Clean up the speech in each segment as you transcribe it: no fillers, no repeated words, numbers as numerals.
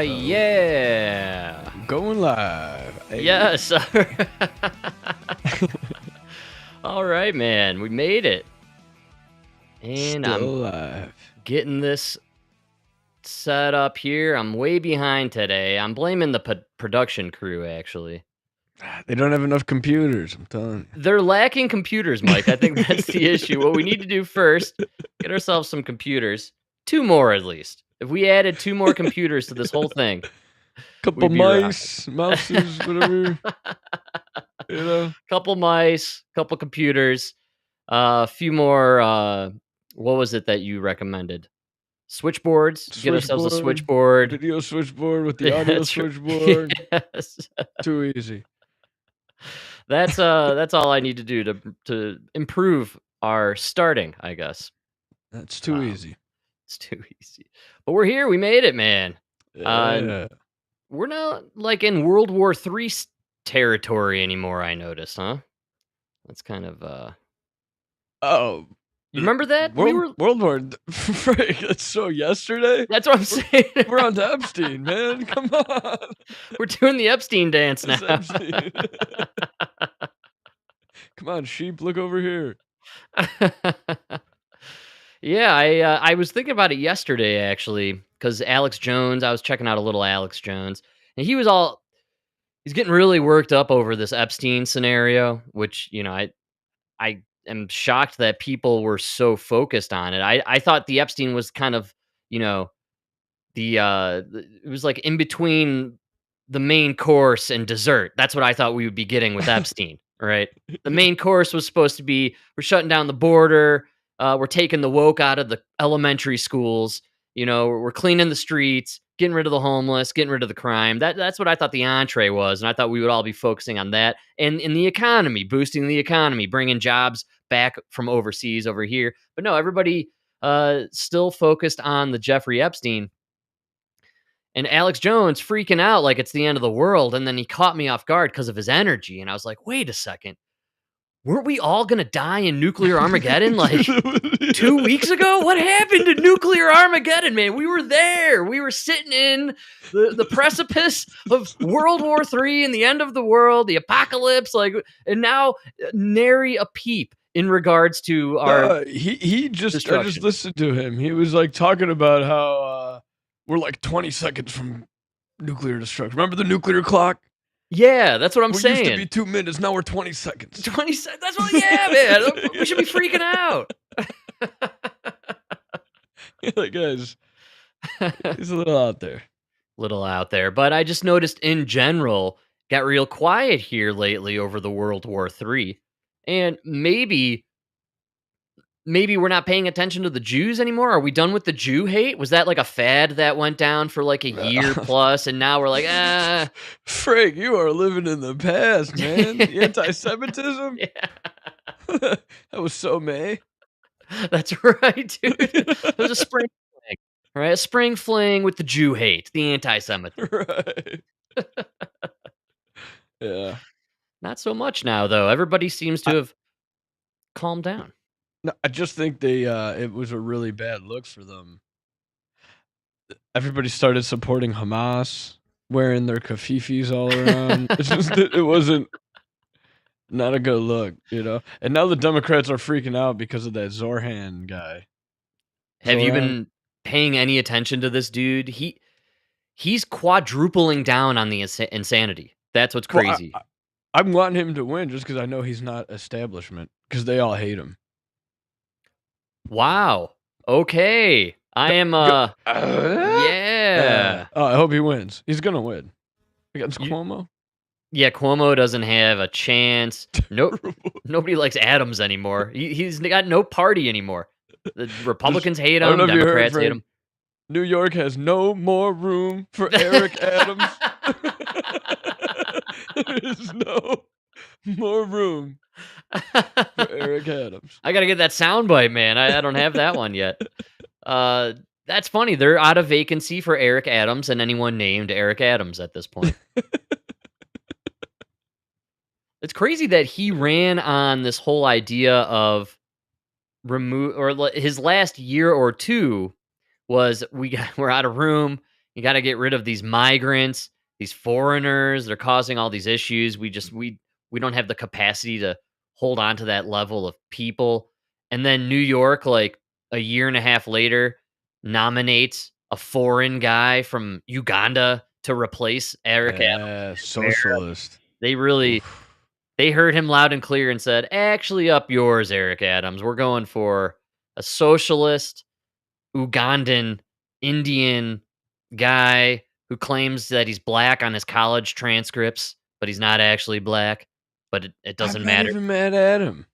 Yeah. Going live. Hey. Yes. All right, man. We made it. And Still I'm alive. getting this set up here. I'm way behind today. I'm blaming the production crew, actually. They don't have enough computers, I'm telling you. They're lacking computers, Mike. I think that's the issue. What we need to do first, get ourselves some computers. 2 more, at least. If we added 2 more computers to this whole thing, Couple we'd be mice, mouses, whatever. You know? Couple mice, couple computers, a few more, what was it that you recommended? Switchboards? Get ourselves a switchboard. Video switchboard with the audio That's switchboard. Yes. Too easy. That's all I need to do to improve our starting, I guess. That's too easy. It's too easy. But we're here. We made it, man. Yeah. We're not like in World War III territory anymore, I noticed, huh? That's kind of Oh. You remember that? World War. That's so yesterday. That's what I'm saying. We're on to Epstein, man. Come on. We're doing the Epstein dance now. Epstein. Come on, sheep. Look over here. Yeah, I was thinking about it yesterday, actually, because Alex Jones, I was checking out a little Alex Jones, and he's getting really worked up over this Epstein scenario, which, I am shocked that people were so focused on it. I thought the Epstein was kind of, it was like in between the main course and dessert. That's what I thought we would be getting with Epstein, right? The main course was supposed to be, we're shutting down the border. We're taking the woke out of the elementary schools. We're cleaning the streets, getting rid of the homeless, getting rid of the crime. That's what I thought the entree was. And I thought we would all be focusing on that. And in the economy, boosting the economy, bringing jobs back from overseas over here. But no, everybody still focused on the Jeffrey Epstein. And Alex Jones freaking out like it's the end of the world. And then he caught me off guard because of his energy. And I was like, wait a second. Weren't we all going to die in nuclear Armageddon like 2 weeks ago? What happened to nuclear Armageddon, man? We were there. We were sitting in the precipice of World War III and the end of the world, the apocalypse. And now nary a peep in regards to our I just listened to him. He was like talking about how we're like 20 seconds from nuclear destruction. Remember the nuclear clock? Yeah, that's what I'm saying. We used to be 2 minutes. Now we're 20 seconds. 20 seconds. That's what. Yeah, man. We should be freaking out. Like, guys, he's a little out there. But I just noticed in general, got real quiet here lately over the World War III. And maybe we're not paying attention to the Jews anymore. Are we done with the Jew hate? Was that like a fad that went down for like a year plus, and now we're like, Frank, you are living in the past, man. The anti-Semitism? Yeah. That was so May. That's right, dude. It was a spring fling, right? A spring fling with the Jew hate, the anti-Semitism. Right. Yeah. Not so much now, though. Everybody seems to have calmed down. No, I just think it was a really bad look for them. Everybody started supporting Hamas, wearing their kafifis all around. It wasn't not a good look, And now the Democrats are freaking out because of that Zorhan guy. Have you been paying any attention to this dude? He's quadrupling down on the insanity. That's what's crazy. Well, I'm wanting him to win just because I know he's not establishment, because they all hate him. Wow. Okay. I am yeah. Oh, I hope he wins. He's gonna win against Cuomo. Yeah, Cuomo doesn't have a chance. Nope. Nobody likes Adams anymore. He's got no party anymore. The Republicans hate him. Democrats hate him. New York has no more room for Eric Adams. There is no more room for Eric Adams. I gotta get that soundbite, man. I don't have that one yet. That's funny. They're out of vacancy for Eric Adams and anyone named Eric Adams at this point. It's crazy that he ran on this whole idea of his last year or two was we're out of room. You got to get rid of these migrants, these foreigners. They're causing all these issues. We don't have the capacity to hold on to that level of people. And then New York, like a year and a half later, nominates a foreign guy from Uganda to replace Eric Adams. Yeah, socialist. They really Oof. they heard him loud and clear and said, "Actually, up yours, Eric Adams. We're going for a socialist Ugandan Indian guy who claims that he's black on his college transcripts, but he's not actually black. But it doesn't I'm not matter." even mad at him.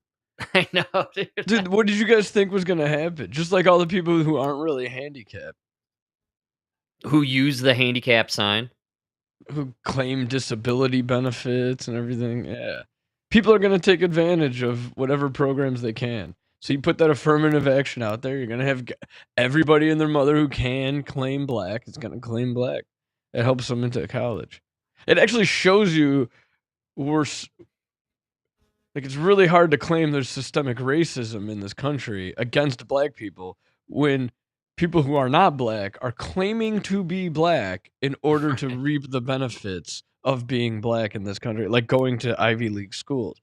I know, dude. Dude, what did you guys think was gonna happen? Just like all the people who aren't really handicapped, Who used the handicap sign? who claim disability benefits and everything. Yeah. People are gonna take advantage of whatever programs they can. So you put that affirmative action out there, you're gonna have everybody and their mother who can claim black is gonna claim black. It helps them into college. It actually shows you worse. Like, it's really hard to claim there's systemic racism in this country against black people when people who are not black are claiming to be black in order to reap the benefits of being black in this country, like going to Ivy League schools.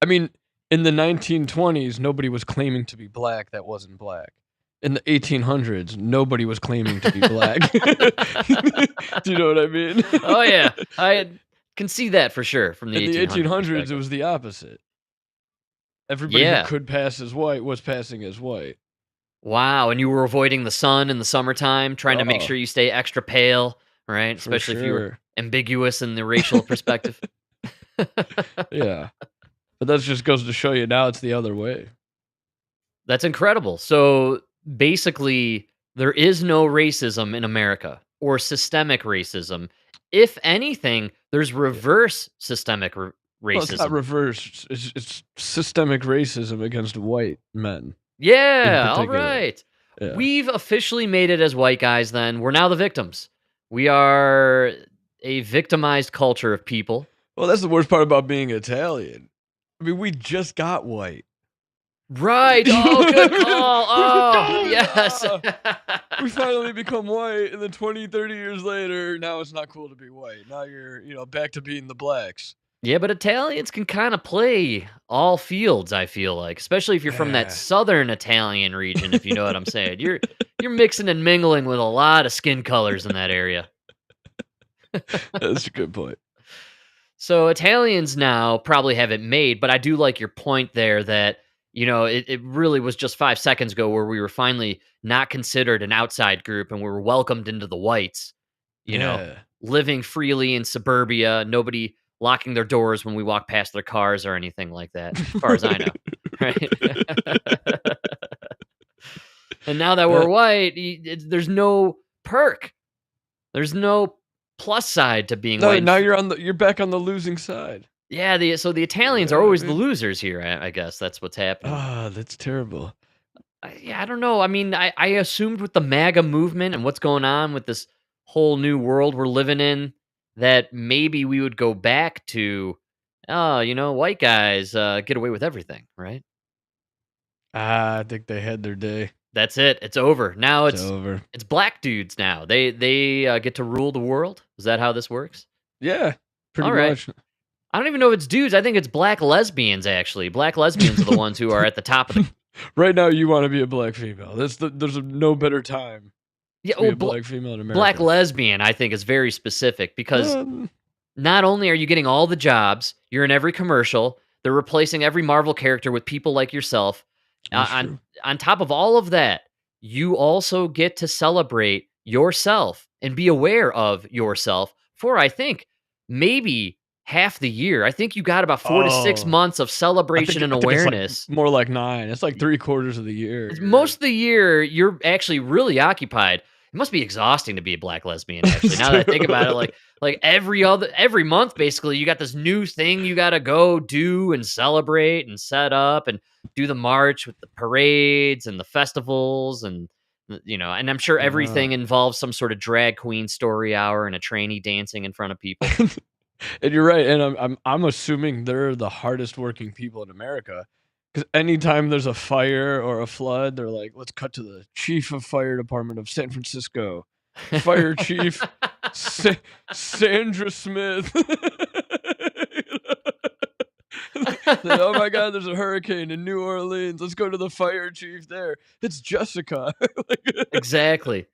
I mean, in the 1920s, nobody was claiming to be black that wasn't black. In the 1800s, nobody was claiming to be black. Do you know what I mean? Oh yeah, I can see that for sure from the In the 1800s. 1800s, it perspective. was the opposite. Everybody Yeah. who could pass as white was passing as white. Wow, and you were avoiding the sun in the summertime, trying to make Oh, sure you stay extra pale, right? for Especially if you were sure. ambiguous in the racial perspective. Yeah. But that just goes to show you now it's the other way. That's incredible. So basically, there is no racism in America or systemic racism. If anything, there's reverse systemic Well, it's not racism. reverse. It's systemic racism against white men in Yeah, all particular. right. Yeah. We've officially made it as white guys then. We're now the victims. We are a victimized culture of people. Well, that's the worst part about being Italian. I mean, we just got white. Right. Oh, good call. Oh, yes. We finally become white, and then 20, 30 years later, now it's not cool to be white. Now you're, back to being the blacks. Yeah, but Italians can kind of play all fields, I feel like, especially if you're from that Yeah. southern Italian region, if you know what I'm saying. You're mixing and mingling with a lot of skin colors in that area. That's a good point. So Italians now probably have it made, but I do like your point there that, it really was just 5 seconds ago where we were finally not considered an outside group and we were welcomed into the whites, Yeah. living freely in suburbia, nobody locking their doors when we walk past their cars or anything like that, as far as I know. Right. And now that we're white, there's no perk. There's no plus side to being No, white. now you're back on the losing side. Yeah, so the Italians are Yeah, always the man. losers here. I guess that's what's happening. Ah, that's terrible. Yeah, I don't know. I mean, I assumed with the MAGA movement and what's going on with this whole new world we're living in, that maybe we would go back to, white guys get away with everything, right? Ah, I think they had their day. That's it. It's over. Now It's over. it's black dudes now. They get to rule the world. Is that how this works? Yeah, pretty All right. much. I don't even know if it's dudes. I think it's black lesbians, actually. Black lesbians are the ones who are at the top of the... Right now, you want to be a black female. There's no better time Yeah, to be oh, a black female in America. black lesbian, I think, is very specific because Um, not only are you getting all the jobs, you're in every commercial, they're replacing every Marvel character with people like yourself. That's On true. on top of all of that, you also get to celebrate yourself and be aware of yourself for, I think, maybe half the year. I think you got about 4 to 6 Oh, months of celebration and I think it's like awareness. more like 9. It's like 3/4 of the year. Most of the year, you're actually really occupied. It must be exhausting to be a black lesbian, actually. Now that I think about it, like every month, basically, you got this new thing you got to go do and celebrate and set up and do the march with the parades and the festivals and and I'm sure everything involves some sort of drag queen story hour and a trainee dancing in front of people. And you're right, and I'm assuming they're the hardest working people in America, because anytime there's a fire or a flood, they're like, "Let's cut to the chief of fire department of San Francisco, fire chief Sa Sandra Smith." Like, "Oh my god, there's a hurricane in New Orleans. Let's go to the fire chief there. It's Jessica." Like, Exactly.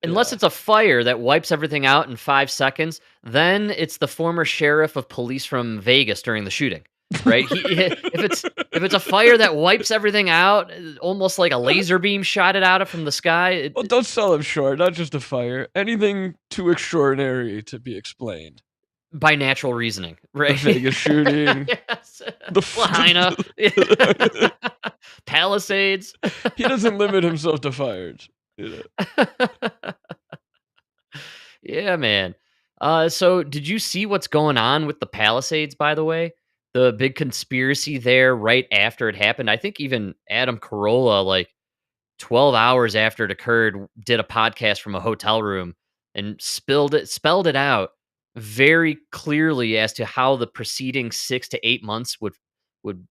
Unless yeah. it's a fire that wipes everything out in 5 seconds, then it's the former sheriff of police from Vegas during the shooting, right? If it's a fire that wipes everything out, almost like a laser beam shot it out from the sky, Well, don't sell him short, not just a fire. Anything too extraordinary to be explained. by natural reasoning, The right? Vegas shooting, Yes. the f Lahaina. Palisades. he doesn't limit himself to fires, you know? Yeah, man. So did you see what's going on with the Palisades, by the way? The big conspiracy there right after it happened. I think even Adam Carolla, like 12 hours after it occurred, did a podcast from a hotel room and spelled it out very clearly as to how the preceding 6 to 8 months would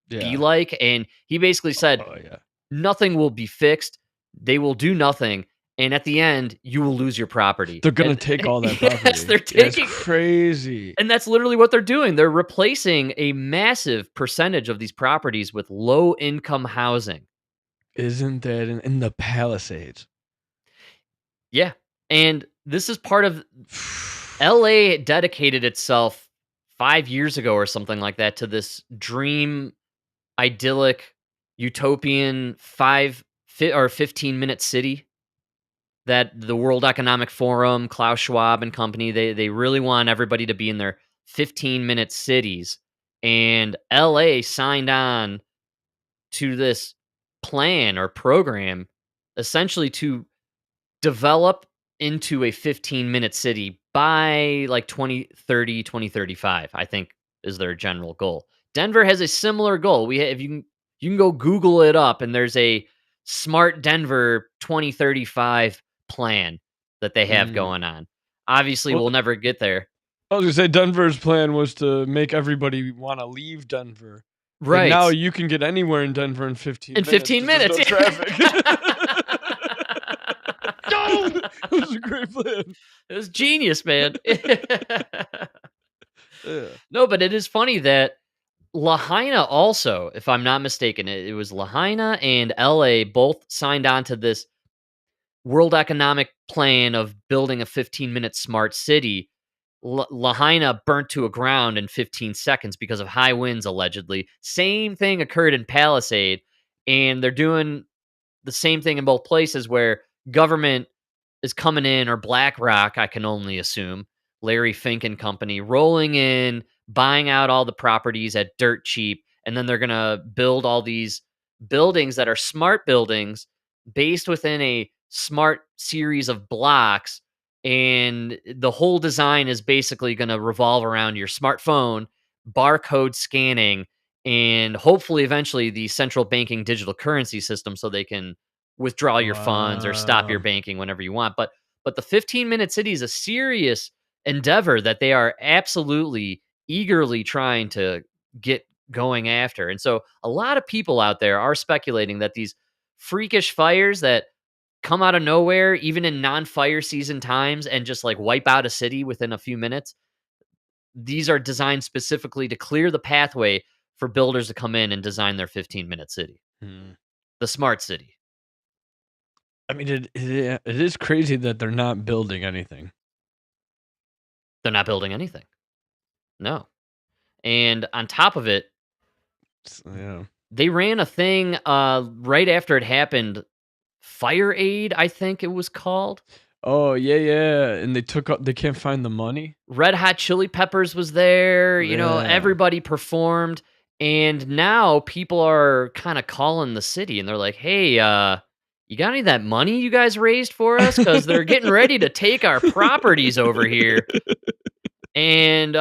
be Yeah. like. And he basically said, Oh, yeah. nothing will be fixed. They will do nothing. And at the end, you will lose your property. They're gonna And take all that yes, property. they're Yeah, it's taking, crazy. and that's literally what they're doing. They're replacing a massive percentage of these properties with low income housing. Isn't that in the Palisades? Yeah. And this is part of LA dedicated itself 5 years ago or something like that to this dream, idyllic, utopian 15-minute city that the World Economic Forum, Klaus Schwab and company, they really want everybody to be in their 15-minute cities. And LA signed on to this plan or program essentially to develop into a 15-minute city by like 2030, 2035, I think is their general goal. Denver has a similar goal. If you can go Google it up, and there's a smart Denver 2035 plan that they have Mm. going on. Obviously, Well, we'll never get there. I was gonna say Denver's plan was to make everybody wanna leave Denver, and Right. now you can get anywhere in Denver in 15 In minutes 15 'cause there's minutes. no traffic. No! It was a great plan. It was genius, man. Yeah. No, but it is funny that Lahaina also, if I'm not mistaken, it was Lahaina and LA both signed on to this World Economic Plan of building a 15-minute smart city. Lahaina burnt to a ground in 15 seconds because of high winds, allegedly. Same thing occurred in Palisade, and they're doing the same thing in both places where government is coming in, or BlackRock, I can only assume, Larry Fink and company, rolling in, buying out all the properties at dirt cheap, and then they're going to build all these buildings that are smart buildings based within a smart series of blocks. And the whole design is basically going to revolve around your smartphone, barcode scanning, and hopefully eventually the central banking digital currency system so they can withdraw your funds or stop your Wow. banking whenever you want. But the 15-minute city is a serious endeavor that they are absolutely eagerly trying to get going after. And so a lot of people out there are speculating that these freakish fires that come out of nowhere, even in non-fire season times, and just like wipe out a city within a few minutes, these are designed specifically to clear the pathway for builders to come in and design their 15-minute city, Hmm. the smart city. I mean, it is crazy that they're not building anything. They're not building anything. No. And on top of it, Yeah. they ran a thing right after it happened. Fire Aid, I think it was called. Oh, yeah, yeah, and they can't find the money? Red Hot Chili Peppers was there. Yeah. Everybody performed. And now people are kind of calling the city and they're like, hey, you got any of that money you guys raised for us? Because they're getting ready to take our properties over here. And,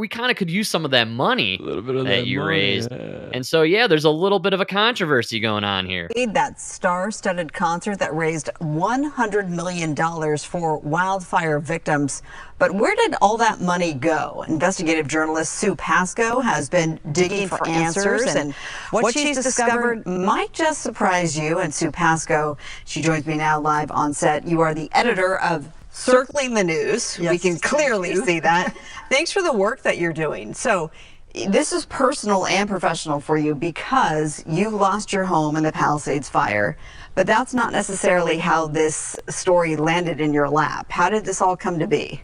we kind of could use some of that money A little bit of that that you money. raised. Yeah. And so, yeah, there's a little bit of a controversy going on here. That star-studded concert that raised $100 million for wildfire victims. But where did all that money go? Investigative journalist Sue Pasco has been digging for answers, and what she's discovered might just surprise you. And Sue Pasco, she joins me now live on set. You are the editor of Circling the News. Yes, we can clearly see that. Thanks for the work that you're doing. So this is personal and professional for you because you lost your home in the Palisades fire, but that's not necessarily how this story landed in your lap. How did this all come to be?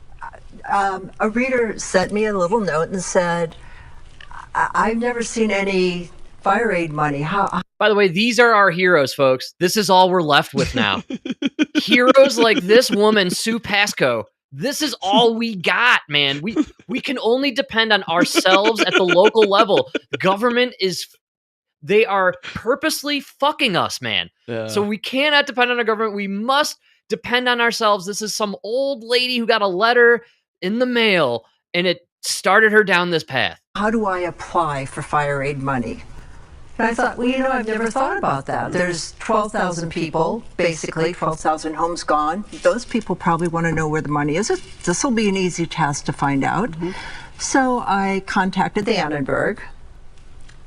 A reader sent me a little note and said, I've never seen any fire aid money. How? By the way, these are our heroes, folks. This is all we're left with now. Heroes like this woman, Sue Pasco. This is all we got, man. We can only depend on ourselves at the local level. The government they are purposely fucking us, man. Yeah. So we cannot depend on our government. We must depend on ourselves. This is some old lady who got a letter in the mail, and it started her down this path. How do I apply for fire aid money? And I thought, well, I've never thought about that. There's 12,000 people, basically 12,000 homes gone. Those people probably want to know where the money is. This will be an easy task to find out. Mm-hmm. So I contacted the Annenberg.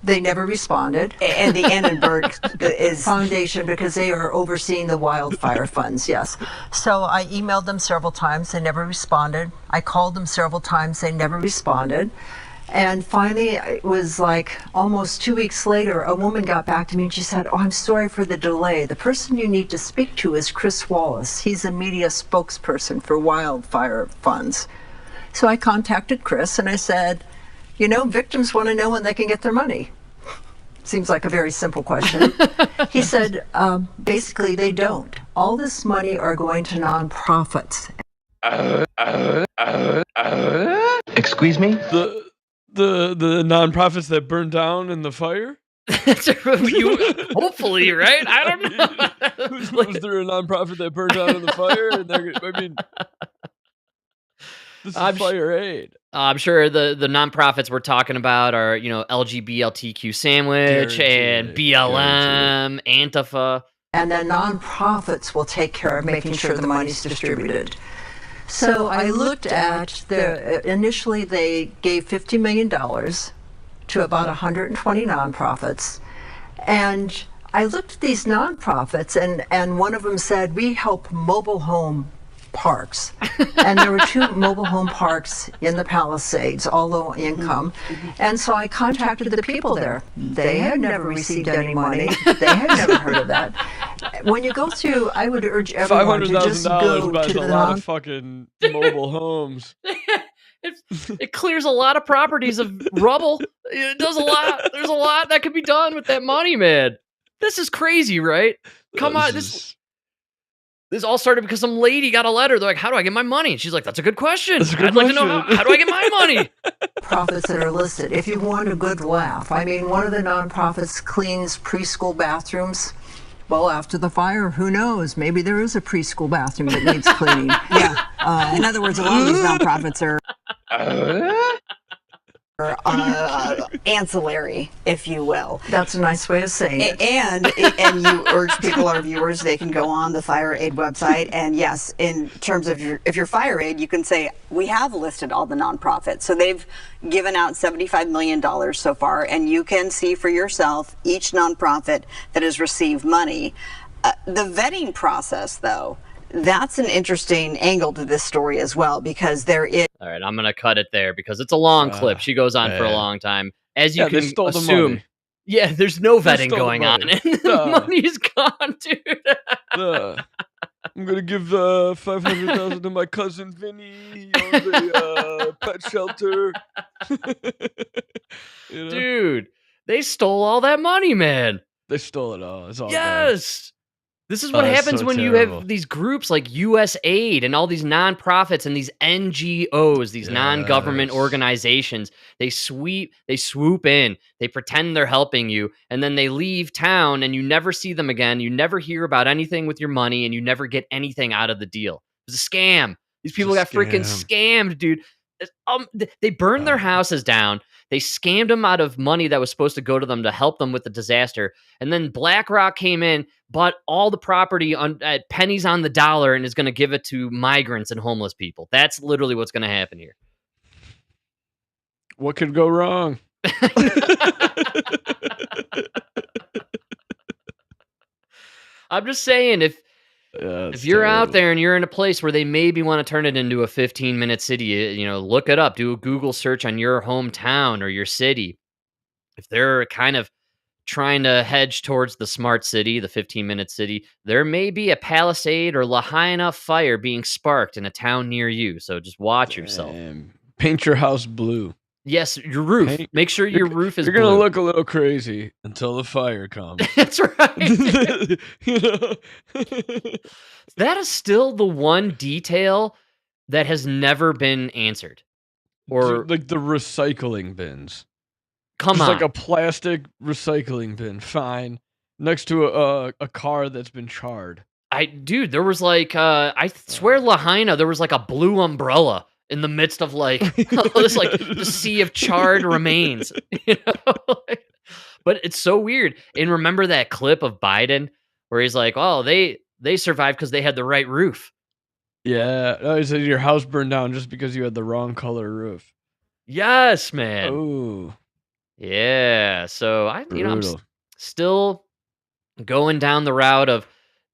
They never responded. And the Annenberg is Foundation, because they are overseeing the wildfire funds, yes. So I emailed them several times. They never responded. I called them several times. They never responded. And finally, it was like almost 2 weeks later, a woman got back to me and she said, "Oh, I'm sorry for the delay. The person you need to speak to is Chris Wallace. He's a media spokesperson for wildfire funds." So I contacted Chris and I said, victims want to know when they can get their money. Seems like a very simple question. He said, basically, they don't. All this money are going to nonprofits. Excuse me? The nonprofits that burned down in the fire? Hopefully, right? I don't know. Was there a nonprofit that burned down in the fire? This is fire aid. I'm sure the nonprofits we're talking about are, LGBTQ Sandwich and BLM, Antifa. And then nonprofits will take care of making sure the money's distributed. So I looked at initially they gave $50 million to about 120 nonprofits. And I looked at these nonprofits and one of them said, we help mobile home parks. And there were 2 mobile home parks in the Palisades, all low income. And so I contacted the people there. They had never received any money. They had never heard of that. When you go through, I would urge everyone to just go buys to a the lot of fucking mobile homes. It clears a lot of properties of rubble. It does a lot. There's a lot that could be done with that money, man. This is crazy, right? Come on, This all started because some lady got a letter. They're like, "How do I get my money?" And she's like, "That's a good question. I'd like to know how do I get my money?" Profits that are listed. If you want a good laugh, one of the nonprofits cleans preschool bathrooms. Well, after the fire, who knows? Maybe there is a preschool bathroom that needs cleaning. Yeah. In other words, a lot of these nonprofits are ancillary, if you will. That's a nice way of saying it. And you urge people, our viewers, they can go on the Fire Aid website. And yes, in terms of if you're Fire Aid, you can say, we have listed all the nonprofits. So they've given out $75 million so far. And you can see for yourself each nonprofit that has received money. The vetting process, though, that's an interesting angle to this story as well, because there is. All right, I'm going to cut it there because it's a long clip. She goes on for a long time. As you can assume. Yeah, there's no vetting going on. And the money's gone, dude. I'm going to give $500,000 to my cousin Vinny. He owns a pet shelter. Dude, they stole all that money, man. They stole it all. It's all yes. This is what happens when you have these groups like USAID and all these nonprofits and these NGOs, these non-government organizations. They swoop in, they pretend they're helping you, and then they leave town and you never see them again. You never hear about anything with your money and you never get anything out of the deal. It's a scam. These people got freaking scammed, dude. They burned their houses down. They scammed them out of money that was supposed to go to them to help them with the disaster. And then BlackRock came in, bought all the property at pennies on the dollar, and is going to give it to migrants and homeless people. That's literally what's going to happen here. What could go wrong? I'm just saying, if you're out there and you're in a place where they maybe want to turn it into a 15-minute city, look it up. Do a Google search on your hometown or your city. If they're kind of trying to hedge towards the smart city, the 15-minute city, there may be a Palisade or Lahaina fire being sparked in a town near you. So just watch yourself. Paint your house blue. Yes, your roof. Make sure your roof is blue. You're going to look a little crazy until the fire comes. That's right. That is still the one detail that has never been answered. Or like the recycling bins. Come on. Like a plastic recycling bin, fine. Next to a car that's been charred. Dude, there was like I swear Lahaina, there was like a blue umbrella in the midst of like this like the sea of charred remains. But it's so weird. And remember that clip of Biden where he's like, "Oh, they survived because they had the right roof." Yeah, no, he said your house burned down just because you had the wrong color roof. Yes, man. Oh. Yeah, so I'm still going down the route of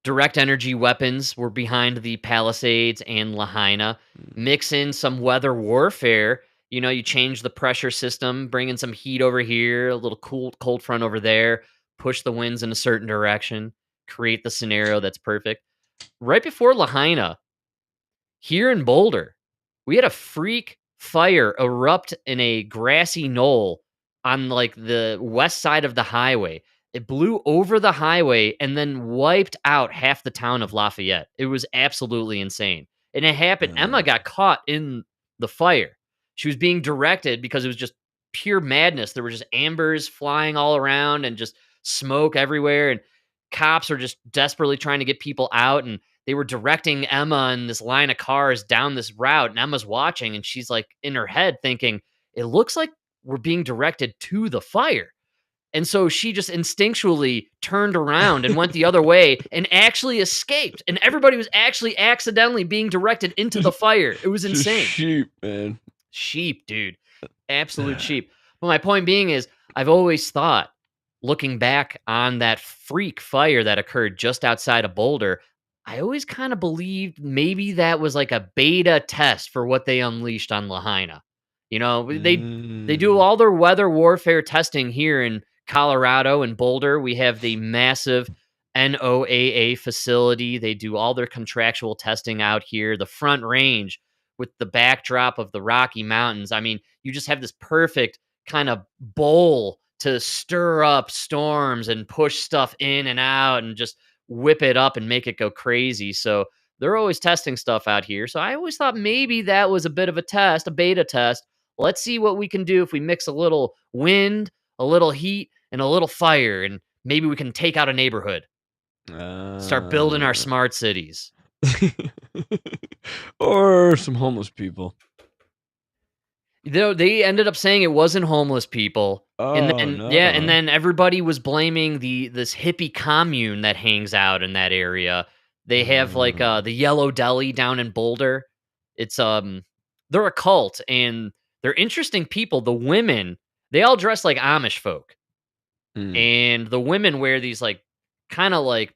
direct energy weapons. We're behind the Palisades and Lahaina. Mix in some weather warfare. You change the pressure system, bring in some heat over here, a little cold front over there, push the winds in a certain direction, create the scenario that's perfect. Right before Lahaina, here in Boulder, we had a freak fire erupt in a grassy knoll on like the west side of the highway. It blew over the highway and then wiped out half the town of Lafayette. It was absolutely insane. And it happened. Emma got caught in the fire. She was being directed because it was just pure madness. There were just ambers flying all around and just smoke everywhere. And cops are just desperately trying to get people out. And they were directing Emma and this line of cars down this route. And Emma's watching and she's like in her head thinking, it looks like we're being directed to the fire. And so she just instinctually turned around and went the other way and actually escaped. And everybody was actually accidentally being directed into the fire. It was insane. Sheep, man. Sheep, dude. Absolute sheep. But my point being is, I've always thought, looking back on that freak fire that occurred just outside of Boulder, I always kind of believed maybe that was like a beta test for what they unleashed on Lahaina. They do all their weather warfare testing here in Colorado and Boulder. We have the massive NOAA facility. They do all their contractual testing out here. The Front Range with the backdrop of the Rocky Mountains. I mean, you just have this perfect kind of bowl to stir up storms and push stuff in and out and just whip it up and make it go crazy. So they're always testing stuff out here. So I always thought maybe that was a bit of a test, a beta test. Let's see what we can do if we mix a little wind, a little heat, and a little fire, and maybe we can take out a neighborhood. Start building our smart cities. Or some homeless people. They ended up saying it wasn't homeless people. And then everybody was blaming this hippie commune that hangs out in that area. They have like the Yellow Deli down in Boulder. It's they're a cult and they're interesting people. The women, they all dress like Amish folk. And the women wear these like kind of like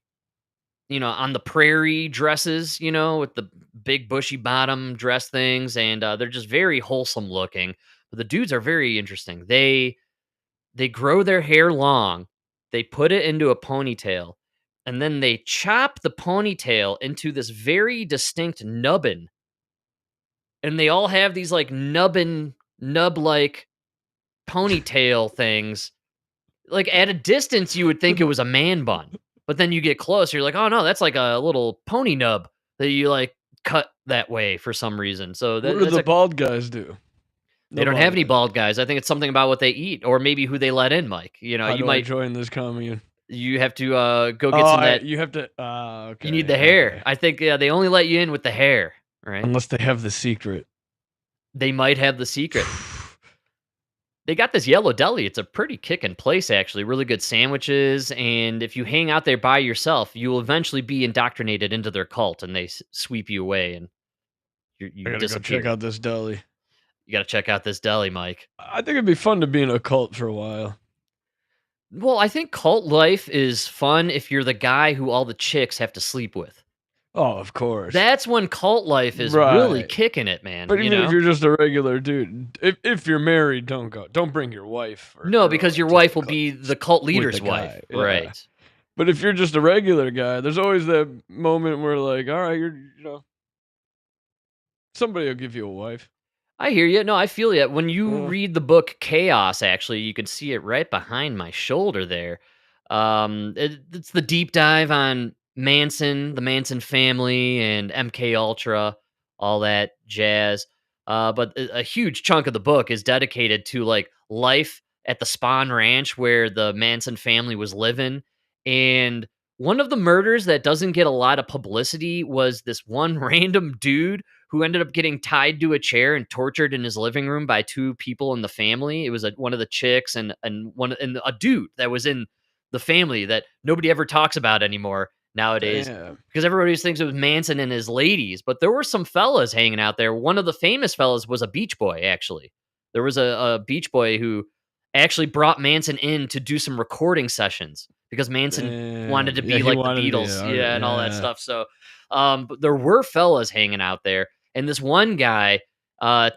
on the prairie dresses, with the big bushy bottom dress things, and they're just very wholesome looking. But the dudes are very interesting. They grow their hair long, they put it into a ponytail, and then they chop the ponytail into this very distinct nubbin. And they all have these like nub-like ponytail things. Like at a distance, you would think it was a man bun. But then you get close, you're like, oh no, that's like a little pony nub that you like cut that way for some reason. So what do the bald guys do? They don't have any bald guys. I think it's something about what they eat, or maybe who they let in, Mike. You might join this commune. You have to go get some. You have to. Okay. You need the hair. Okay. I think they only let you in with the hair, right? Unless they have the secret. They might have the secret. They got this Yellow Deli. It's a pretty kickin' place, actually. Really good sandwiches, and if you hang out there by yourself, you will eventually be indoctrinated into their cult, and they sweep you away, and I you gotta go disappear. check out this deli. You got to check out this deli, Mike. I think it'd be fun to be in a cult for a while. Well, I think cult life is fun if you're the guy who all the chicks have to sleep with. Oh, of course. That's when cult life is really Right. kicking it, man. But you even if know? you're just a regular dude, if you're married, don't go. Don't bring your wife. Or No, girl because your into wife the will cult be the cult with the leader's wife. guy, yeah. Right. But if you're just a regular guy, there's always that moment where like, all right, somebody will give you a wife. I hear you. No, I feel you. When you Yeah. read the book Chaos, actually, you can see it right behind my shoulder there. It's the deep dive on Manson, the Manson family, and MK Ultra, all that jazz. But a huge chunk of the book is dedicated to like life at the Spawn Ranch where the Manson family was living. And one of the murders that doesn't get a lot of publicity was this one random dude who ended up getting tied to a chair and tortured in his living room by two people in the family. It was one of the chicks and a dude that was in the family that nobody ever talks about anymore nowadays Damn. because everybody just thinks it was Manson and his ladies. But there were some fellas hanging out there. One of the famous fellas was a Beach Boy, actually. There was a Beach Boy who actually brought Manson in to do some recording sessions because Manson wanted to Damn. be Yeah, he like the wanted to be Beatles, an and all that yeah. stuff. So, but there were fellas hanging out there, and this one guy,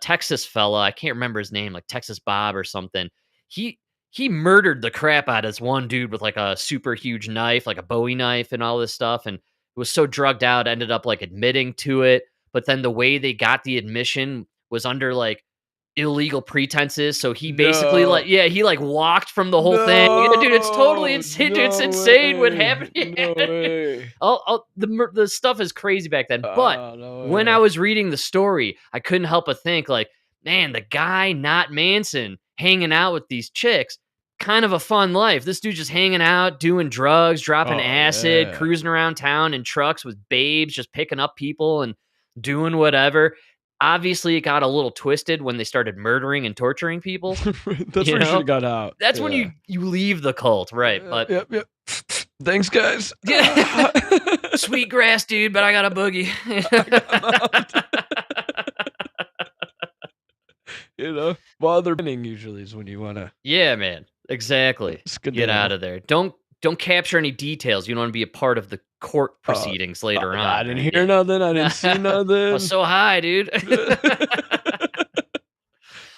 Texas fella, I can't remember his name, like Texas Bob or something. He murdered the crap out of this one dude with like a super huge knife, like a Bowie knife, and all this stuff, and was so drugged out, ended up like admitting to it. But then the way they got the admission was under like illegal pretenses. So he basically No. he like walked from the whole thing. Yeah, dude, it's totally No, insane. Dude, it's no insane what way. happened. No way. The stuff is crazy back then. But No when way. I was reading the story, I couldn't help but think like, man, the guy not Manson hanging out with these chicks, kind of a fun life. This dude just hanging out, doing drugs, dropping Oh, acid, yeah. cruising around town in trucks with babes, just picking up people and doing whatever. Obviously, it got a little twisted when they started murdering and torturing people. That's where you You should know? have got out. That's when Yeah. you leave the cult, right? But Yep. Thanks, guys. sweet grass, dude, but I got a boogie. While they're pinning usually is when you want to. Yeah, man. Exactly. Get out of there. Don't capture any details. You don't want to be a part of the court proceedings later on. I didn't right? hear nothing. I didn't see I nothing. was so high, dude.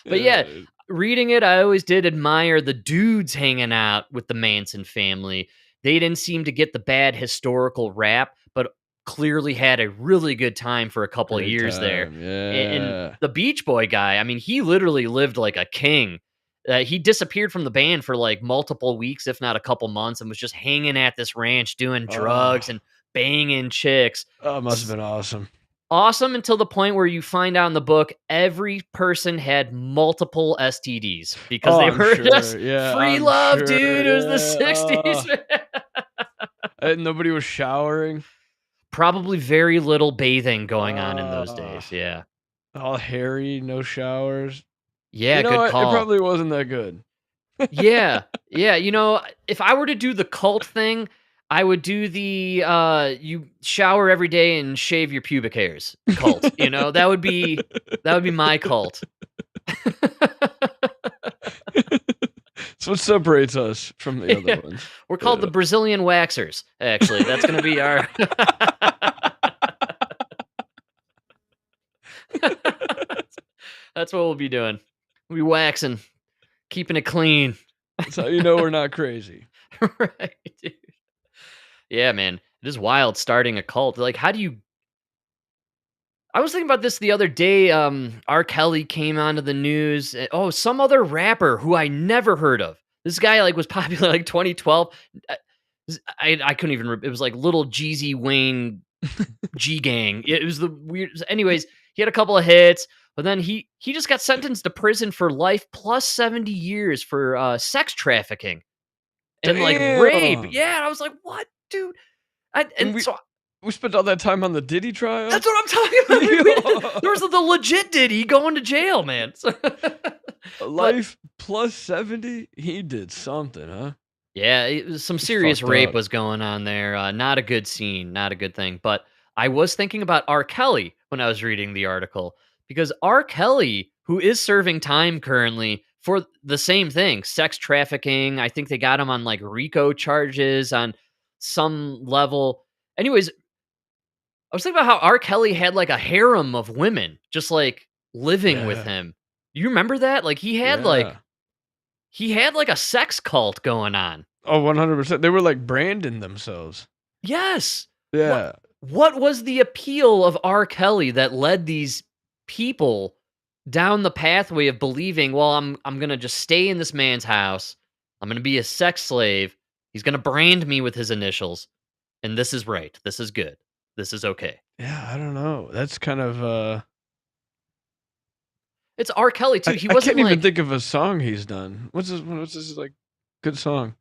But yeah, dude. reading it, I always did admire the dudes hanging out with the Manson family. They didn't seem to get the bad historical rap, but clearly had a really good time for a couple of Great years there. time, And Yeah. the Beach Boy guy, I mean, he literally lived like a king. He disappeared from the band for like multiple weeks, if not a couple months, and was just hanging at this ranch doing drugs and banging chicks. Oh, it must have been awesome. Awesome until the point where you find out in the book every person had multiple STDs because they I'm were sure, just yeah, free I'm love, sure, dude. It was the yeah, 60s. And nobody was showering. Probably very little bathing going on in those days. Yeah. All hairy, no showers. Yeah, You know good what? call. It probably wasn't that good. Yeah. You know, if I were to do the cult thing, I would do the you shower every day and shave your pubic hairs cult. You know, that would be my cult. It's what separates us from the Yeah. other ones. We're called the Brazilian Waxers, actually. That's going to be our That's what we'll be doing. We'll be waxing, keeping it clean. That's how you know we're not crazy. Right, dude. Yeah, man. It is wild starting a cult. Like, how do you I was thinking about this the other day. R. Kelly came onto the news. Oh, some other rapper who I never heard of. This guy like was popular like 2012. I couldn't even. It was like Little Jeezy Wayne G Gang. It was the weird. Anyways, he had a couple of hits, but then he just got sentenced to prison for life plus 70 years for sex trafficking and like rape. Damn. Yeah, and I was like, what, dude? And we- We spent all that time on the Diddy trial. That's what I'm talking about. There was the legit Diddy going to jail, man. Life plus 70. He did something, huh? Yeah, it was some serious fucked rape up. was going on there. Not a good scene, not a good thing. But I was thinking about R. Kelly when I was reading the article because R. Kelly, who is serving time currently for the same thing, sex trafficking. I think they got him on like RICO charges on some level. Anyways, I was thinking about how R. Kelly had like a harem of women just like living with Yeah. him. You remember that? Like he had like a sex cult going on. Oh, 100%. They were like branding themselves. Yes. Yeah. What was the appeal of R. Kelly that led these people down the pathway of believing, well, I'm gonna just stay in this man's house. I'm gonna be a sex slave. He's gonna brand me with his initials. And this is right. This is good. This is okay. Yeah, I don't know. That's kind of It's R. Kelly too. I He wasn't can't even like think of a song he's done. What's this like good song?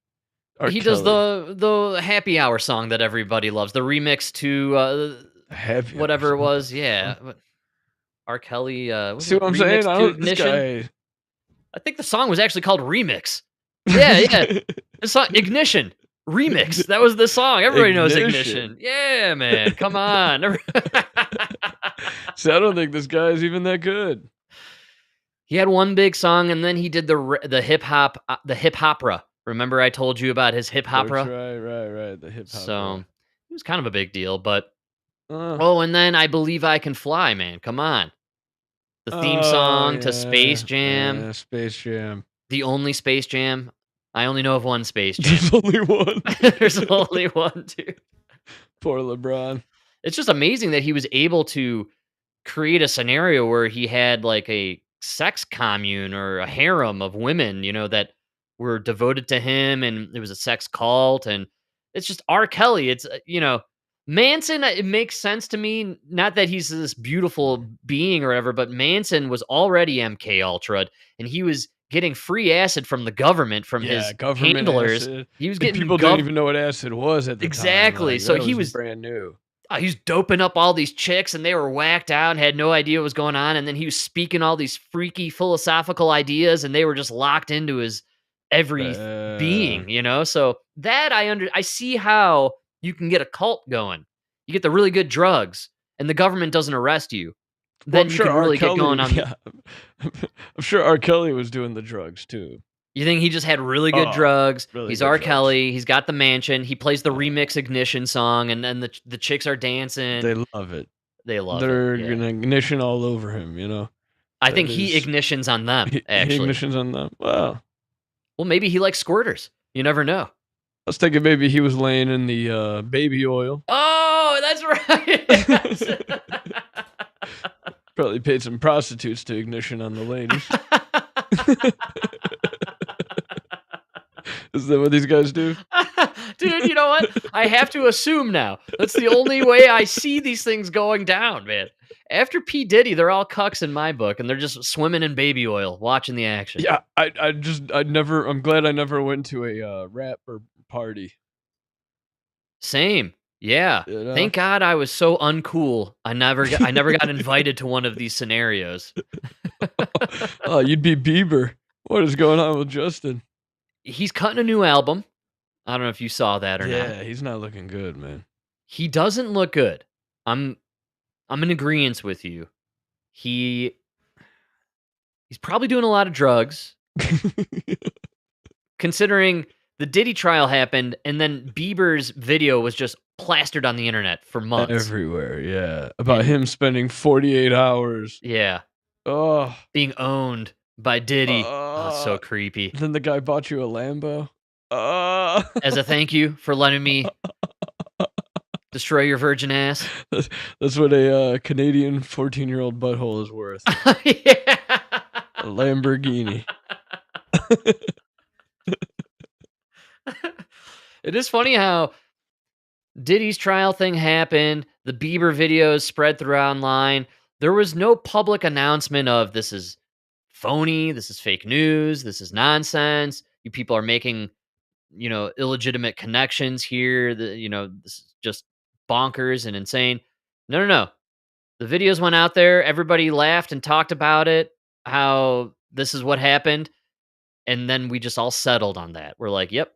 R. he does Kelly. the happy hour song that everybody loves. The remix to Happy whatever it Hour song. was. Yeah. R. Kelly was See it what I'm remix saying? to Ignition? This I think the song was actually called Remix. Yeah, yeah. The song Ignition Remix. That was the song. Everybody knows Ignition. Yeah, man. Come on. See, I don't think this guy's even that good. He had one big song, and then he did the hip hopera. Remember, I told you about his hip That's hopera. right. The hip hop. So it was kind of a big deal. But Oh, oh, and then I Believe I Can Fly, man. Come on. The theme song to Space Jam. Yeah, Space Jam. The only Space Jam. I only know of one Space Jam. There's only one. There's only one, dude. Poor LeBron. It's just amazing that he was able to create a scenario where he had like a sex commune or a harem of women, that were devoted to him, and it was a sex cult. And it's just R. Kelly. It's Manson. It makes sense to me. Not that he's this beautiful being or whatever, but Manson was already MK Ultra, and he was getting free acid from the government from his government handlers. acid. He was And getting people didn't even know what acid was at the time. Exactly. Like, So that he was brand new. he was doping up all these chicks, and they were whacked out and had no idea what was going on. And then he was speaking all these freaky philosophical ideas, and they were just locked into his every being, So that I see how you can get a cult going. You get the really good drugs, and the government doesn't arrest you. Then you can really get going on. Yeah. I'm sure R. Kelly was doing the drugs too. You think he just had really good drugs? really He's good R. drugs. Kelly. He's got the mansion. He plays the remix Ignition song, and then the chicks are dancing. They love it. They love They're it. Yeah. gonna ignition all over him, I think he ignitions on them, He actually. ignitions on them. Wow. Well, maybe he likes squirters. You never know. I was thinking maybe he was laying in the baby oil. Oh, that's right. Probably paid some prostitutes to ignition on the ladies. Is that what these guys do? Dude, you know what? I have to assume now. That's the only way I see these things going down, man. After P. Diddy, they're all cucks in my book, and they're just swimming in baby oil, watching the action. Yeah, I'm glad I never went to a rapper party. Same. Yeah. Thank God I was so uncool. I never got invited to one of these scenarios. Oh, you'd be Bieber. What is going on with Justin? He's cutting a new album. I don't know if you saw that or not. Yeah, he's not looking good, man. He doesn't look good. I'm in agreement with you. He's probably doing a lot of drugs. Considering the Diddy trial happened, and then Bieber's video was just plastered on the internet for months. Everywhere, yeah. About him spending 48 hours. Yeah. Oh. Being owned by Diddy. Oh, so creepy. Then the guy bought you a Lambo. As a thank you for letting me destroy your virgin ass. That's what a Canadian 14-year-old butthole is worth. Yeah. A Lamborghini. It is funny how Diddy's trial thing happened. The Bieber videos spread through online. There was no public announcement of this is phony, this is fake news, this is nonsense. You people are making, illegitimate connections here. This is just bonkers and insane. No. The videos went out there. Everybody laughed and talked about it, how this is what happened. And then we just all settled on that. We're like, yep,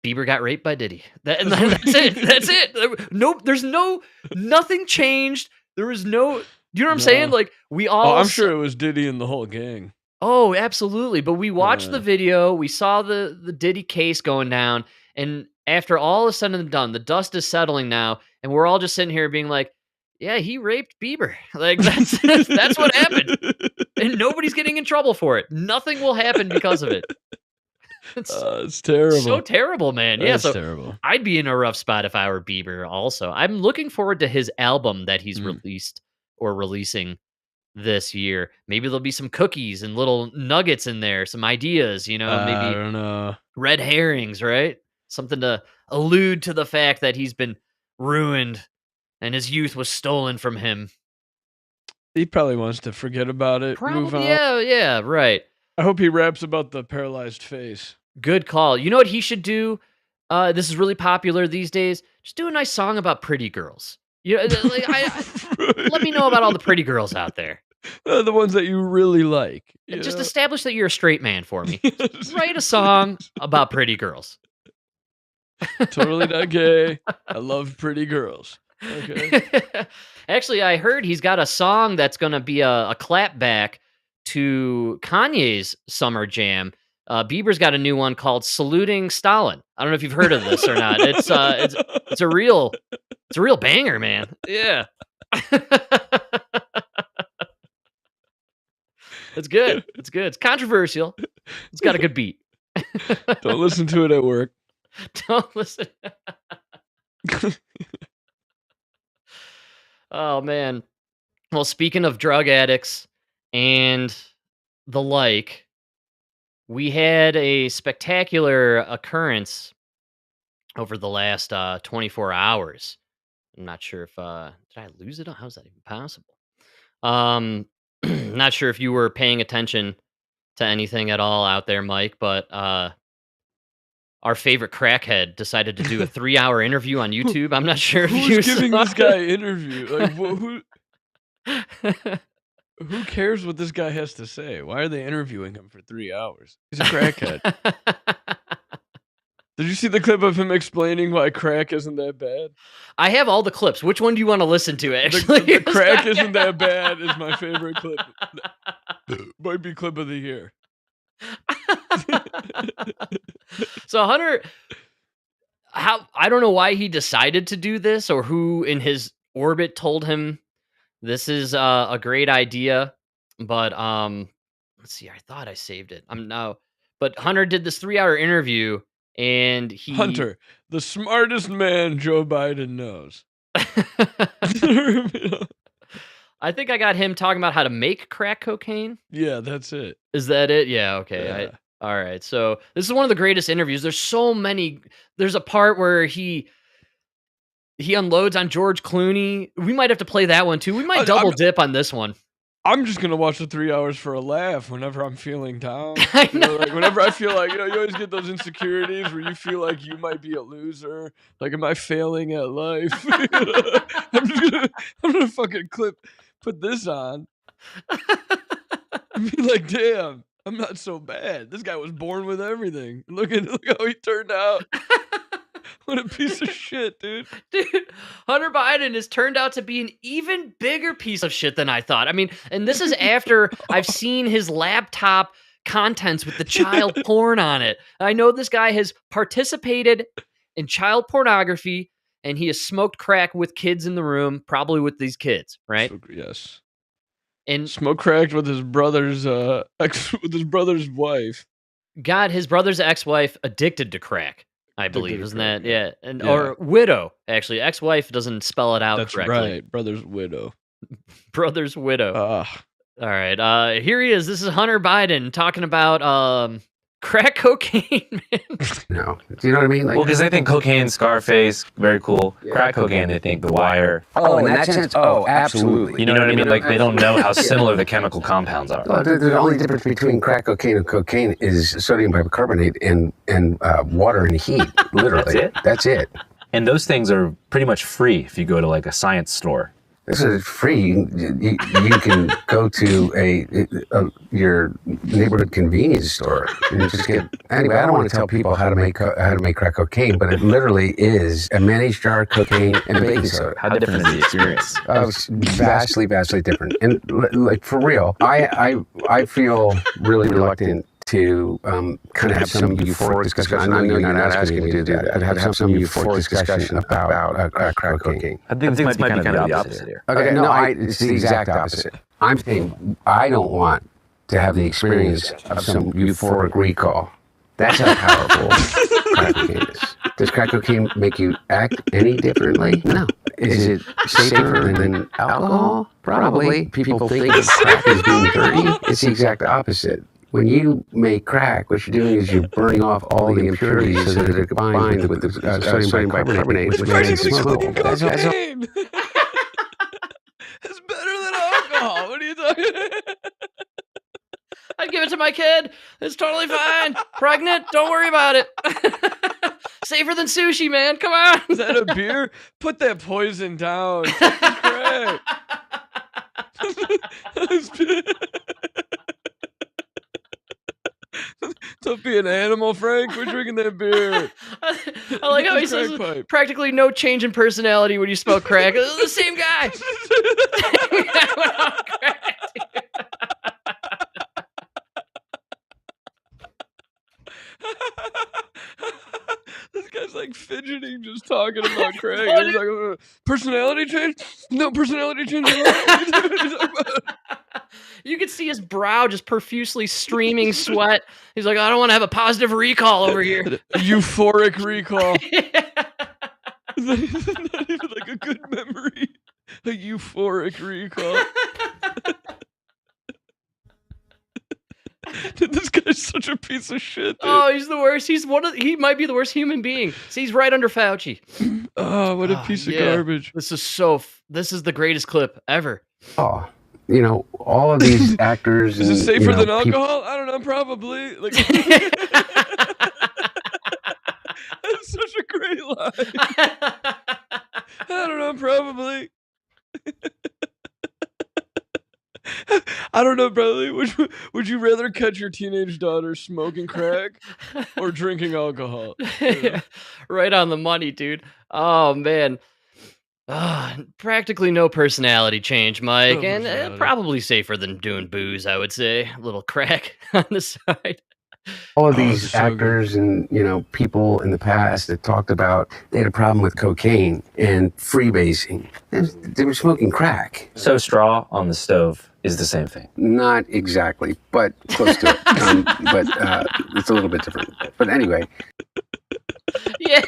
Bieber got raped by Diddy. That's it. That's it. No, nothing changed. There was no, you know what I'm saying? Like, we all. Oh, I'm sure it was Diddy and the whole gang. Oh, absolutely. But we watched the video. We saw the Diddy case going down. And after all is said and done, the dust is settling now. And we're all just sitting here being like, yeah, he raped Bieber. Like, that's what happened. And nobody's getting in trouble for it. Nothing will happen because of it. It's terrible. So terrible, man. That's so terrible. I'd be in a rough spot if I were Bieber also. I'm looking forward to his album that he's released or releasing this year. Maybe there'll be some cookies and little nuggets in there, some ideas, maybe I don't know. Red herrings, right? Something to allude to the fact that he's been ruined and his youth was stolen from him. He probably wants to forget about it, move on. Yeah, right. I hope he raps about the paralyzed face. Good call. You know what he should do? This is really popular these days. Just do a nice song about pretty girls. Let me know about all the pretty girls out there. The ones that you really like. Just establish that you're a straight man for me. Write a song about pretty girls. Totally not gay. I love pretty girls. Okay. Actually, I heard he's got a song that's going to be a clapback to Kanye's Summer Jam. Bieber's got a new one called "Saluting Stalin." I don't know if you've heard of this or not. It's a real banger, man. Yeah. It's good. It's good. It's controversial. It's got a good beat. Don't listen to it at work. Don't listen. Oh, man. Well, speaking of drug addicts and the like, we had a spectacular occurrence over the last 24 hours. I'm not sure if... did I lose it? How's that even possible? Not sure if you were paying attention to anything at all out there, Mike, but our favorite crackhead decided to do a 3-hour interview on YouTube. I'm not sure if who's giving this guy an interview. Like, who cares what this guy has to say? Why are they interviewing him for 3 hours? He's a crackhead. Did you see the clip of him explaining why crack isn't that bad? I have all the clips. Which one do you want to listen to, actually? The crack isn't that bad is my favorite clip. Might be clip of the year. So Hunter, I don't know why he decided to do this or who in his orbit told him this is a great idea, but let's see. I thought I saved it. But Hunter did this 3-hour interview, and Hunter, the smartest man Joe Biden knows. I think I got him talking about how to make crack cocaine. Yeah, that's it. Is that it? Yeah. Okay. Yeah. All right. So this is one of the greatest interviews. There's so many. There's a part where he unloads on George Clooney. We might have to play that one too. We might double dip on this one. I'm just gonna watch the 3 hours for a laugh whenever I'm feeling down. I know. Like whenever I feel like, you always get those insecurities where you feel like you might be a loser. Like, am I failing at life? I'm gonna fucking put this on. And be like, damn, I'm not so bad. This guy was born with everything. Look how he turned out. What a piece of shit, dude. Dude, Hunter Biden has turned out to be an even bigger piece of shit than I thought. I mean, and this is after I've seen his laptop contents with the child porn on it. I know this guy has participated in child pornography, and he has smoked crack with kids in the room, probably with these kids, right? Yes. And smoke cracked with his brother's wife. Got his brother's ex-wife addicted to crack, I believe. Isn't that? Yeah. And Yeah. Or widow, actually. Ex-wife doesn't spell it out That's correctly. right. Brother's widow. Brother's widow. All right. Here he is. This is Hunter Biden talking about crack cocaine, man. No. Do you know what I mean? Like, Well, because they think cocaine, Scarface, very cool. Crack cocaine, they think The Wire. oh, in that sense, oh, absolutely. You know what I mean? Like, they don't know how similar the chemical compounds are. Well, the only difference between crack cocaine and cocaine is sodium bicarbonate and water and heat. Literally, That's it? That's it. And those things are pretty much free if you go to like a science store. This is free. You can go to your neighborhood convenience store and just get. Anyway, I don't want to tell people how to make crack cocaine, but it literally is a mayonnaise jar of cocaine and baking soda. How different is the experience? It's vastly different. And like for real, I feel really reluctant to kind of have some euphoric discussion. I know you're not asking me to do that, but have some euphoric discussion about crack cocaine. I think this might be kind of the opposite here. Okay, no, it's the exact opposite. I'm saying I don't want to have the experience of some euphoric recall. That's how powerful crack cocaine is. Does crack cocaine make you act any differently? No. Is it safer than alcohol? Probably. People think of crack as being dirty. It's the exact opposite. When you make crack, what you're doing is you're burning off all the impurities so that it combines with the sodium bicarbonate, which makes it smokable. That's better than alcohol. What are you talking about? I'd give it to my kid. It's totally fine. Pregnant, don't worry about it. Safer than sushi, man. Come on. Is that a beer? Put that poison down. Take the crack. Don't be an animal, Frank. We're drinking that beer. I like how he says practically no change in personality when you smoke crack. It's the same guy. This guy's like fidgeting just talking about crack. He's like, personality change? No personality change at all. You could see his brow just profusely streaming sweat. He's like, I don't want to have a positive recall over here. Euphoric recall. It's not even like a good memory. A euphoric recall. Dude, this guy's such a piece of shit, dude. Oh, he's the worst. He might be the worst human being. See, he's right under Fauci. Oh, what a piece of garbage. This is the greatest clip ever. Oh. You know, all of these actors. Is it safer than alcohol? I don't know, probably. Like, that's such a great line. I don't know, probably. I don't know, probably. Would you rather catch your teenage daughter smoking crack or drinking alcohol? Right on the money, dude. Oh, man. Practically no personality change, Mike, and probably safer than doing booze, I would say. A little crack on the side. All of these actors and, people in the past that talked about they had a problem with cocaine and freebasing. They were smoking crack. So straw on the stove is the same thing. Not exactly, but close to it. But it's a little bit different. But anyway. Yeah.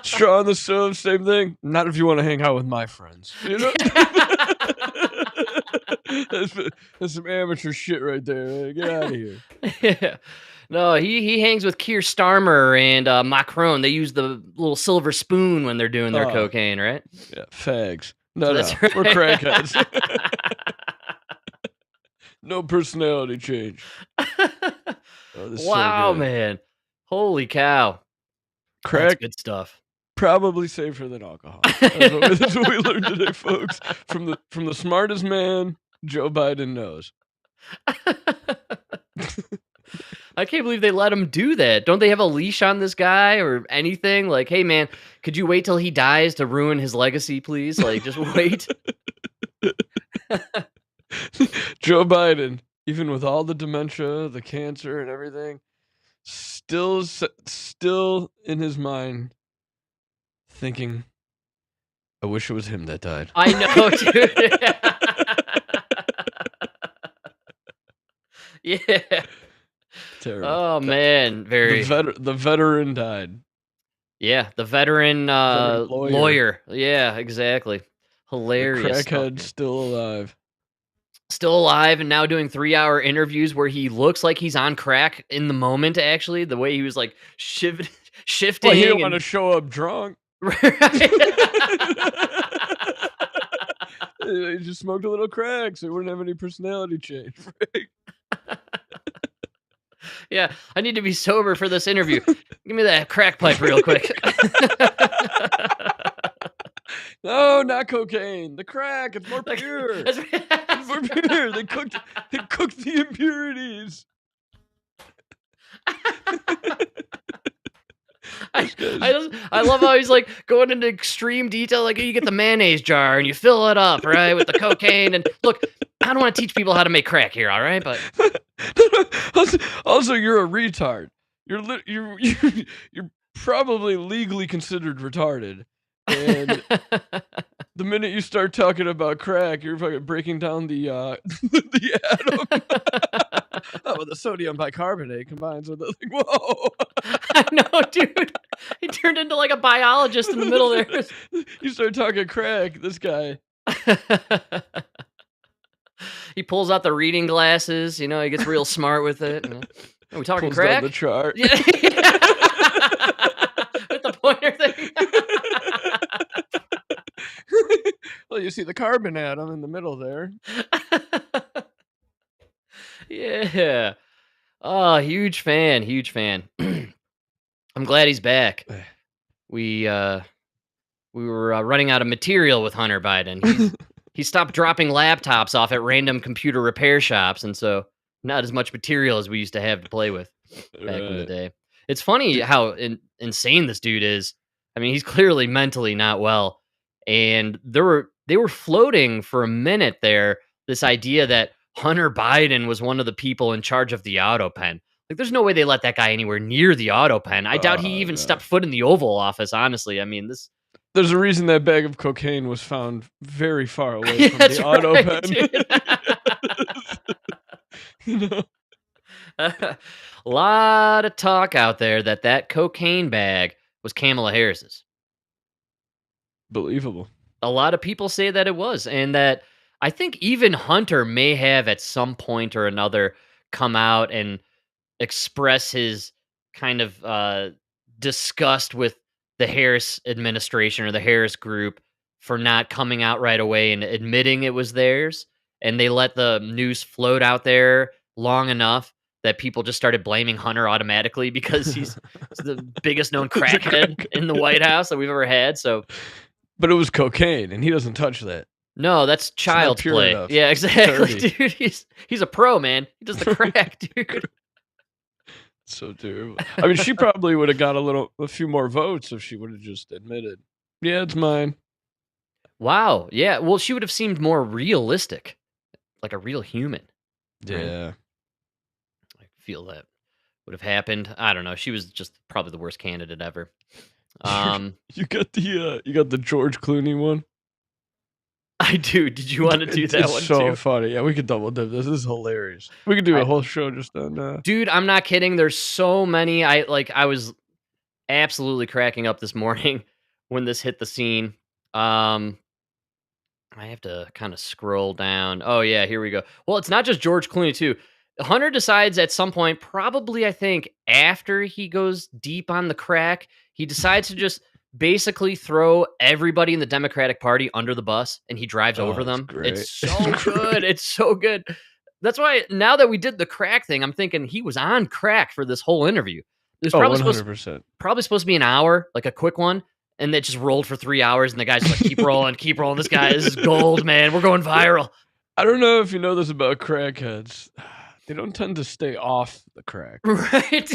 Straw on the stove, same thing. Not if you want to hang out with my friends. You know? That's some amateur shit right there. Man. Get out of here. Yeah. No, he hangs with Keir Starmer and Macron. They use the little silver spoon when they're doing their cocaine, right? Yeah, fags. No, That's right. We're crackheads. No personality change. Wow, so man. Holy cow. Crack. That's good stuff. Probably safer than alcohol. That's what we learned today, folks. From the smartest man, Joe Biden knows. I can't believe they let him do that. Don't they have a leash on this guy or anything? Like, hey, man, could you wait till he dies to ruin his legacy, please? Like, just wait. Joe Biden, even with all the dementia, the cancer, and everything, still in his mind thinking, I wish it was him that died. I know, dude. Yeah. Terrible. Oh, man. The veteran died. Yeah, the veteran lawyer. Yeah, exactly. Hilarious. The crackhead still alive. Still alive and now doing 3-hour interviews where he looks like he's on crack in the moment, actually. The way he was like shifting. Well, he didn't want to show up drunk. He just smoked a little crack so he wouldn't have any personality change. Yeah, I need to be sober for this interview. Give me that crack pipe real quick. No, not cocaine. The crack. It's more Like, pure. that's It's more pure. They cooked the impurities. I love how he's like going into extreme detail. Like you get the mayonnaise jar and you fill it up, right, with the cocaine. And look, I don't want to teach people how to make crack here, all right? But also, you're a retard. You're probably legally considered retarded. And the minute you start talking about crack, you're fucking breaking down the the atom. Oh, well, the sodium bicarbonate combines with it. Like, whoa! I know, dude. He turned into like a biologist in the middle there. You start talking crack, this guy. He pulls out the reading glasses. You know, he gets real smart with it. Are we talking Pulls down crack? the chart. Yeah. With the pointer thing. Well, you see the carbon atom in the middle there. Yeah. Oh, huge fan. I'm glad he's back. We were running out of material with Hunter Biden. He stopped dropping laptops off at random computer repair shops, and so not as much material as we used to have to play with back in the day. It's funny how insane this dude is. I mean, he's clearly mentally not well, and they were floating for a minute there this idea that Hunter Biden was one of the people in charge of the Autopen. Like, there's no way they let that guy anywhere near the Autopen. I doubt he even stepped foot in the Oval Office, honestly. I mean, this... There's a reason that bag of cocaine was found very far away from the Autopen. You know? A lot of talk out there that cocaine bag was Kamala Harris's. Believable. A lot of people say that it was, and that I think even Hunter may have at some point or another come out and express his kind of disgust with the Harris administration or the Harris group for not coming out right away and admitting it was theirs. And they let the news float out there long enough that people just started blaming Hunter automatically because he's the biggest known crackhead in the White House that we've ever had. So, but it was cocaine, and he doesn't touch that. No, that's child's play. Enough. Yeah, exactly, dude. He's a pro, man. He does the crack, dude. So terrible. I mean, she probably would have got a few more votes if she would have just admitted, yeah, it's mine. Wow. Yeah. Well, she would have seemed more realistic, like a real human. Yeah. I feel that would have happened. I don't know. She was just probably the worst candidate ever. You got the George Clooney one. I do. Did you want to do that it's one so too? funny. Yeah, we could double dip this. This is hilarious. We could do a whole show just on Dude, I'm not kidding. There's so many. I was absolutely cracking up this morning when this hit the scene. I have to kind of scroll down. Oh yeah, here we go. Well, it's not just George Clooney too. Hunter decides at some point, probably I think after he goes deep on the crack, he decides to just basically throw everybody in the Democratic Party under the bus, and he drives over them. Great. It's so good. It's so good. That's why now that we did the crack thing, I'm thinking he was on crack for this whole interview. It was probably 100%. Probably supposed to be an hour, like a quick one, and it just rolled for 3 hours, and the guy's like, keep rolling, keep rolling. This is gold, man. We're going viral. I don't know if you know this about crackheads. They don't tend to stay off the crack. Right.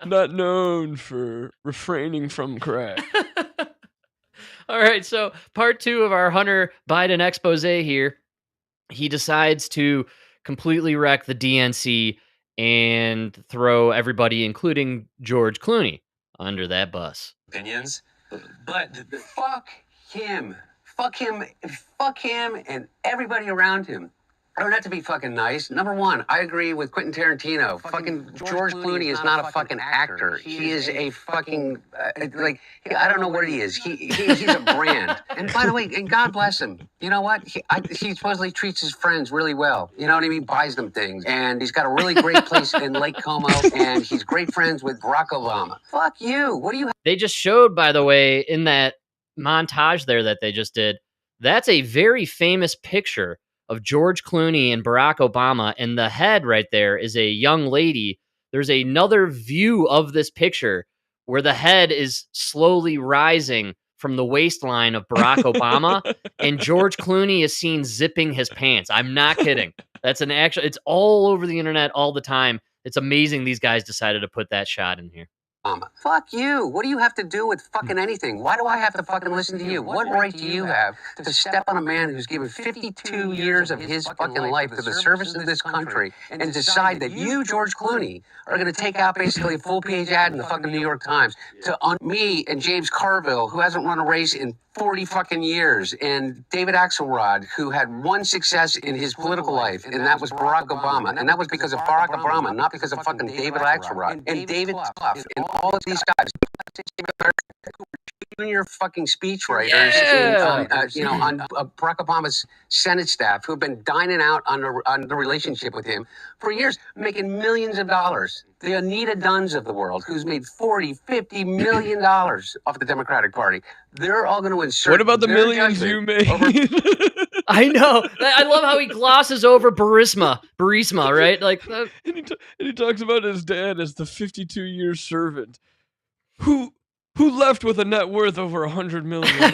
Not known for refraining from crack. All right, so part 2 of our Hunter Biden expose here. He decides to completely wreck the DNC and throw everybody, including George Clooney, under that bus. Opinions, but fuck him. Fuck him and everybody around him. I don't have to be fucking nice. Number one, I agree with Quentin Tarantino. Fucking George Clooney is not a fucking actor. He is a fucking, I don't know what he is. He's a brand. And by the way, and God bless him. You know what? He supposedly treats his friends really well. You know what I mean? Buys them things. And he's got a really great place in Lake Como. And he's great friends with Barack Obama. Fuck you. What do you... They just showed, by the way, in that montage there that they just did, that's a very famous picture of George Clooney and Barack Obama, and the head right there is a young lady. There's another view of this picture where the head is slowly rising from the waistline of Barack Obama, and George Clooney is seen zipping his pants. I'm not kidding. That's an actual. It's all over the internet all the time. It's amazing these guys decided to put that shot in here. Fuck you. What do you have to do with fucking anything? Why do I have to fucking listen to you? What right do you have to step on a man who's given 52 years of his fucking life to the service of this country and decide that you, George Clooney, are going to take out basically a full-page ad in the fucking New York Times on me and James Carville, who hasn't run a race in 40 fucking years, and David Axelrod, who had one success in his political life, and that was Barack Obama. And that was because of Barack Obama, not because of fucking David Axelrod. And David Clough, and all of these guys, junior fucking speechwriters on Barack Obama's Senate staff who have been dining out on the relationship with him for years, making millions of dollars. The Anita Dunns of the world, who's made $40-50 million off the Democratic Party. They're all going to insert. What about the millions you made? I know. I love how he glosses over Burisma, right? Like, and he talks about his dad as the 52-year servant who left with a net worth over $100 million.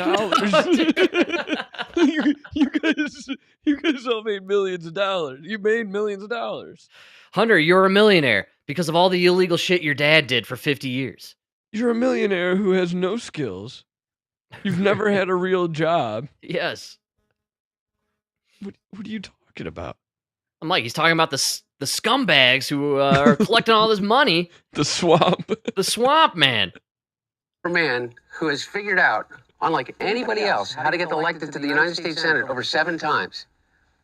you guys all made millions of dollars. You made millions of dollars. Hunter, you're a millionaire because of all the illegal shit your dad did for 50 years. You're a millionaire who has no skills. You've never had a real job. Yes. What are you talking about? I'm like, he's talking about the scumbags who are collecting all this money. The swamp. The swamp, man. Man who has figured out, unlike anybody else, how to get elected to the United States Senate over 7 times,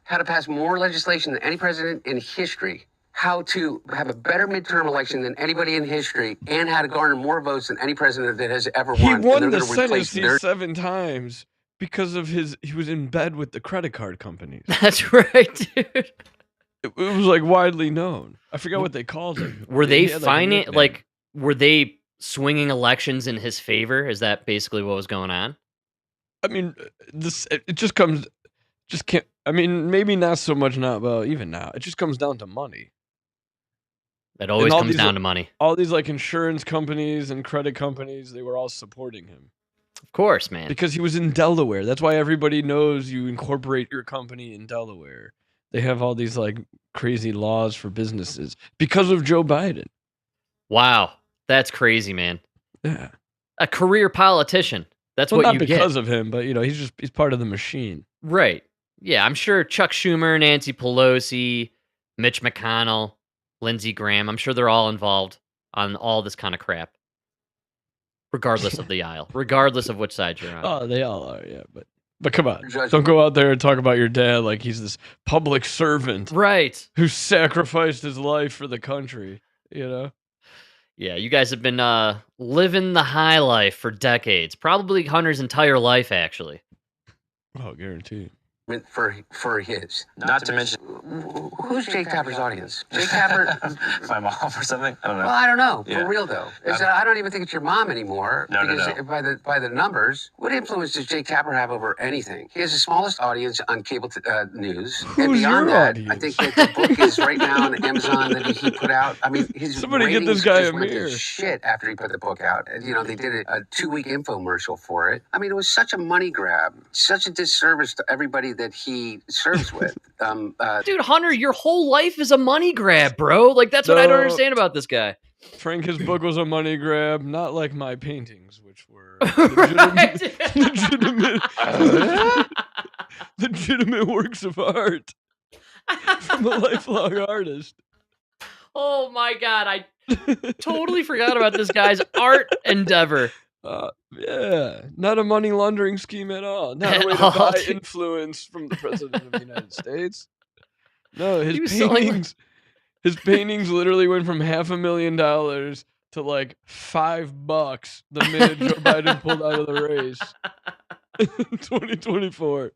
how to pass more legislation than any president in history, how to have a better midterm election than anybody in history, and how to garner more votes than any president that has ever won. He won the Senate seat 7 times because of he was in bed with the credit card companies. That's right, dude. It was like widely known. I forgot what they called it. Were they were they swinging elections in his favor? Is that basically what was going on? I mean, maybe not so much now, but even now, it just comes down to money. It always comes down to money. All these like insurance companies and credit companies, they were all supporting him. Of course, man. Because he was in Delaware. That's why everybody knows you incorporate your company in Delaware. They have all these like crazy laws for businesses because of Joe Biden. Wow. That's crazy, man. Yeah. A career politician. That's what you get. Not because of him, but he's part of the machine. Right. Yeah, I'm sure Chuck Schumer, Nancy Pelosi, Mitch McConnell, Lindsey Graham, I'm sure they're all involved on all this kind of crap. Regardless of the aisle. Regardless of which side you're on. Oh, they all are, yeah. But come on. Don't go out there and talk about your dad like he's this public servant. Right. Who sacrificed his life for the country, Yeah, you guys have been living the high life for decades. Probably Hunter's entire life, actually. Oh, guaranteed. For his. Not to mention, who's Jake Tapper's audience? Jake Tapper, My mom or something? I don't know. well, I don't know. Yeah. For real though, I don't even think it's your mom anymore. No. By the numbers, what influence does Jake Tapper have over anything? He has the smallest audience on cable news. Who's and beyond your that, audience? I think that the book is right now on Amazon that he put out. I mean, his Somebody get this guy ratings a just went to mirror. shit after he put the book out. And, they did a 2-week infomercial for it. I mean, it was such a money grab, such a disservice to everybody that he serves with. Dude, Hunter, your whole life is a money grab, bro. Like, that's what I don't No. understand about this guy. Frank, his book was a money grab, not like my paintings, which were legitimate works of art from a lifelong artist. Oh my God, I totally forgot about this guy's art endeavor. Yeah, not a money laundering scheme at all. Not At a way to all, buy dude. influence from the president of the United States. No, He was selling, his paintings literally went from $500,000 to like $5 the minute Joe Biden pulled out of the race in 2024.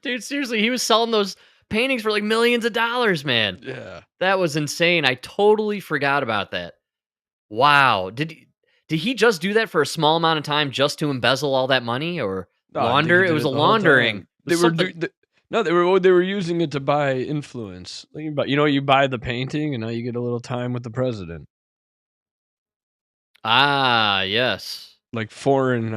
dude, seriously, he was selling those paintings for like millions of dollars, man. Yeah. That was insane. I totally forgot about that. Wow. Did he just do that for a small amount of time just to embezzle all that money or No, I think launder? he It did was a the whole laundering. time. It was something- No, they were using it to buy influence. Like, you buy the painting, and now you get a little time with the president. Ah, yes. Like foreign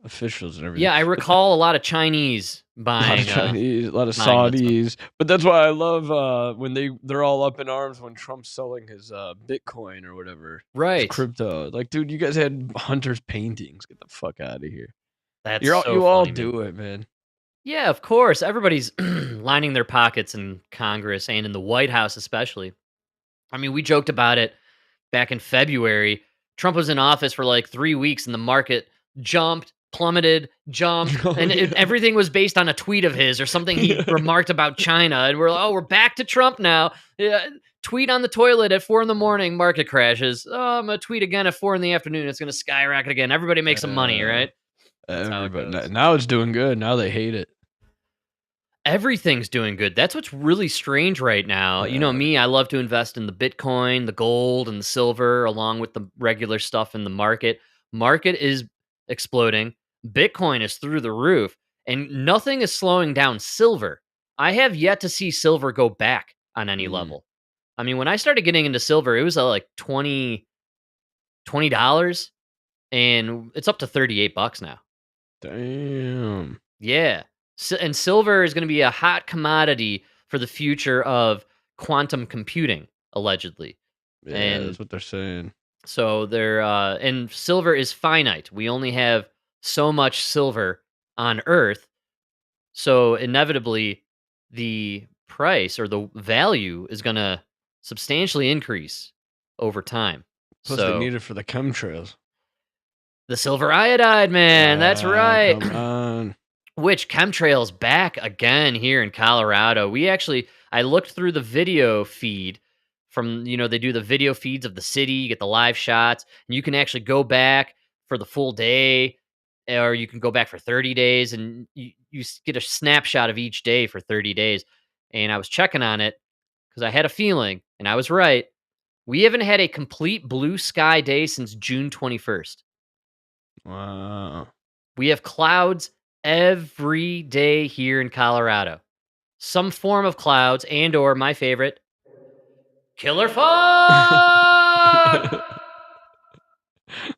officials and everything. Yeah, I recall a lot of Chinese A lot buying. of Chinese, a lot of buying that stuff. Saudis. But that's why I love when they're all up in arms when Trump's selling his Bitcoin or whatever. His Right. crypto. Like, dude, you guys had Hunter's paintings. Get the fuck out of here. That's You so all funny, man. do it, man. Yeah, of course. Everybody's lining their pockets in Congress and in the White House, especially. I mean, we joked about it back in February. Trump was in office for like 3 weeks and the market jumped, plummeted, jumped, and everything was based on a tweet of his or something he remarked about China. And we're like, oh, we're back to Trump now. Tweet on the toilet at 4 a.m, market crashes. Oh, I'm going to tweet again at 4 p.m. It's going to skyrocket again. Everybody makes some money, right? Everybody. Now it's doing good. Now they hate it. Everything's doing good. That's what's really strange right now. You know me, I love to invest in the Bitcoin, the gold, and the silver, along with the regular stuff in the market. Market is exploding. Bitcoin is through the roof, and nothing is slowing down silver. I have yet to see silver go back on any level. I mean, when I started getting into silver, it was like $20, and it's up to $38 now. Damn. Yeah. And silver is going to be a hot commodity for the future of quantum computing, allegedly. Yeah, and that's what they're saying. So and silver is finite. We only have so much silver on Earth. So inevitably, the price or the value is going to substantially increase over time. Plus, they need it for the chemtrails. The silver iodide, man. That's right. Come on. Which chemtrails back again here in Colorado. I looked through the video feed from, they do the video feeds of the city, you get the live shots, and you can actually go back for the full day, or you can go back for 30 days, and you get a snapshot of each day for 30 days. And I was checking on it because I had a feeling, and I was right. We haven't had a complete blue sky day since June 21st. Wow. We have clouds every day here in Colorado. Some form of clouds or my favorite, killer fog.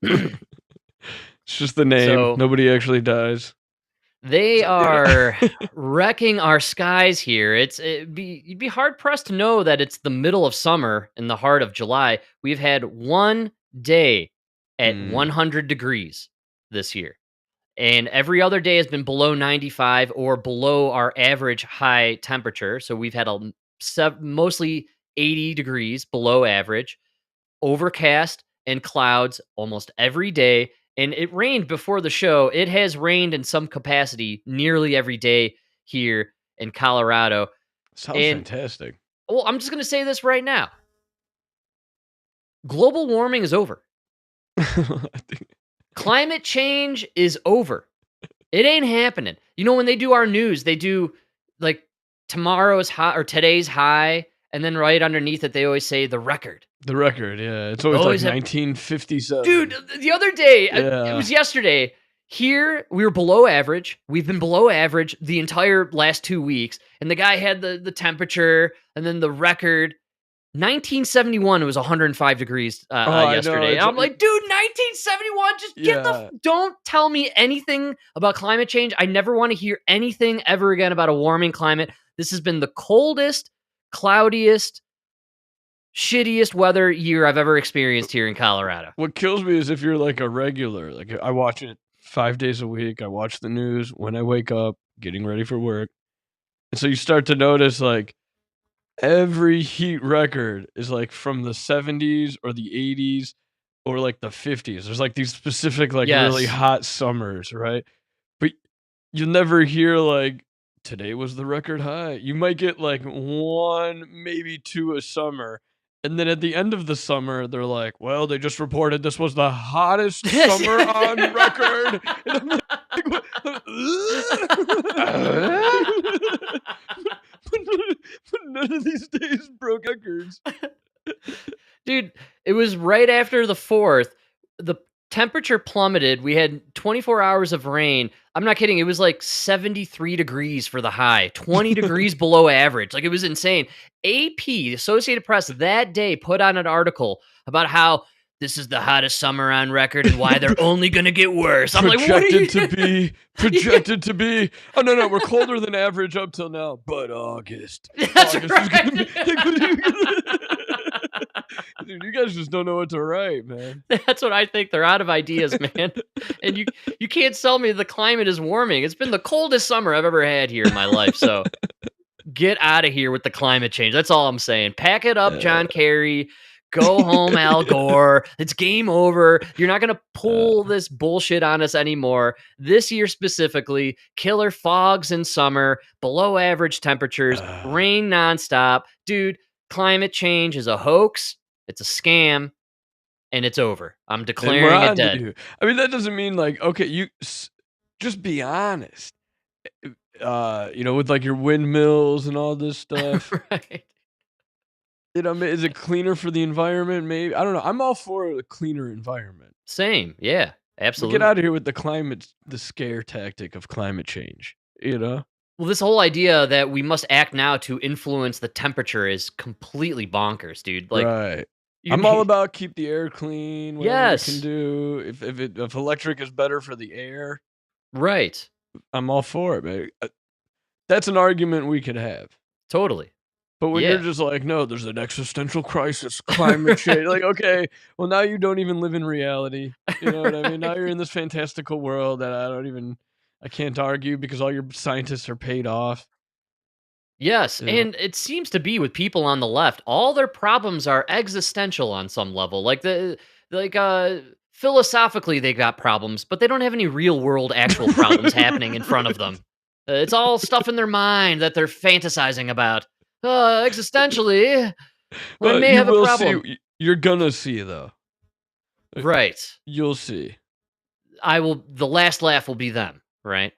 It's just the name. So, nobody actually dies. They are wrecking our skies here. You'd be hard pressed to know that it's the middle of summer in the heart of July. We've had one day at 100 degrees this year. And every other day has been below 95 or below our average high temperature. So we've had mostly 80 degrees below average, overcast and clouds almost every day. And it rained before the show. It has rained in some capacity nearly every day here in Colorado. Sounds fantastic. Well, I'm just going to say this right now. Global warming is over. Climate change is over. It ain't happening. When they do our news, they do like tomorrow's high or today's high, and then right underneath it, they always say the record. The record, yeah. It's always like 1957. Dude, the other day, it was yesterday. Here, we were below average. We've been below average the entire last 2 weeks. And the guy had the temperature and then the record. 1971, it was 105 degrees yesterday. I'm like, dude, 1971, just don't tell me anything about climate change. I never want to hear anything ever again about a warming climate. This has been the coldest, cloudiest, shittiest weather year I've ever experienced here in Colorado. What kills me is if you're like a regular, like I watch it 5 days a week. I watch the news when I wake up, getting ready for work. And so you start to notice like every heat record is like from the 70s or the 80s or like the 50s. There's like these specific really hot summers, right? But you'll never hear like today was the record high. You might get like 1, maybe 2 a summer. And then at the end of the summer, they're like, well, they just reported this was the hottest summer on record. And I'm like, but none of these days broke records. Dude, it was right after the 4th. The temperature plummeted. We had 24 hours of rain. I'm not kidding. It was like 73 degrees for the high, 20 degrees below average. Like, it was insane. AP, the Associated Press, that day put on an article about how this is the hottest summer on record and why they're only going to get worse. I'm like, what are you... projected to be. Oh, no, we're colder than average up till now, but August. That's August right. is gonna be... Dude, you guys just don't know what to write, man. That's what I think. They're out of ideas, man. And you can't sell me the climate is warming. It's been the coldest summer I've ever had here in my life. So get out of here with the climate change. That's all I'm saying. Pack it up, John Kerry. Go home, Al Gore. It's game over. You're not going to pull this bullshit on us anymore. This year specifically, killer fogs in summer, below average temperatures, rain nonstop. Dude, climate change is a hoax. It's a scam. And it's over. I'm declaring it dead. I mean, that doesn't mean like, okay, you just be honest. With like your windmills and all this stuff. Right. Is it cleaner for the environment? Maybe. I don't know. I'm all for a cleaner environment. Same. Yeah, absolutely. But get out of here with the scare tactic of climate change, Well, this whole idea that we must act now to influence the temperature is completely bonkers, dude. Like, right. I'm all about keep the air clean. Yes. We can do. If electric is better for the air. Right. I'm all for it, man. That's an argument we could have. Totally. But when you're just like, no, there's an existential crisis, climate change. Like, okay, well, now you don't even live in reality. You know what I mean? Now you're in this fantastical world that I can't argue because all your scientists are paid off. Yes, and it seems to be with people on the left, all their problems are existential on some level. Philosophically, they got problems, but they don't have any real world actual problems happening in front of them. It's all stuff in their mind that they're fantasizing about. Existentially, we may have a problem. You're gonna see, though. Right. You'll see. The last laugh will be them, right?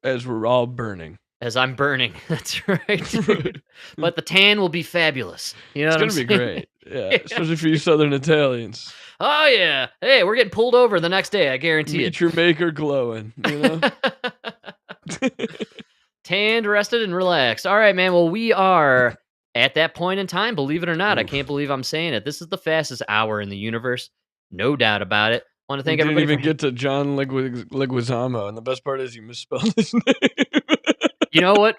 As we're all burning. As I'm burning. That's right, dude. But the tan will be fabulous. You know it's going to be great. Yeah, especially for you Southern Italians. Oh, yeah. Hey, we're getting pulled over the next day, I guarantee it. Meet your maker glowing, Tanned, rested, and relaxed. All right, man. Well, we are at that point in time, believe it or not. I can't believe I'm saying it. This is the fastest hour in the universe. No doubt about it. Want to thank everybody. Didn't even get to John Leguizamo, and the best part is you misspelled his name. You know what?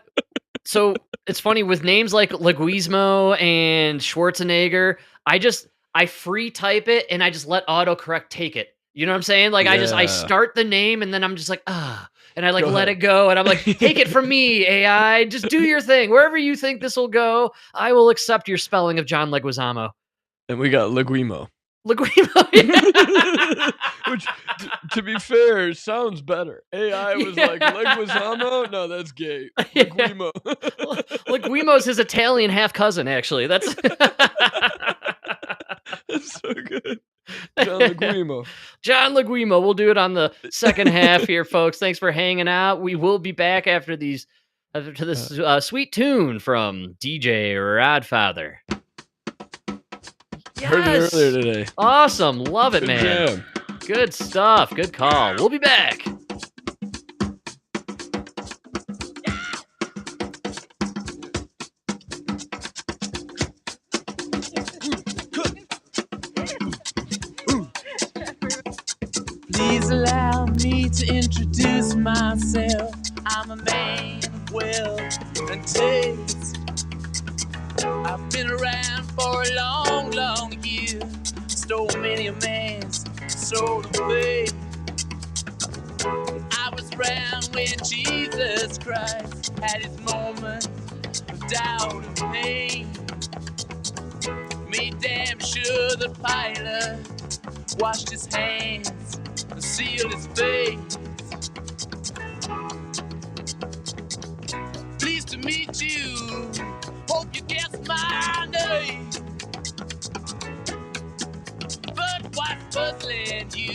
So it's funny with names like Leguizamo and Schwarzenegger. I free type it and I just let autocorrect take it. You know what I'm saying? Like I start the name and then I'm just like, and I let it go and I'm like, take it from me, AI. Just do your thing. Wherever you think this will go, I will accept your spelling of John Leguizamo. And we got Leguimo. Yeah. Which, to be fair, sounds better. AI was like, Leguizamo? No, that's gay. Leguimo. Leguimo's his Italian half cousin, actually. That's so good. John Leguimo. John Leguimo. We'll do it on the second half here, folks. Thanks for hanging out. We will be back after this sweet tune from DJ Rodfather. Yes! Heard it earlier today. Awesome. Love it, man. Jam. Good stuff. Good call. We'll be back. Please allow me to introduce myself. I'm a man of wealth and taste. I've been around for a long, long year. Stole many a man's soul of faith. I was around when Jesus Christ had his moment of doubt and pain. Made damn sure the Pilate washed his hands and sealed his face. Pleased to meet you. Hope you guess my name. But what's puzzling you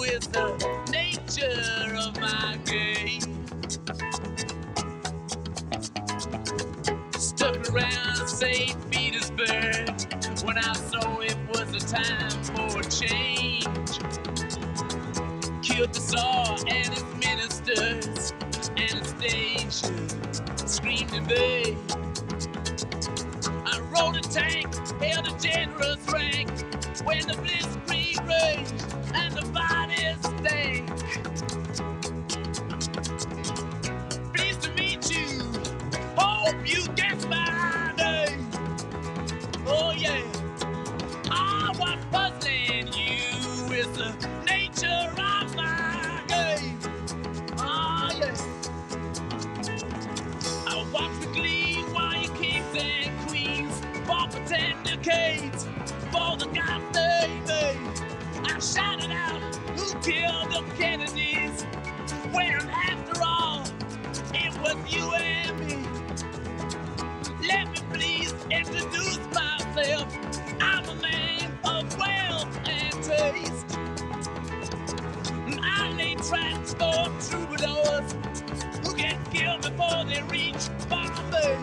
is the nature of my game. Stuck around St. Petersburg when I saw it was a time for a change. Killed the Tsar and his ministers. station, screamed in vain. I rode a tank, held a generous rank, when the blitzkrieg raged and the bodies stank. Pleased to meet you, hope you guess my name. Oh yeah, I was puzzling you with the nature of my game. Oh yeah, I watched the gleam while you kings and queens fought for 10 decades for the God they made. I shouted out, who killed the Kennedys? When after all, it was you and me. Let me please introduce myself. I'm a man of wealth and taste. I lay traps for troubadours who get killed before they reach Bombay.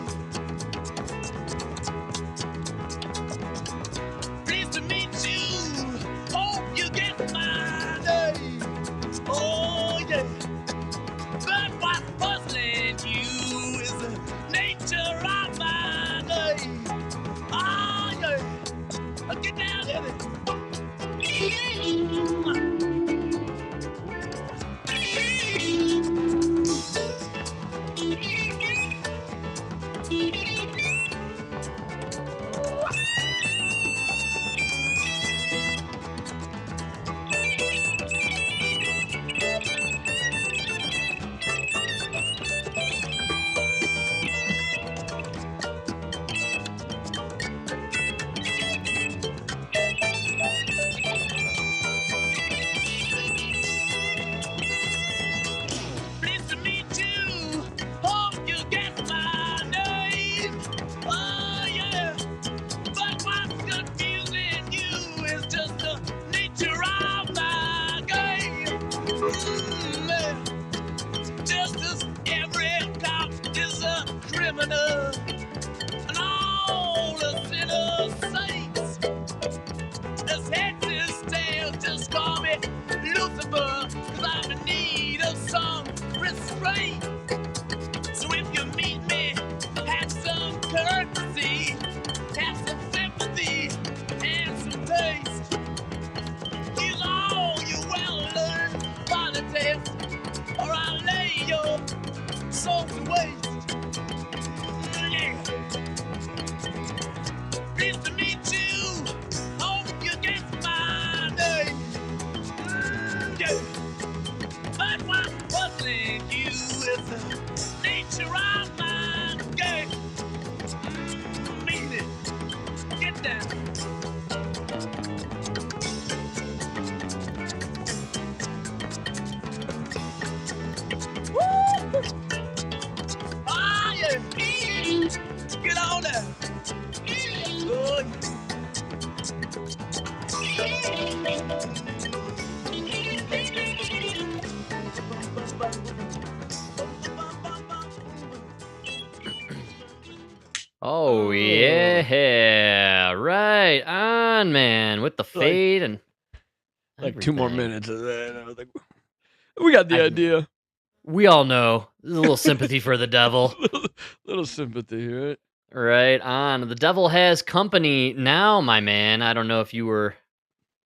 Pleased to meet you. Hope you get my name. Oh yeah. But what's puzzling you is the nature of my name. Oh yeah. Get down in it. Pleased to meet you. Hope you get my name. Oh yeah. But what's confusing you is just the nature of my game. Yeah. Just as every cop is a criminal, and all the sinners saints. As heads is tails, just call me Lucifer, 'cause I'm in need of some restraint. So if you meet me, have some courtesy, have some sympathy, and some taste. Use all your well-learned politics, or I'll lay your soul to waste. Yeah. Pleased to meet you. Hope you get my name. Yeah. But what's puzzling you is the nature of my game. Mean it. Get down. Woo! Ah, yeah. Get on there. Oh, Oh yeah, right on, man, with the fade and Like 2 more everything. minutes of that. And I was like, we got the idea. We all know. There's a little sympathy for the devil. little sympathy, right? Right on. The devil has company now, my man. I don't know if you were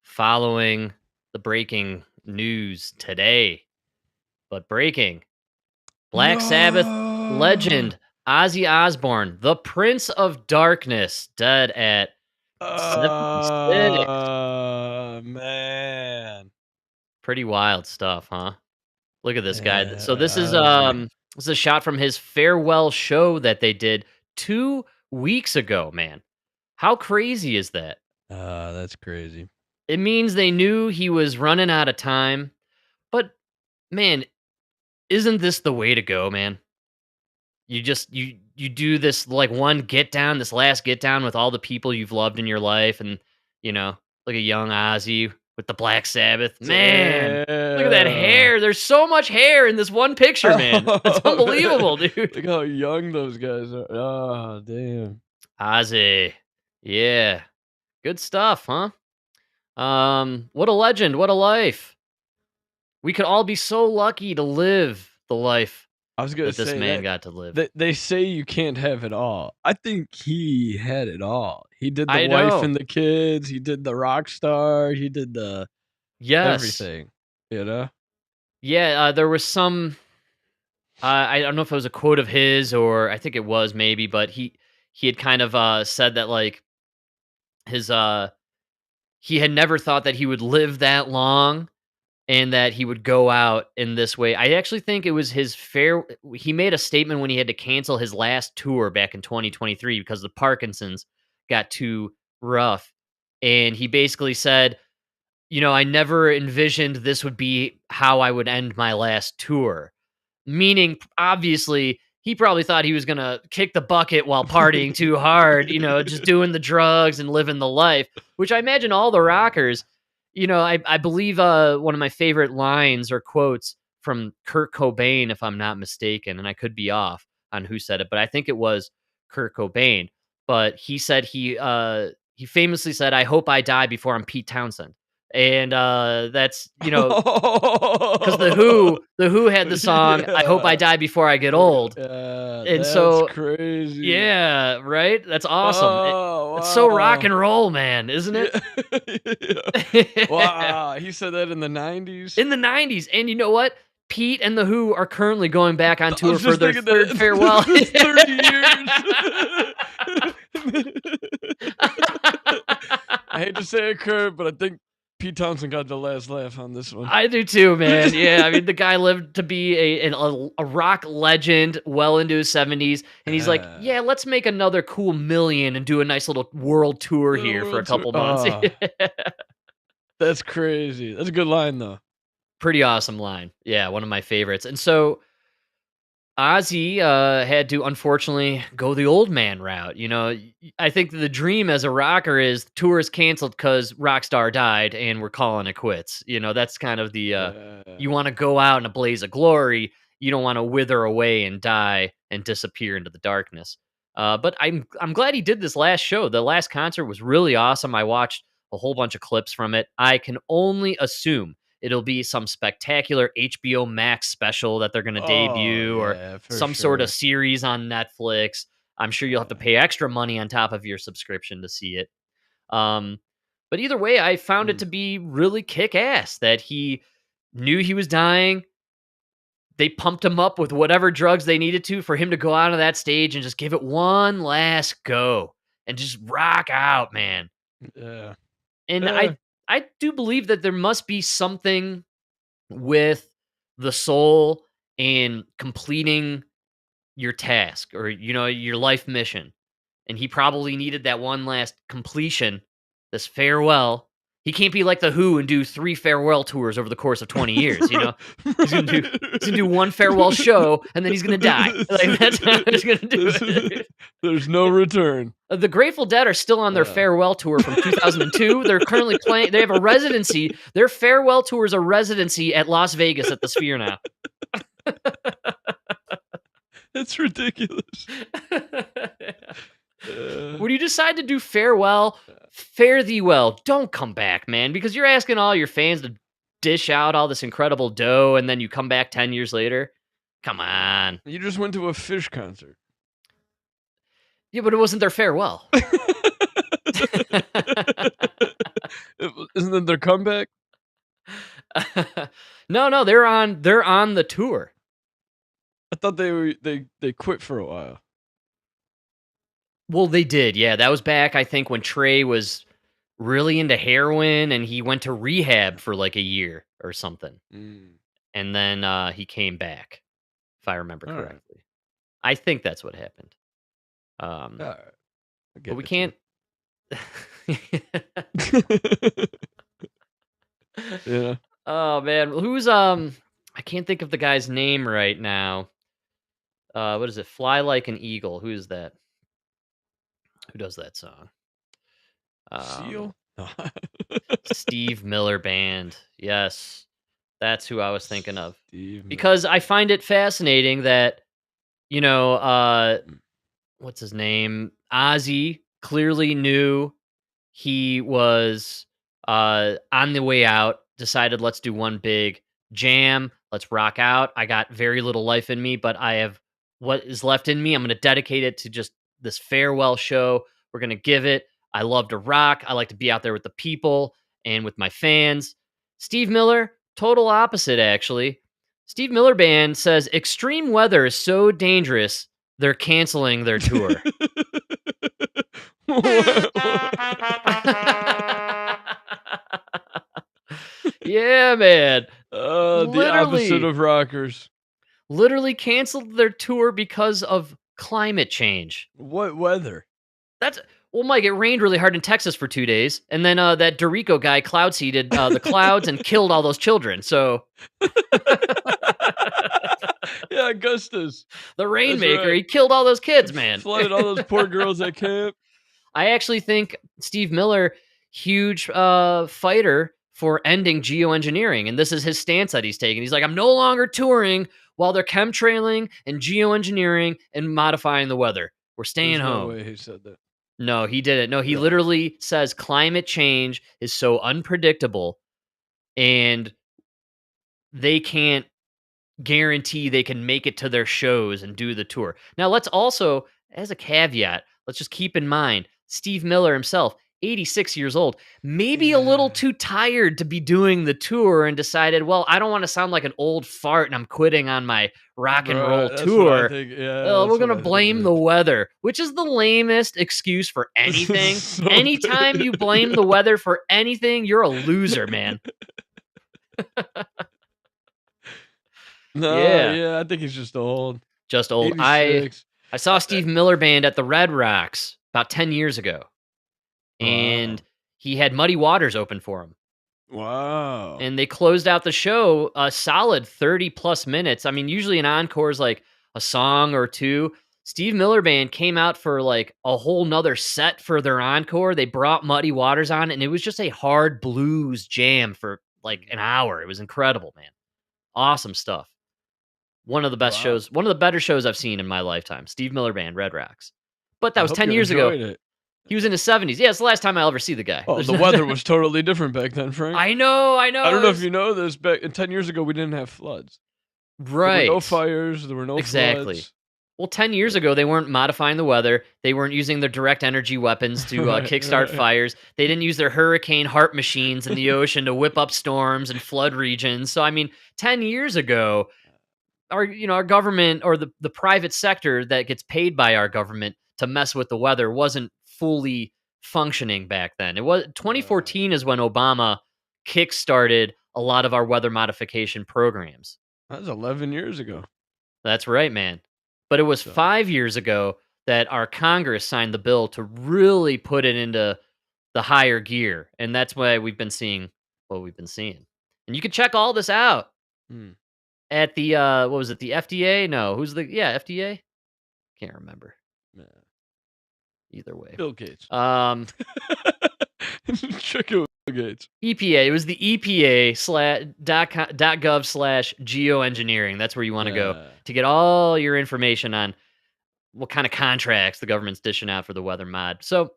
following the breaking news today, but breaking. Black Sabbath legend Ozzy Osbourne, the Prince of Darkness, dead at 76. Man. Pretty wild stuff, huh? Look at this guy. So this is Yeah. this is a shot from his farewell show that they did 2 weeks ago, man. How crazy is that? That's crazy. It means they knew he was running out of time. But man, isn't this the way to go, man? You just you do this like one get down, this last get down with all the people you've loved in your life, and like a young Ozzy with the Black Sabbath. Man, look at that hair. There's so much hair in this one picture, man. That's unbelievable, dude. Look how young those guys are. Oh, damn. Ozzy. Yeah. Good stuff, huh? What a legend, what a life. We could all be so lucky to live the life I was gonna that this say man that got to live. they say you can't have it all. I think he had it all. He did the I wife know. and the kids. He did the rock star. He did the Yes. everything. You know. Yeah, there was some. I don't know if it was a quote of his or I think it was maybe, but he had kind of said that like his he had never thought that he would live that long and that he would go out in this way. I actually think it was he made a statement when he had to cancel his last tour back in 2023 because the Parkinson's got too rough. And he basically said, I never envisioned this would be how I would end my last tour. Meaning, obviously, he probably thought he was going to kick the bucket while partying too hard, just doing the drugs and living the life, which I imagine all the rockers, I believe one of my favorite lines or quotes from Kurt Cobain, if I'm not mistaken, and I could be off on who said it, but I think it was Kurt Cobain. But he said he famously said, "I hope I die before I'm Pete Townsend." And that's because the Who had the song "I Hope I Die Before I Get Old," Yeah, and that's so crazy. yeah, right. That's awesome. Oh, It's so rock wow. and roll, man, isn't it? Yeah. Wow, he said that in the 90s. In the 90s, and you know what? Pete and the Who are currently going back on I tour was for just their thinking third that farewell. it's 30 years. I hate to say it, Kurt, but I think Pete Townsend got the last laugh on this one. I do too, man. Yeah, I mean, the guy lived to be a rock legend well into his 70s, and he's like, yeah, let's make another cool million and do a nice little world tour here for a couple months. That's crazy. That's a good line, though. Pretty awesome line. Yeah, one of my favorites. And so Ozzy had to unfortunately go the old man route. I think the dream as a rocker is tour is canceled because Rockstar died and we're calling it quits. That's kind of the you want to go out in a blaze of glory. You don't want to wither away and die and disappear into the darkness. But I'm glad he did this last show. The last concert was really awesome. I watched a whole bunch of clips from it. I can only assume it'll be some spectacular HBO Max special that they're going to debut or some sort of series on Netflix. I'm sure you'll have to pay extra money on top of your subscription to see it. But either way, I found it to be really kick-ass that he knew he was dying. They pumped him up with whatever drugs they needed to for him to go out on that stage and just give it one last go and just rock out, man. Yeah. And I do believe that there must be something with the soul and completing your task or, your life mission. And he probably needed that one last completion, this farewell. He can't be like the Who and do 3 farewell tours over the course of 20 years, He's gonna do one farewell show and then he's gonna die. Like that's how he's gonna do it. There's no return. The Grateful Dead are still on their farewell tour from 2002. They're currently playing. They have a residency. Their farewell tour is a residency at Las Vegas at the Sphere now. It's ridiculous. When you decide to do farewell, fare thee well. Don't come back, man, because you're asking all your fans to dish out all this incredible dough, and then you come back 10 years later. Come on. You just went to a Fish concert. Yeah, but it wasn't their farewell. Isn't that their comeback? No, they're on the tour. I thought they quit for a while. Well, they did. Yeah, that was back, I think, when Trey was really into heroin and he went to rehab for like a year or something. And then he came back, if I remember correctly. I think that's what happened. But we can't. Yeah. Oh man, who's I can't think of the guy's name right now. What is it? Fly Like an Eagle. Who is that? Who does that song? Seal? Steve Miller Band. Yes. That's who I was thinking of. Because I find it fascinating that, what's his name? Ozzy clearly knew he was on the way out, decided let's do one big jam, let's rock out. I got very little life in me, but I have what is left in me. I'm going to dedicate it to just this farewell show. We're going to give it. I love to rock. I like to be out there with the people and with my fans. Steve Miller, total opposite, actually. Steve Miller Band says extreme weather is so dangerous, they're canceling their tour. Yeah, man. The opposite of rockers. Literally canceled their tour because of climate change. What weather? Well, Mike, it rained really hard in Texas for 2 days, and then that Dorico guy cloud seeded the clouds and killed all those children. So, yeah, Augustus, the Rainmaker, he killed all those kids, man. Flooded all those poor girls at camp. I actually think Steve Miller, huge fighter for ending geoengineering, and this is his stance that he's taking. He's like, I'm no longer touring while they're chemtrailing and geoengineering and modifying the weather. We're staying home. No way he said that. No, he didn't. No, he literally says climate change is so unpredictable and they can't guarantee they can make it to their shows and do the tour. Now, let's also, as a caveat, let's just keep in mind Steve Miller himself, 86 years old, maybe a little too tired to be doing the tour and decided, well, I don't want to sound like an old fart and I'm quitting on my rock and roll tour. We're going to blame the weather, which is the lamest excuse for anything. So anytime you blame the weather for anything, you're a loser, man. Yeah, I think he's just old. Just old. I saw Steve Miller Band at the Red Rocks about 10 years ago. And he had Muddy Waters open for him. Wow. And they closed out the show a solid 30 plus minutes. I mean, usually an encore is like a song or two. Steve Miller Band came out for like a whole nother set for their encore. They brought Muddy Waters on, and it was just a hard blues jam for like an hour. It was incredible, man. Awesome stuff. One of the best shows, one of the better shows I've seen in my lifetime. Steve Miller Band, Red Rocks. But that was 10 years ago. He was in his 70s. Yeah, it's the last time I'll ever see the guy. Oh, the weather was totally different back then, Frank. I know. I don't know if you know this, back 10 years ago, we didn't have floods. Right. There were no fires. There were no floods. Well, 10 years ago, they weren't modifying the weather. They weren't using their direct energy weapons to kickstart fires. They didn't use their hurricane HARP machines in the ocean to whip up storms and flood regions. So, I mean, 10 years ago, our government or the private sector that gets paid by our government to mess with the weather wasn't fully functioning back then. It was 2014 is when Obama kickstarted a lot of our weather modification programs. That was 11 years ago. That's right, man. But it was 5 years ago that our Congress signed the bill to really put it into the higher gear. And that's why we've been seeing what we've been seeing. And you can check all this out at the, what was it, the FDA? No, FDA? Can't remember. Yeah. Either way. Bill Gates. Check out Bill Gates. EPA. It was the EPA .gov/geoengineering. That's where you want to go to get all your information on what kind of contracts the government's dishing out for the weather mod. So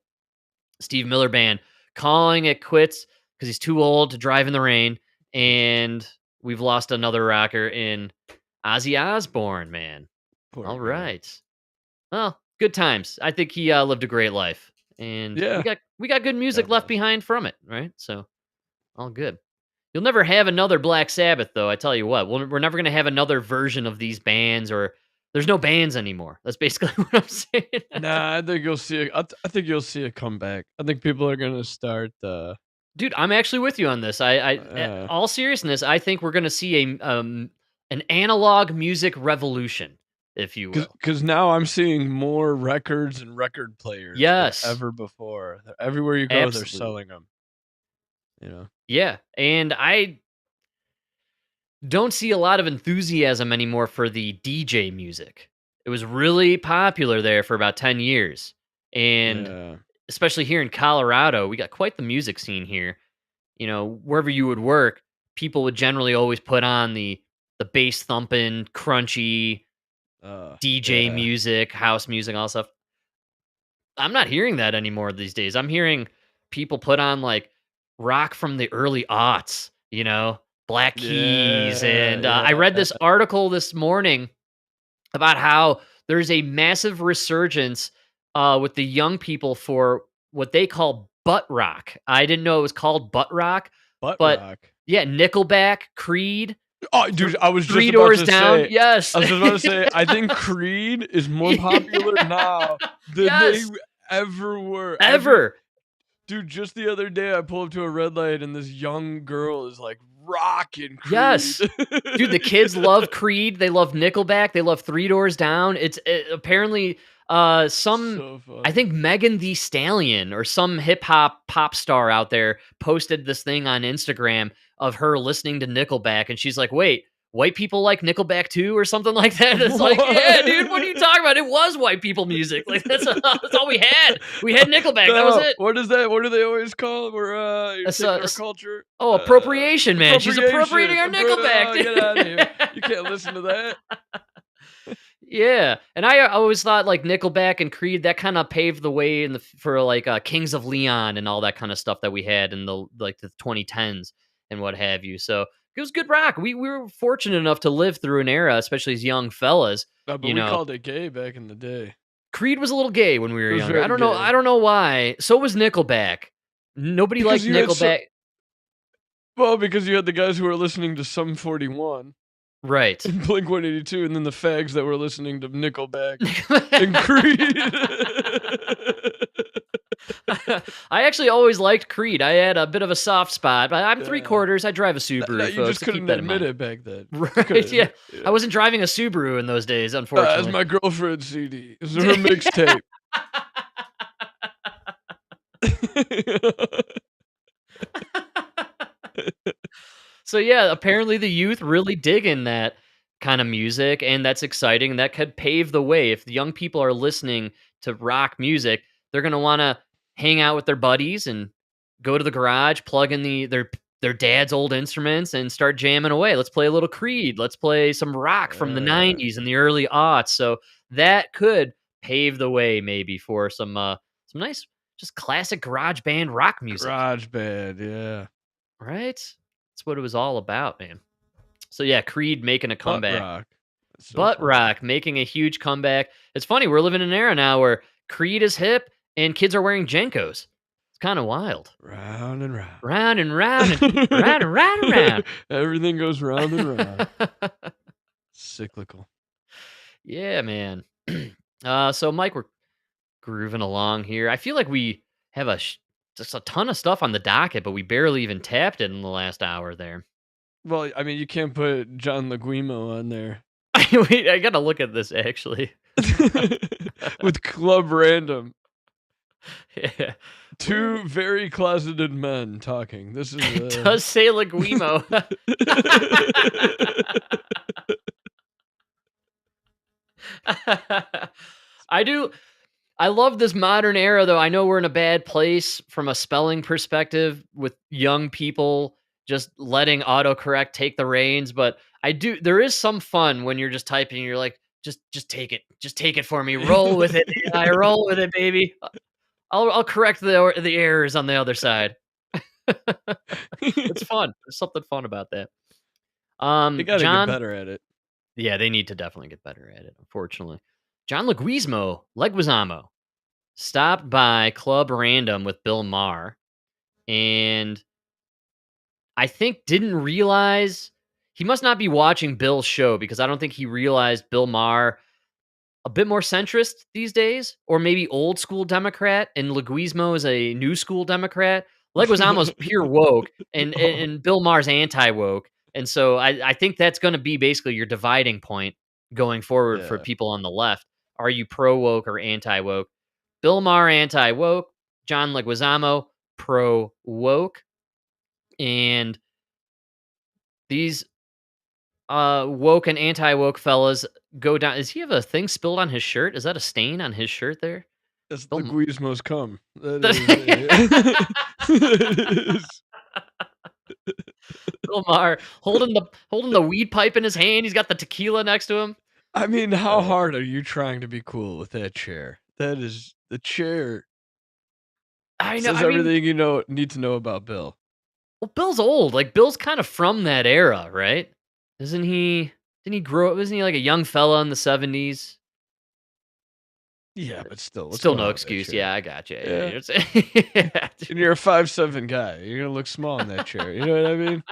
Steve Miller Band calling it quits because he's too old to drive in the rain. And we've lost another rocker in Ozzy Osbourne, man. All right. Well, good times. I think he lived a great life, and we got good music left behind from it, right? So, all good. You'll never have another Black Sabbath, though. I tell you what, we're never going to have another version of these bands, or there's no bands anymore. That's basically what I'm saying. Nah, I think you'll see. I think you'll see a comeback. I think people are going to start. Dude, I'm actually with you on this. In all seriousness, I think we're going to see an analog music revolution, if you will. Because now I'm seeing more records and record players than ever before. Everywhere you go, they're selling them. Yeah, and I don't see a lot of enthusiasm anymore for the DJ music. It was really popular there for about 10 years. And especially here in Colorado, we got quite the music scene here. Wherever you would work, people would generally always put on the bass thumping, crunchy DJ music, house music, all stuff. I'm not hearing that anymore these days. I'm hearing people put on like rock from the early aughts, Black Keys, Yeah, and I read yeah. this article this morning about how there's a massive resurgence with the young people for what they call butt rock. I didn't know it was called butt rock, Butt but rock. yeah, Nickelback, Creed, Oh, dude, I was Three just about Doors to Down. say. Yes, I was just about to say. I think Creed is more popular now than Yes. they ever were. ever. Dude, just the other day, I pulled up to a red light and this young girl is like rocking Creed. Yes. Dude, the kids love Creed. They love Nickelback. They love Three Doors Down. It's apparently some. So funny. I think Megan Thee Stallion or some hip hop pop star out there posted this thing on Instagram of her listening to Nickelback, and she's like, "Wait, white people like Nickelback too," or something like that. It's like, yeah, dude, what are you talking about? It was white people music. Like that's all we had. We had Nickelback. That was it. What is that? What do they always call it? We're you're That's, taking our it's- culture. Oh, appropriation, man. She's appropriating our Nickelback. Get out of here. You can't listen to that. Yeah, and I always thought like Nickelback and Creed that kind of paved the way for like Kings of Leon and all that kind of stuff that we had in the 2010s and what have you. So it was good rock. We were fortunate enough to live through an era, especially as young fellas. No, but we called it gay back in the day. Creed was a little gay when we were It was younger. very I don't know. gay. I don't know why. So was Nickelback. Nobody Because liked you had Nickelback. Well, because you had the guys who were listening to Sum 41. Right. And Blink 182, and then the fags that were listening to Nickelback and Creed. I actually always liked Creed. I had a bit of a soft spot. I'm 3/4. I drive a Subaru. You folks, just so couldn't keep that in admit mind. it back then. Right? Yeah. I wasn't driving a Subaru in those days, unfortunately. That's my girlfriend's CD. It's her mixtape. So yeah, apparently the youth really digging that kind of music, and that's exciting. And that could pave the way. If the young people are listening to rock music, they're gonna want to hang out with their buddies and go to the garage, plug in their dad's old instruments, and start jamming away. Let's play a little Creed. Let's play some rock from the '90s and the early aughts. So that could pave the way, maybe, for some nice, just classic garage band rock music. Garage band, yeah. Right? That's what it was all about, man. So yeah, Creed making a comeback. Rock. Butt rock making a huge comeback. It's funny, we're living in an era now where Creed is hip and kids are wearing Jenkos. It's kind of wild. Round and round. Round and round and round and round and round. Everything goes round and round. Cyclical. Yeah, man. So Mike, we're grooving along here. I feel like we have just a ton of stuff on the docket, but we barely even tapped it in the last hour there. Well, I mean, you can't put John Leguizamo on there. Wait, I gotta look at this actually. With Club Random. Yeah. Two very closeted men talking. This is It does say Leguizamo. I love this modern era, though. I know we're in a bad place from a spelling perspective with young people just letting autocorrect take the reins, but there is some fun when you're just typing and you're like, just take it. Just take it for me. Roll with it. I roll with it, baby. I'll correct the errors on the other side. It's fun. There's something fun about that. They gotta John, get better at it. Yeah, they need to definitely get better at it, unfortunately. John Leguizamo stopped by Club Random with Bill Maher, and I think didn't realize he must not be watching Bill's show, because I don't think he realized Bill Maher a bit more centrist these days, or maybe old school Democrat, and Leguizamo is a new school Democrat. Leguizamo's pure woke, and Bill Maher's anti-woke. And so I think that's going to be basically your dividing point going forward for people on the left. Are you pro-woke or anti-woke? Bill Maher, anti-woke. John Leguizamo, pro-woke. And these woke and anti-woke fellas go down. Does he have a thing spilled on his shirt? Is that a stain on his shirt there? That's Leguizamo's cum. That is. Bill Maher holding the weed pipe in his hand. He's got the tequila next to him. I mean, how hard are you trying to be cool with that chair? That is the chair. I know. Says everything you need to know about Bill. Well, Bill's old. Like, Bill's kind of from that era, right? Didn't he grow up? Isn't he like a young fella in the 70s? Yeah, but still. what's Still going no on with that excuse. chair? Yeah, I got you. Yeah. And you're a 5'7" guy. You're gonna look small in that chair. You know what I mean?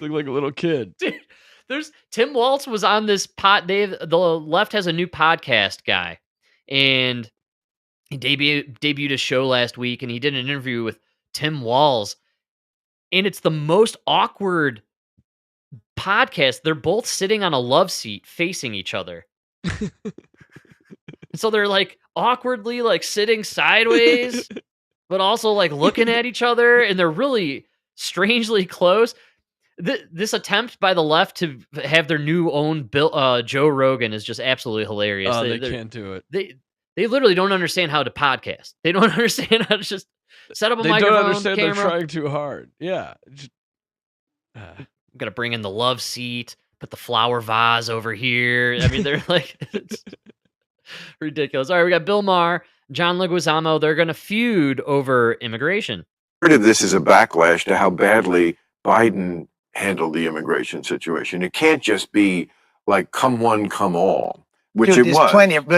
Look like a little kid. Dude, there's Tim Waltz was on this the left has a new podcast guy, and he debuted a show last week, and he did an interview with Tim Walz, and it's the most awkward podcast. They're both sitting on a love seat facing each other. So they're like awkwardly like sitting sideways, but also like looking at each other, and they're really strangely close. This attempt by the left to have their new own Joe Rogan is just absolutely hilarious. Oh, they can't do it. They literally don't understand how to podcast. They don't understand how to just set up a microphone. They don't understand camera. they're trying too hard. Yeah. Got to bring in the love seat, put the flower vase over here. I mean, they're like, it's ridiculous. All right, we got Bill Maher, John Leguizamo. They're going to feud over immigration. Part of this is a backlash to how badly Biden handled the immigration situation. It can't just be like come one, come all, which Dude, it was.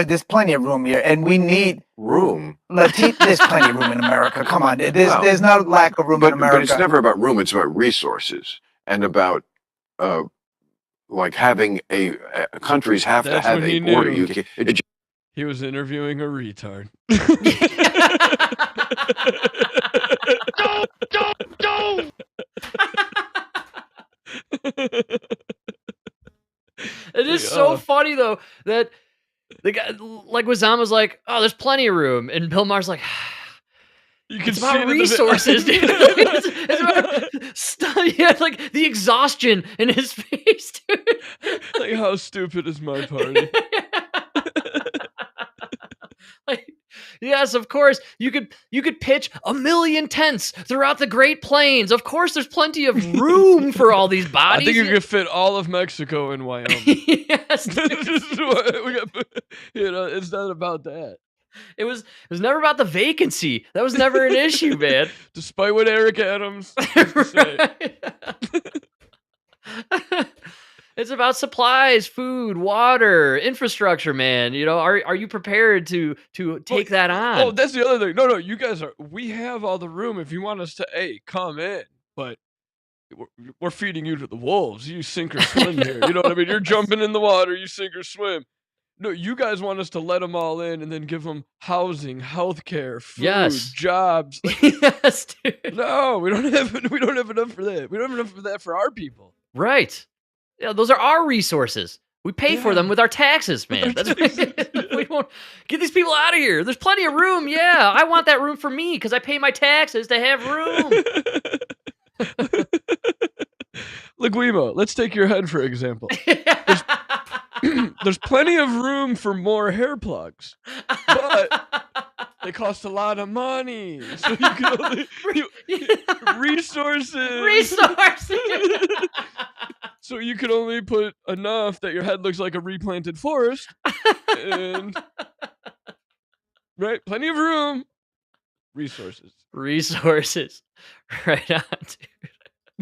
There's plenty of room here, and we need room. There's plenty of room in America. Come on, there's no lack of room in America. But it's never about room. It's about resources and about like having countries have to have a border. He was interviewing a retard. Don't. It is so funny though that the guy like Wazama's like, oh, there's plenty of room, and Bill Maher's like, it's about resources, dude. it's about yeah, like the exhaustion in his face, dude. Like, how stupid is my party? Like, yes, of course. You could pitch 1 million tents throughout the Great Plains. Of course, there's plenty of room for all these bodies. I think you could fit all of Mexico in Wyoming. Yes, it's not about that. It was never about the vacancy. That was never an issue, man. Despite what Eric Adams used to say. It's about supplies, food, water, infrastructure, man. You know, are you prepared to take that on? Oh, that's the other thing. No, you guys are. We have all the room if you want us to. Hey, come in, but we're feeding you to the wolves. You sink or swim here. You know what I mean? You're jumping in the water. You sink or swim. No, you guys want us to let them all in and then give them housing, healthcare, food, jobs. Yes, dude. No, we don't have enough for that. We don't have enough for that for our people. Right. Yeah, those are our resources. We pay for them with our taxes, man. We won't get these people out of here. There's plenty of room. Yeah, I want that room for me because I pay my taxes to have room. Look, Wemo, let's take your head for example. There's plenty of room for more hair plugs, but they cost a lot of money. So you can only resources. So you can only put enough that your head looks like a replanted forest. And right, plenty of room. Resources. Right on, dude.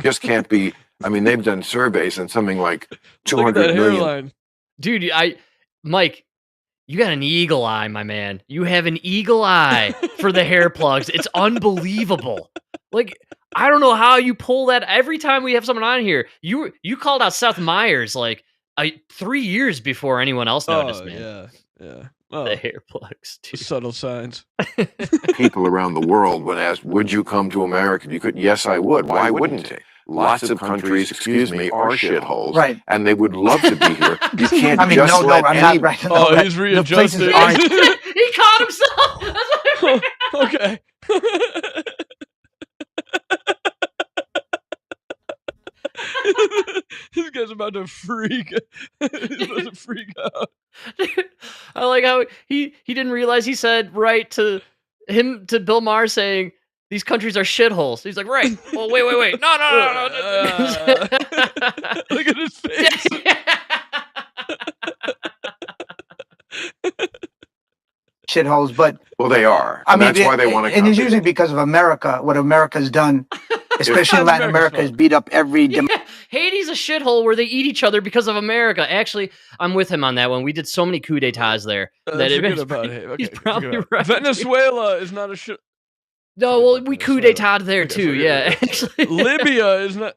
Just can't be. I mean, they've done surveys and something like 200 million. Hairline. Dude, Mike, you got an eagle eye, my man. You have an eagle eye for the hair plugs. It's unbelievable. Like, I don't know how you pull that. Every time we have someone on here, you called out Seth Meyers like 3 years before anyone else noticed, man. Yeah. The hair plugs, dude. Subtle signs. People around the world, when asked, would you come to America if you could? Yes, I would. Why wouldn't they? Lots of countries, excuse me, are shitholes. Right. And they would love to be here. You can't I'm not right. Oh, he's readjusting. He caught himself. Okay. This guy's about to freak. He's about to freak out. I like how he didn't realize he said right to Bill Maher saying these countries are shitholes. He's like, right. Well, wait. No. Look at his face. Shitholes, but well, they are. I mean, that's why they want to. And it's usually because of America, what America's done especially in Latin America, is beat up every. Yeah, Haiti's a shithole where they eat each other because of America. Actually, I'm with him on that one. We did so many coups d'etats there that forget about it. Okay, he's probably right. Venezuela is not a shit. No, well, we coup d'etat there too. Yeah, actually, Libya is not.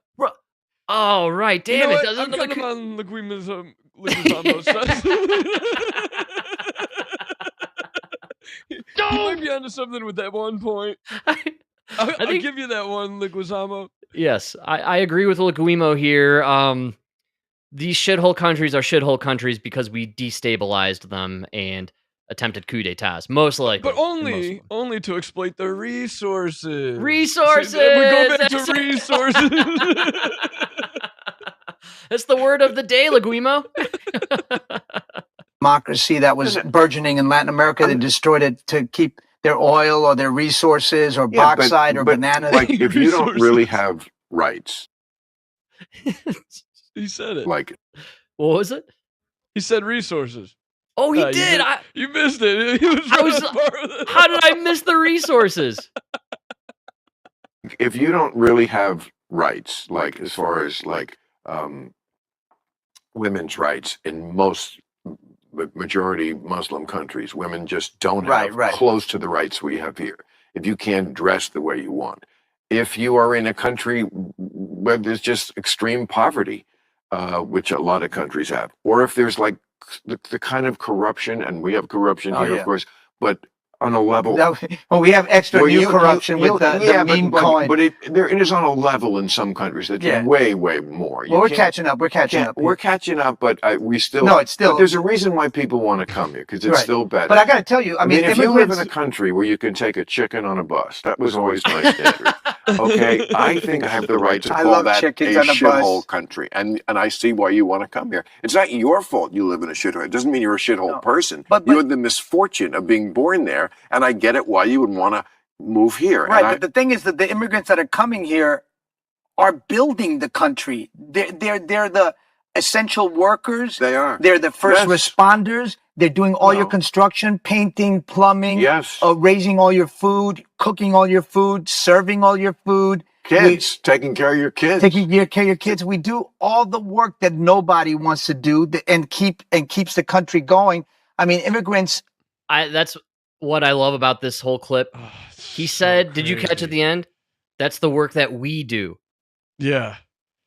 Oh right, damn it! I'm kind of on Leguizamo's side. You might be onto something with that one point. I'll give you that one, Leguizamo. Yes, I agree with Leguimo here. These shithole countries are shithole countries because we destabilized them and attempted coup d'etats, most likely. But only to exploit their resources. Resources! We go back to resources. That's the word of the day, Leguimo. Democracy that was burgeoning in Latin America. They destroyed it to keep their oil or their resources or bauxite or bananas. Like, if you don't really have rights. He said it. Like, what was it? He said resources. Oh, he did. You missed it. How did I miss the resources? If you don't really have rights, like as far as like women's rights in most majority Muslim countries, women just don't have close to the rights we have here. If you can't dress the way you want, if you are in a country where there's just extreme poverty, which a lot of countries have, or if there's like the kind of corruption, and we have corruption here, of course, but on a level. Well, we have extra new corruption with the meme coin. But it is on a level in some countries that's way, way more. Well, we're catching up. We're catching up. We're catching up, but we still. No, it's still. But there's a reason why people want to come here, because it's still better. But I got to tell you, I mean, if you live in a country where you can take a chicken on a bus, that was always my standard. Okay, I think I have the right to call that a shithole country, and I see why you want to come here. It's not your fault you live in a shithole. It doesn't mean you're a shithole person. But you had the misfortune of being born there, and I get it why you would want to move here. Right, but the thing is that the immigrants that are coming here are building the country. They're the essential workers. They are. They're the first responders. They're doing all your construction, painting, plumbing, raising all your food, cooking all your food, serving all your food. Kids, taking care of your kids. Taking care of your kids. We do all the work that nobody wants to do and keeps the country going. I mean, immigrants. That's what I love about this whole clip. He said, did you catch at the end? That's the work that we do. Yeah.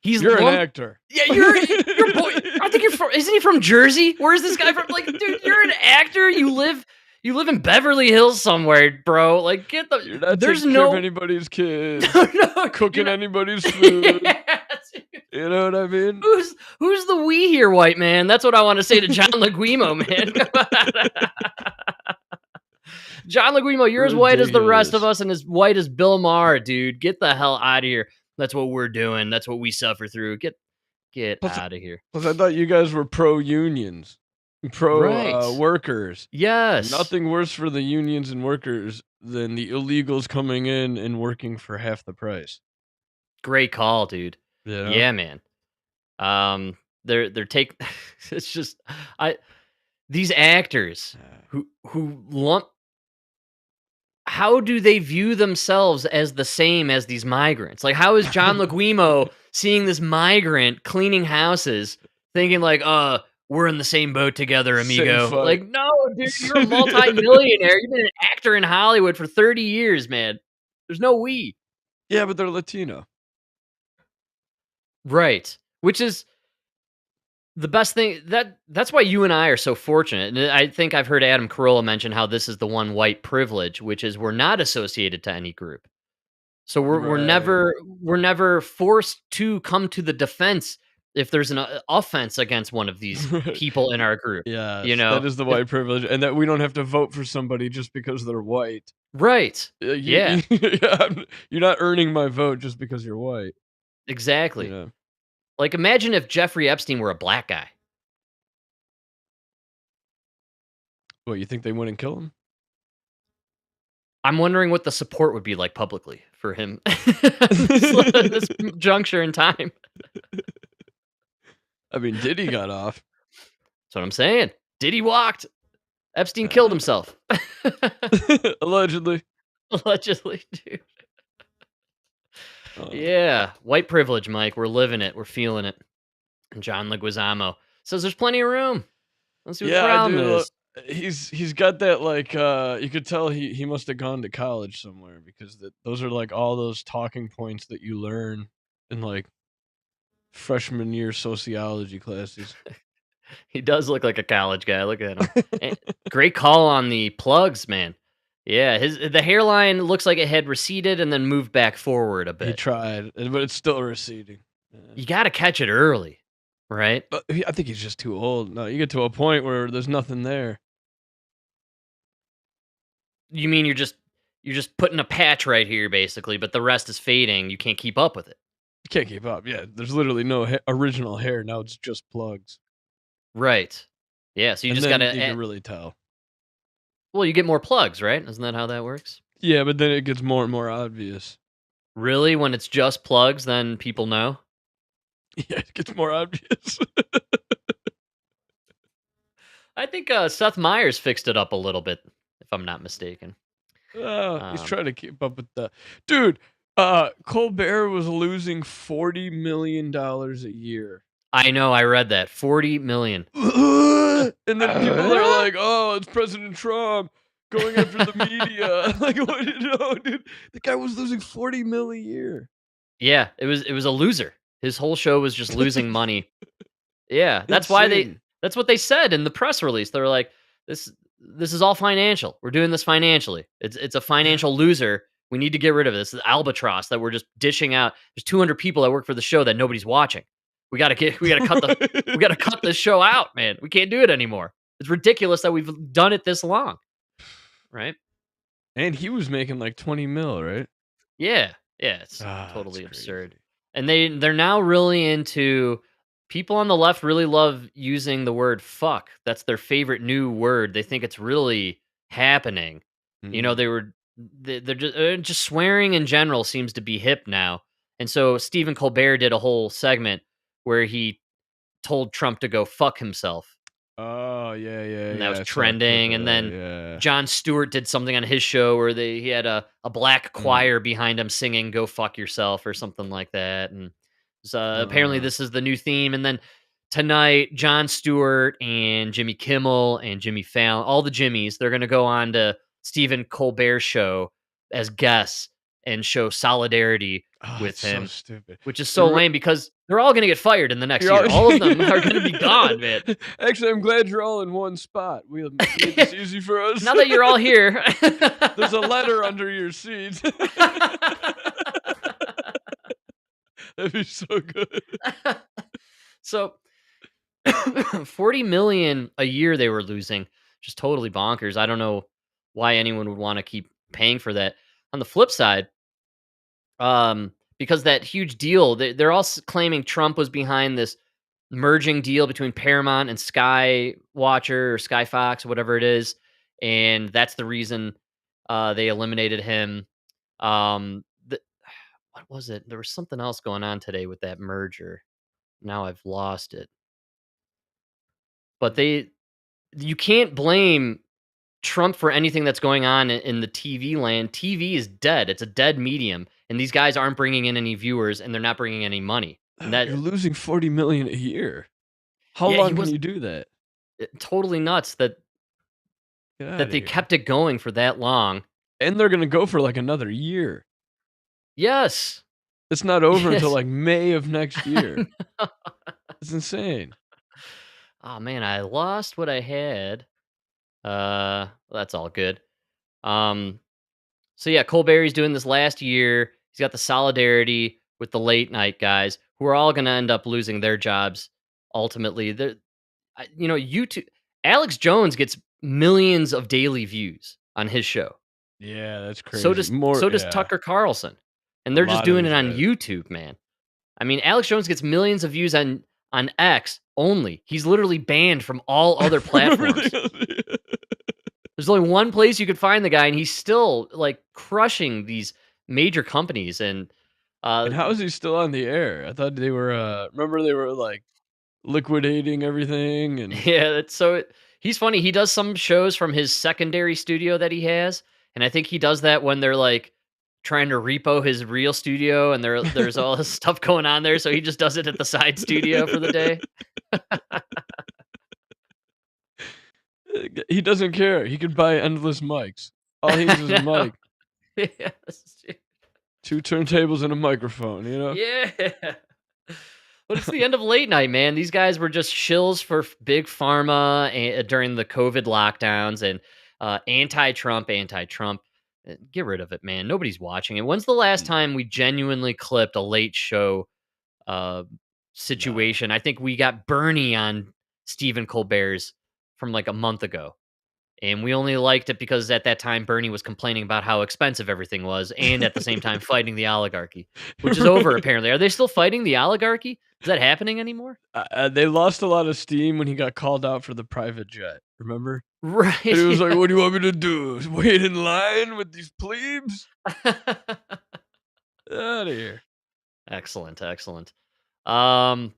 You're an actor. Yeah, you're boy. I think you're from. Isn't he from Jersey? Where is this guy from? Like, dude, you're an actor. You live in Beverly Hills somewhere, bro. Like, get the. You're not there's taking no care of anybody's kids. Cooking anybody's food. You know what I mean? Who's the we here, white man? That's what I want to say to John Leguimo, man. John Leguimo, you're as white as the rest of us and as white as Bill Maher, dude. Get the hell out of here. That's what we're doing. That's what we suffer through. Get out of here. Plus, I thought you guys were pro-unions, workers. Yes. Nothing worse for the unions and workers than the illegals coming in and working for half the price. Great call, dude. Yeah, man. They're it's just these actors who lump. How do they view themselves as the same as these migrants? Like, how is John Leguimo seeing this migrant cleaning houses, thinking like, we're in the same boat together, amigo? Like, no, dude, you're a multi-millionaire. You've been an actor in Hollywood for 30 years, man. There's no we. Yeah, but they're Latino. Right. Which is the best thing. That's why you and I are so fortunate. And I think I've heard Adam Carolla mention how this is the one white privilege, which is we're not associated to any group. So we're never forced to come to the defense if there's an offense against one of these people in our group. Yeah, you know, that is the white privilege, and that we don't have to vote for somebody just because they're white. Right. Yeah. You're not earning my vote just because you're white. Exactly. Yeah. Like, imagine if Jeffrey Epstein were a black guy. What, you think they wouldn't kill him? I'm wondering what the support would be like publicly for him this juncture in time. I mean, Diddy got off. That's what I'm saying. Diddy walked. Epstein killed himself. Allegedly. Allegedly, dude. Yeah, white privilege, Mike. We're living it. We're feeling it. And John Leguizamo says there's plenty of room. Let's see what the Yeah, I problem do. is. He's got that like you could tell he must have gone to college somewhere because those are like all those talking points that you learn in like freshman year sociology classes. He does look like a college guy. Look at him. Great call on the plugs, man. Yeah, the hairline looks like it had receded and then moved back forward a He bit. tried, but it's still receding. You got to catch it early, right? But I think he's just too old. No, you get to a point where there's nothing there. You mean you're just putting a patch right here, basically, but the rest is fading. You can't keep up with it. You can't keep up. Yeah, there's literally no original hair. Now it's just plugs. Right. Yeah, so you just got to... You can really tell. Well, you get more plugs, right? Isn't that how that works? Yeah, but then it gets more and more obvious. Really? When it's just plugs, then people know? Yeah, it gets more obvious. I think Seth Meyers fixed it up a little bit, if I'm not mistaken. He's trying to keep up with the... Dude, Colbert was losing $40 million a year. I know, I read that. $40 million. And then people are like, oh, it's President Trump going after the media. Like, what? No, dude. The guy was losing $40 million a year. Yeah, it was a loser. His whole show was just losing money. Yeah, that's why that's what they said in the press release. They were like, this is all financial. We're doing this financially. It's a financial loser. We need to get rid of this. This albatross that we're just dishing out. There's 200 people that work for the show that nobody's watching. We gotta cut this show out, man. We can't do it anymore. It's ridiculous that we've done it this long. Right? And he was making like 20 mil, right? Yeah. Yeah, it's totally absurd. And they're now really into... People on the left really love using the word fuck. That's their favorite new word. They think it's really happening. Mm-hmm. You know, they're just swearing in general seems to be hip now. And so Stephen Colbert did a whole segment where he told Trump to go fuck himself. Oh, yeah. And that was trending. And then Jon Stewart did something on his show where he had a black choir behind him singing "Go fuck yourself" or something like that. And apparently this is the new theme. And then tonight, Jon Stewart and Jimmy Kimmel and Jimmy Fallon, all the Jimmys, they're going to go on to Stephen Colbert's show as guests and show solidarity with him. So stupid. Which is so lame because they're all going to get fired in the next year. All of them are going to be gone, man. Actually, I'm glad you're all in one spot. We made this easy for us. Now that you're all here. There's a letter under your seat. That'd be so good. So $40 million a year they were losing, just totally bonkers. I don't know why anyone would want to keep paying for that. On the flip side, because that huge deal, they're all claiming Trump was behind this merging deal between Paramount and Sky Watcher or Sky Fox, whatever it is, and that's the reason they eliminated him. What was it? There was something else going on today with that merger. Now I've lost it. But you can't blame Trump for anything that's going on in the TV land. TV is dead. It's a dead medium. And these guys aren't bringing in any viewers and they're not bringing any money. And You're losing $40 million a year. How long can you do that? Totally nuts that they kept it going for that long. And they're going to go for like another year. Yes. It's not over until like May of next year. It's insane. Oh man, I lost what I had. That's all good. So yeah, Colbert's doing this last year. He's got the solidarity with the late night guys who are all going to end up losing their jobs. Ultimately, YouTube. Alex Jones gets millions of daily views on his show. Yeah, that's crazy. So does Tucker Carlson. And they're just doing it on YouTube, man. I mean, Alex Jones gets millions of views on X only. He's literally banned from all other platforms. There's only one place you could find the guy, and he's still like crushing these major companies. And how is he still on the air? I thought they were. Remember, they were like liquidating everything. And yeah, he's funny. He does some shows from his secondary studio that he has, and I think he does that when they're like trying to repo his real studio, and there's all this stuff going on there, so he just does it at the side studio for the day. He doesn't care. He could buy endless mics. All he needs is a mic. Yes. 2 turntables and a microphone, you know? Yeah. But it's the end of late night, man. These guys were just shills for big pharma during the COVID lockdowns and anti-Trump. Get rid of it, man. Nobody's watching it. When's the last time we genuinely clipped a late show situation? I think we got Bernie on Stephen Colbert's from like a month ago. And we only liked it because at that time, Bernie was complaining about how expensive everything was and at the same time fighting the oligarchy, which is over, apparently. Are they still fighting the oligarchy? Is that happening anymore? They lost a lot of steam when he got called out for the private jet. Remember? Right. And he was like, what do you want me to do? Wait in line with these plebes? Out of here. Excellent. Well,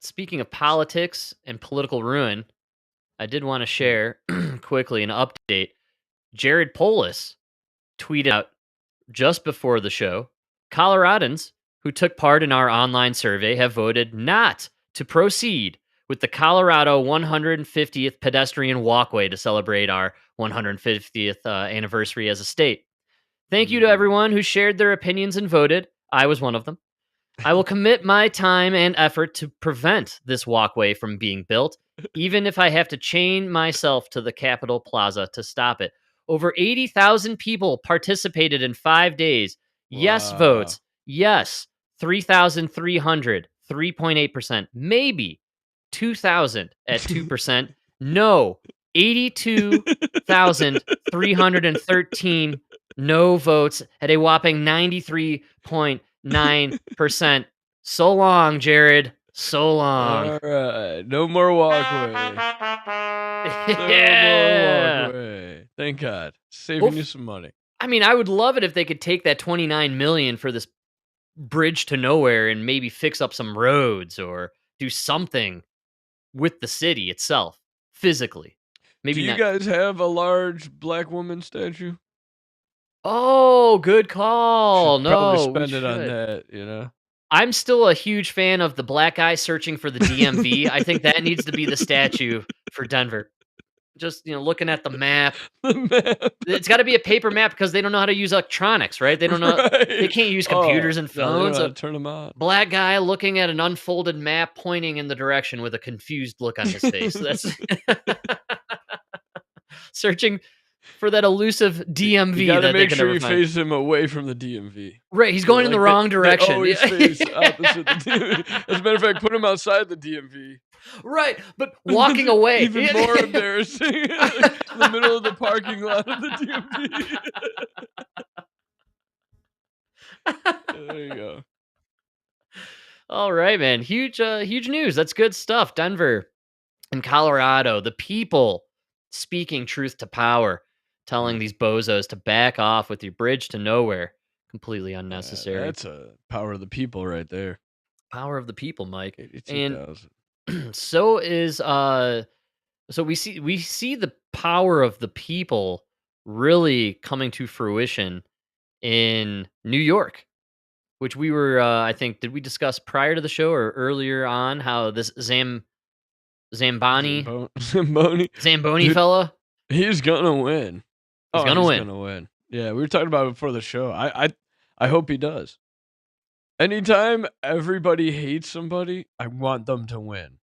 speaking of politics and political ruin, I did want to share quickly an update. Jared Polis tweeted out just before the show, Coloradans who took part in our online survey have voted not to proceed with the Colorado 150th pedestrian walkway to celebrate our 150th anniversary as a state. Thank you to everyone who shared their opinions and voted. I was one of them. I will commit my time and effort to prevent this walkway from being built, even if I have to chain myself to the Capitol Plaza to stop it. Over 80,000 people participated in 5 days. Yes votes. Yes. 3,300. 3.8%. Maybe 2,000 at 2%. No. 82,313 no votes at a whopping 93.9%. So long, Jared. So long. All right. No more walkway. Yeah. No more walkway. Thank God. Saving you some money. I mean, I would love it if they could take that $29 million for this bridge to nowhere and maybe fix up some roads or do something with the city itself physically. Maybe Do you guys have a large black woman statue? Oh, good call. Probably No, spend it on that, you know? I'm still a huge fan of the black guy searching for the DMV. I think that needs to be the statue for Denver. Just, looking at the map. It's got to be a paper map because they don't know how to use electronics, right? They don't know. Right. They can't use computers and No, they don't phones. know how to turn them on. Black guy looking at an unfolded map, pointing in the direction with a confused look on his face. That's searching for that elusive DMV. You gotta that make they can sure never you find. face him away from the DMV. Right, he's going in the wrong direction. They always face opposite the DMV. As a matter of fact, put him outside the DMV. Right, but walking away. Even more embarrassing. In the middle of the parking lot of the DMV. There you go. All right, man. Huge news. That's good stuff. Denver and Colorado, the people speaking truth to power, telling these bozos to back off with your bridge to nowhere. Completely unnecessary. That's a power of the people right there. Power of the people, Mike. 82,000. So is so we see the power of the people really coming to fruition in New York, which we were I think, did we discuss prior to the show or earlier on how this Zamboni Dude, fella, he's gonna win. He's gonna win. Yeah, we were talking about it before the show. I hope he does. Anytime everybody hates somebody, I want them to win.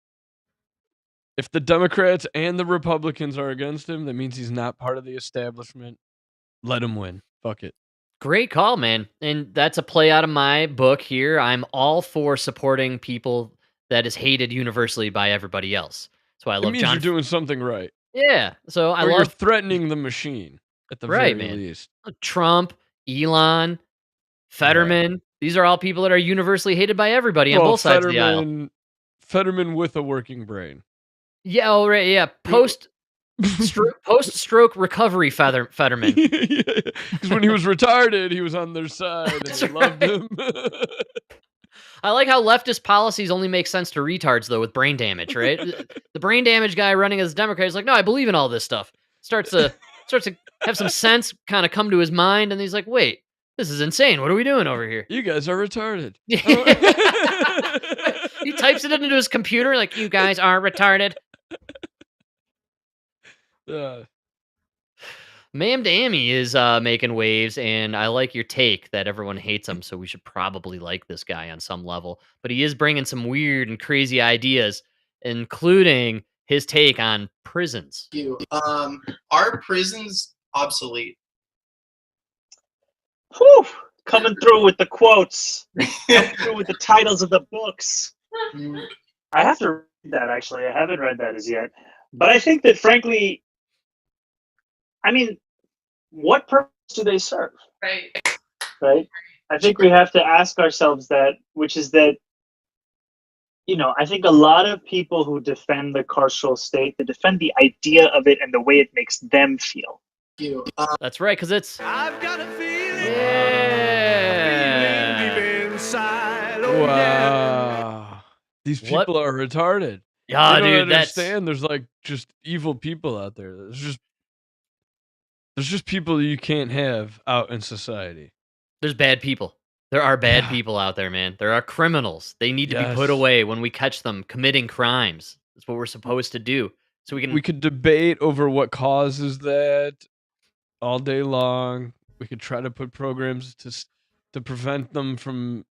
If the Democrats and the Republicans are against him, that means he's not part of the establishment. Let him win. Fuck it. Great call, man. And that's a play out of my book here. I'm all for supporting people that is hated universally by everybody else. So I love It means you're doing something right. Yeah. So I Or love you're threatening the machine at the very least. Trump, Elon, Fetterman. These are all people that are universally hated by everybody on both sides of the aisle. Fetterman with a working brain. Yeah, oh, right, yeah. Post-stroke recovery Fetterman. Because when he was retarded, he was on their side and they loved him. I like how leftist policies only make sense to retards, though, with brain damage, right? The brain damage guy running as a Democrat is like, no, I believe in all this stuff. Starts to starts to have some sense kind of come to his mind, and he's like, wait, this is insane. What are we doing over here? You guys are retarded. He types it into his computer like, you guys are retarded. Ma'am Dammy is making waves, and I like your take that everyone hates him, so we should probably like this guy on some level. But he is bringing some weird and crazy ideas, including his take on prisons. Are prisons obsolete? Whew, coming through with the quotes, coming through with the titles of the books. I have to read that, actually. I haven't read that as yet. But I think that, frankly, I mean, what purpose do they serve? Right? I think we have to ask ourselves that, which is that, I think a lot of people who defend the carceral state, they defend the idea of it and the way it makes them feel. That's right, because it's... I've got a feeling. Yeah. Feeling deep inside. Wow. These people are retarded. Yeah, they don't dude, understand there's like just evil people out there. There's just people you can't have out in society. There's bad people. There are bad people out there, man. There are criminals. They need to be put away when we catch them committing crimes. That's what we're supposed to do. So we could debate over what causes that all day long. We could try to put programs to prevent them from,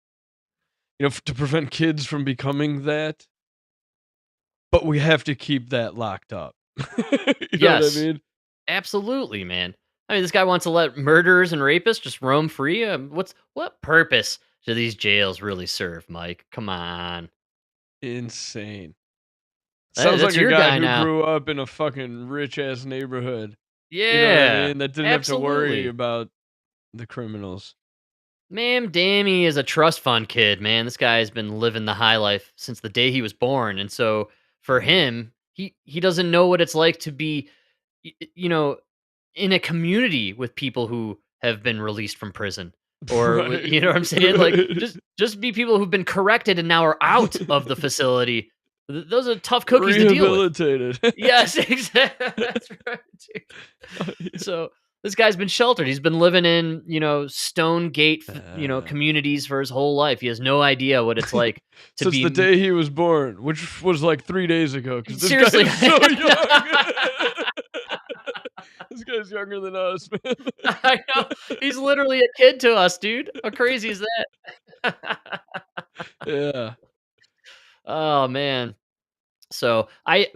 to prevent kids from becoming that. But we have to keep that locked up. You know what I mean? Absolutely, man. I mean, this guy wants to let murderers and rapists just roam free. What purpose do these jails really serve, Mike? Come on. Insane. Hey, Sounds that's like a your guy guy who now. grew up in a fucking rich ass neighborhood. Yeah, you know what I mean? That didn't have to worry absolutely. about the criminals. Ma'am Dammy is a trust fund kid, man. This guy's been living the high life since the day he was born. And so for him, he doesn't know what it's like to be, in a community with people who have been released from prison. Or, Right, you know what I'm saying? Like, right. just be people who've been corrected and now are out of the facility. Those are tough cookies to deal with. Rehabilitated. Yes, exactly. That's right, dude. So this guy's been sheltered. He's been living in, Stone Gate, communities for his whole life. He has no idea what it's like to Since be the day he was born, which was like 3 days ago. Because this Seriously. guy is so young. This guy's younger than us, man. I know. He's literally a kid to us, dude. How crazy is that? Yeah. Oh, man. So I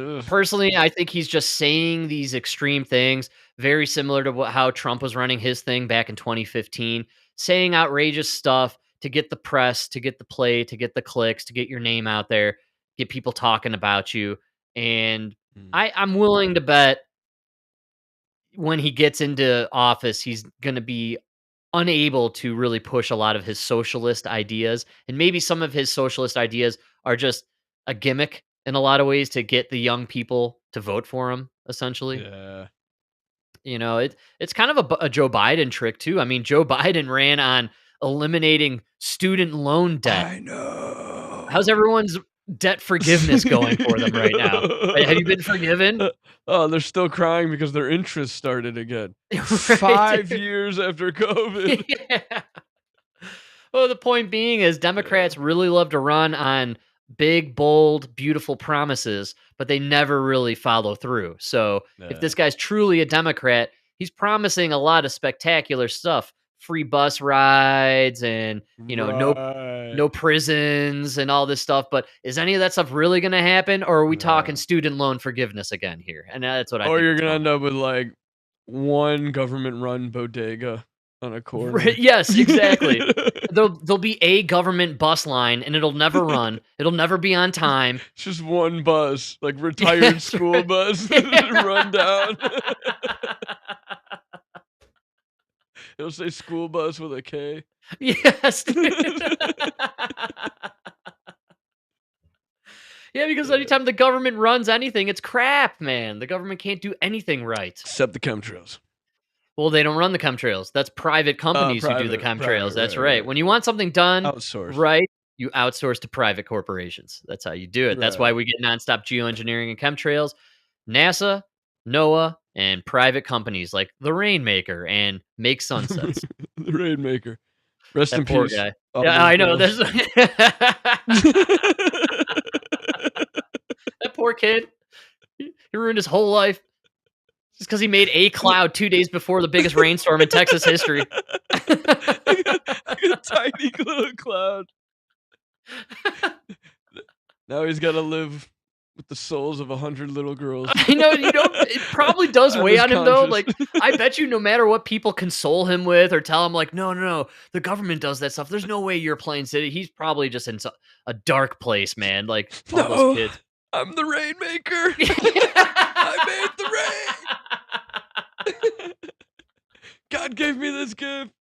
think he's just saying these extreme things, very similar to how Trump was running his thing back in 2015, saying outrageous stuff to get the press, to get the play, to get the clicks, to get your name out there, get people talking about you. And I'm willing to bet when he gets into office, he's going to be unable to really push a lot of his socialist ideas. And maybe some of his socialist ideas are just a gimmick in a lot of ways to get the young people to vote for him, essentially. Yeah. It's kind of a Joe Biden trick, too. I mean, Joe Biden ran on eliminating student loan debt. I know. How's everyone's debt forgiveness going for them right now? Have you been forgiven? Oh, they're still crying because their interest started again. 5 years after COVID. Yeah. Well, the point being is Democrats really love to run on big, bold, beautiful promises, but they never really follow through. So if this guy's truly a Democrat, he's promising a lot of spectacular stuff. Free bus rides and, no prisons and all this stuff. But is any of that stuff really going to happen? Or are we talking student loan forgiveness again here? And that's what I think. Or you're going to end up with like one government run bodega on a corner. Right, yes, exactly. There'll be a government bus line and it'll never run. It'll never be on time. It's just one bus, like retired school bus, run down. It'll say school bus with a K. Yes. Yeah, because anytime the government runs anything, it's crap, man. The government can't do anything right. Except the chemtrails. Well, they don't run the chemtrails. That's private companies who do the chemtrails. That's right. When you want something done right, you outsource to private corporations. That's how you do it. That's why we get nonstop geoengineering and chemtrails. NASA, NOAA, and private companies like the Rainmaker and Make Sunsets. The Rainmaker. Rest That in poor peace. guy. all Yeah, those I know. girls. That poor kid. He ruined his whole life just because he made a cloud 2 days before the biggest rainstorm in Texas history. A tiny little cloud. Now he's got to live with the souls of 100 little girls. I know, it probably does On weigh his on him though. conscience. Like, I bet you, no matter what people console him with or tell him, like, no, the government does that stuff. There's no way you're playing city. He's probably just in a dark place, man. Like all No, those kids. I'm the Rainmaker. I made the rain. God gave me this gift.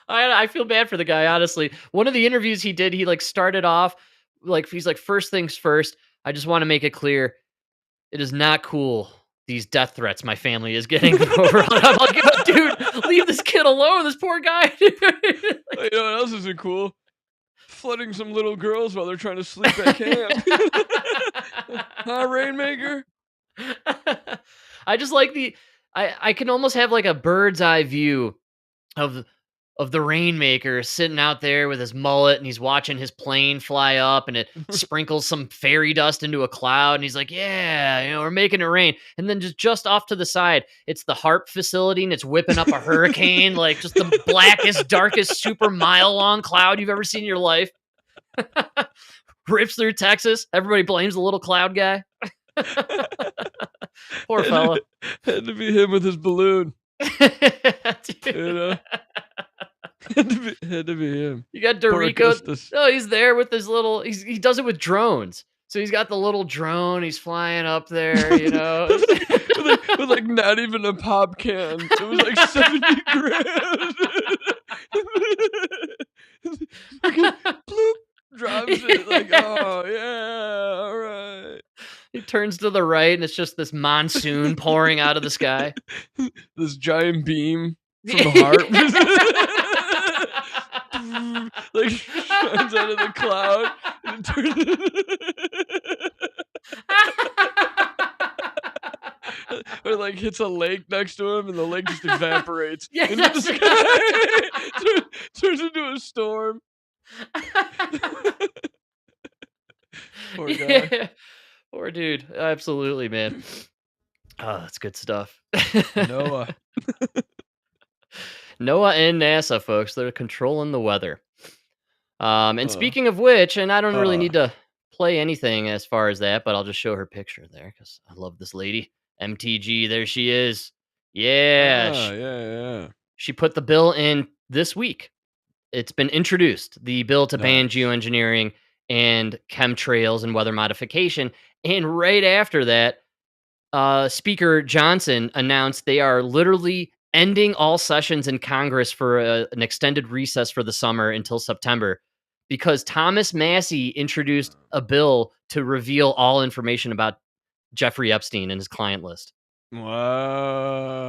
I feel bad for the guy, honestly. One of the interviews he did, he like started off like, he's like, first things first, I just want to make it clear, it is not cool, these death threats my family is getting over. I'm like, oh, dude, leave this kid alone, this poor guy. You know what else isn't cool? Flooding some little girls while they're trying to sleep at camp. Huh, Rainmaker? I just like I can almost have like a bird's eye view of the Rainmaker sitting out there with his mullet, and he's watching his plane fly up, and it sprinkles some fairy dust into a cloud, and he's like, yeah, we're making it rain. And then just off to the side, it's the HARP facility, and it's whipping up a hurricane, like just the blackest, darkest, super mile-long cloud you've ever seen in your life. Rips through Texas. Everybody blames the little cloud guy. Poor fella. Had to be him with his balloon. You know? Had to be him. You got Poor Dorico. Augustus. Oh, he's there with his little. He does it with drones. So he's got the little drone. He's flying up there, with like not even a pop can. It was like 70 grand. Bloop, drops it. Like, oh yeah, all right. He turns to the right, and it's just this monsoon pouring out of the sky. This giant beam from the heart. Like shines out of the cloud and turns or like hits a lake next to him, and the lake just evaporates into the sky. Turns into a storm. Poor guy. Yeah. Poor dude. Absolutely, man. Oh, that's good stuff. Noah. Noah and NASA, folks, they're controlling the weather. And speaking of which, and I don't really need to play anything as far as that, but I'll just show her picture there because I love this lady. MTG, there she is. Yeah. Yeah. She put the bill in this week. It's been introduced, the bill to ban geoengineering and chemtrails and weather modification. And right after that, Speaker Johnson announced they are literally ending all sessions in Congress for an extended recess for the summer until September, because Thomas Massie introduced a bill to reveal all information about Jeffrey Epstein and his client list. Wow.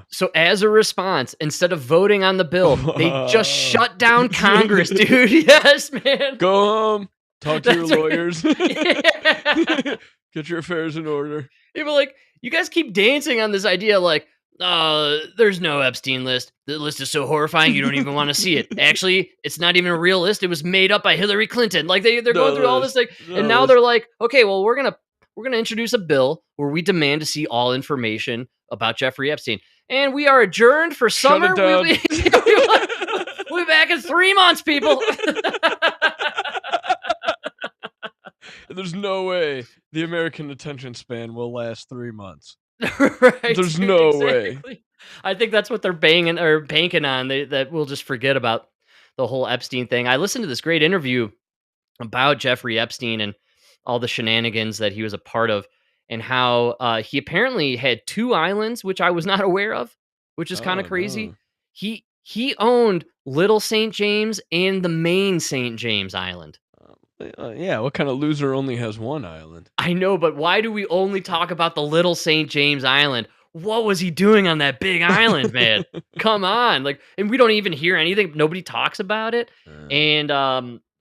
So as a response, instead of voting on the bill, they just shut down Congress, dude. Yes, man. Go home. Talk to your That's lawyers. Yeah. Get your affairs in order. People like, you guys keep dancing on this idea like, there's no Epstein list. The list is so horrifying you don't even want to see it. Actually, it's not even a real list. It was made up by Hillary Clinton. Like they're going through all this like, and now they're like, okay, well we're gonna introduce a bill where we demand to see all information about Jeffrey Epstein, and we are adjourned for summer. We'll be back in 3 months, people. There's no way the American attention span will last 3 months. Right, There's dude, no exactly. way. I think that's what they're banking on. That we'll just forget about the whole Epstein thing. I listened to this great interview about Jeffrey Epstein and all the shenanigans that he was a part of, and how he apparently had 2 islands, which I was not aware of, which is kind of crazy. No. He owned Little St. James and the main St. James Island. Yeah, what kind of loser only has 1 island? I know, but why do we only talk about the Little St. James Island? What was he doing on that big island, man? Come on. Like, and we don't even hear anything. Nobody talks about it. And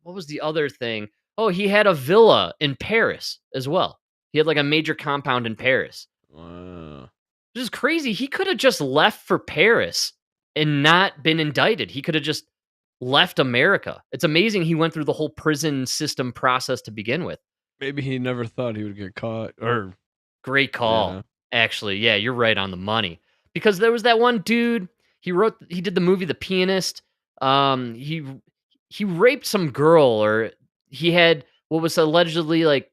what was the other thing? Oh, he had a villa in Paris as well. He had like a major compound in Paris. Wow. This is crazy. He could have just left for Paris and not been indicted. He could have just left America. It's amazing he went through the whole prison system process to begin with. Maybe he never thought he would get caught. Or Great call. Yeah. Actually, yeah, you're right on the money. Because there was that one dude, he did the movie The Pianist. He raped some girl, or he had what was allegedly like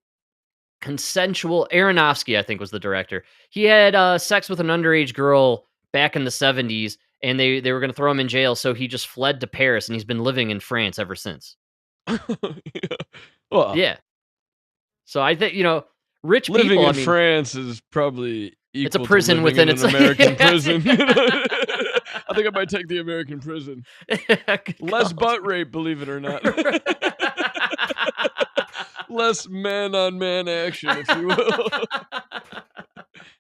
consensual. Aronofsky, I think, was the director. He had sex with an underage girl back in the 70s, and they were going to throw him in jail, so he just fled to Paris, and he's been living in France ever since. Well, Yeah. So I think, rich living people, in France is probably equal it's a prison to living within in its an American prison. I think I might take the American prison. Less butt rape, believe it or not. Less man-on-man action, if you will.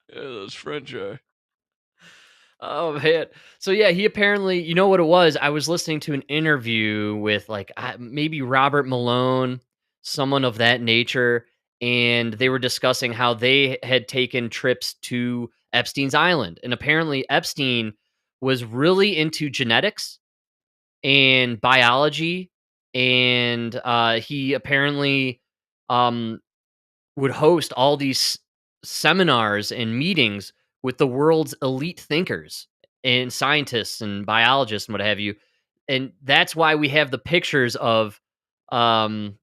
Yeah, those French are. Oh man. So yeah, he apparently, you know what it was? I was listening to an interview with like maybe Robert Malone, someone of that nature, and they were discussing how they had taken trips to Epstein's Island. And apparently Epstein was really into genetics and biology, and he apparently would host all these seminars and meetings with the world's elite thinkers and scientists and biologists and what have you. And that's why we have the pictures of um,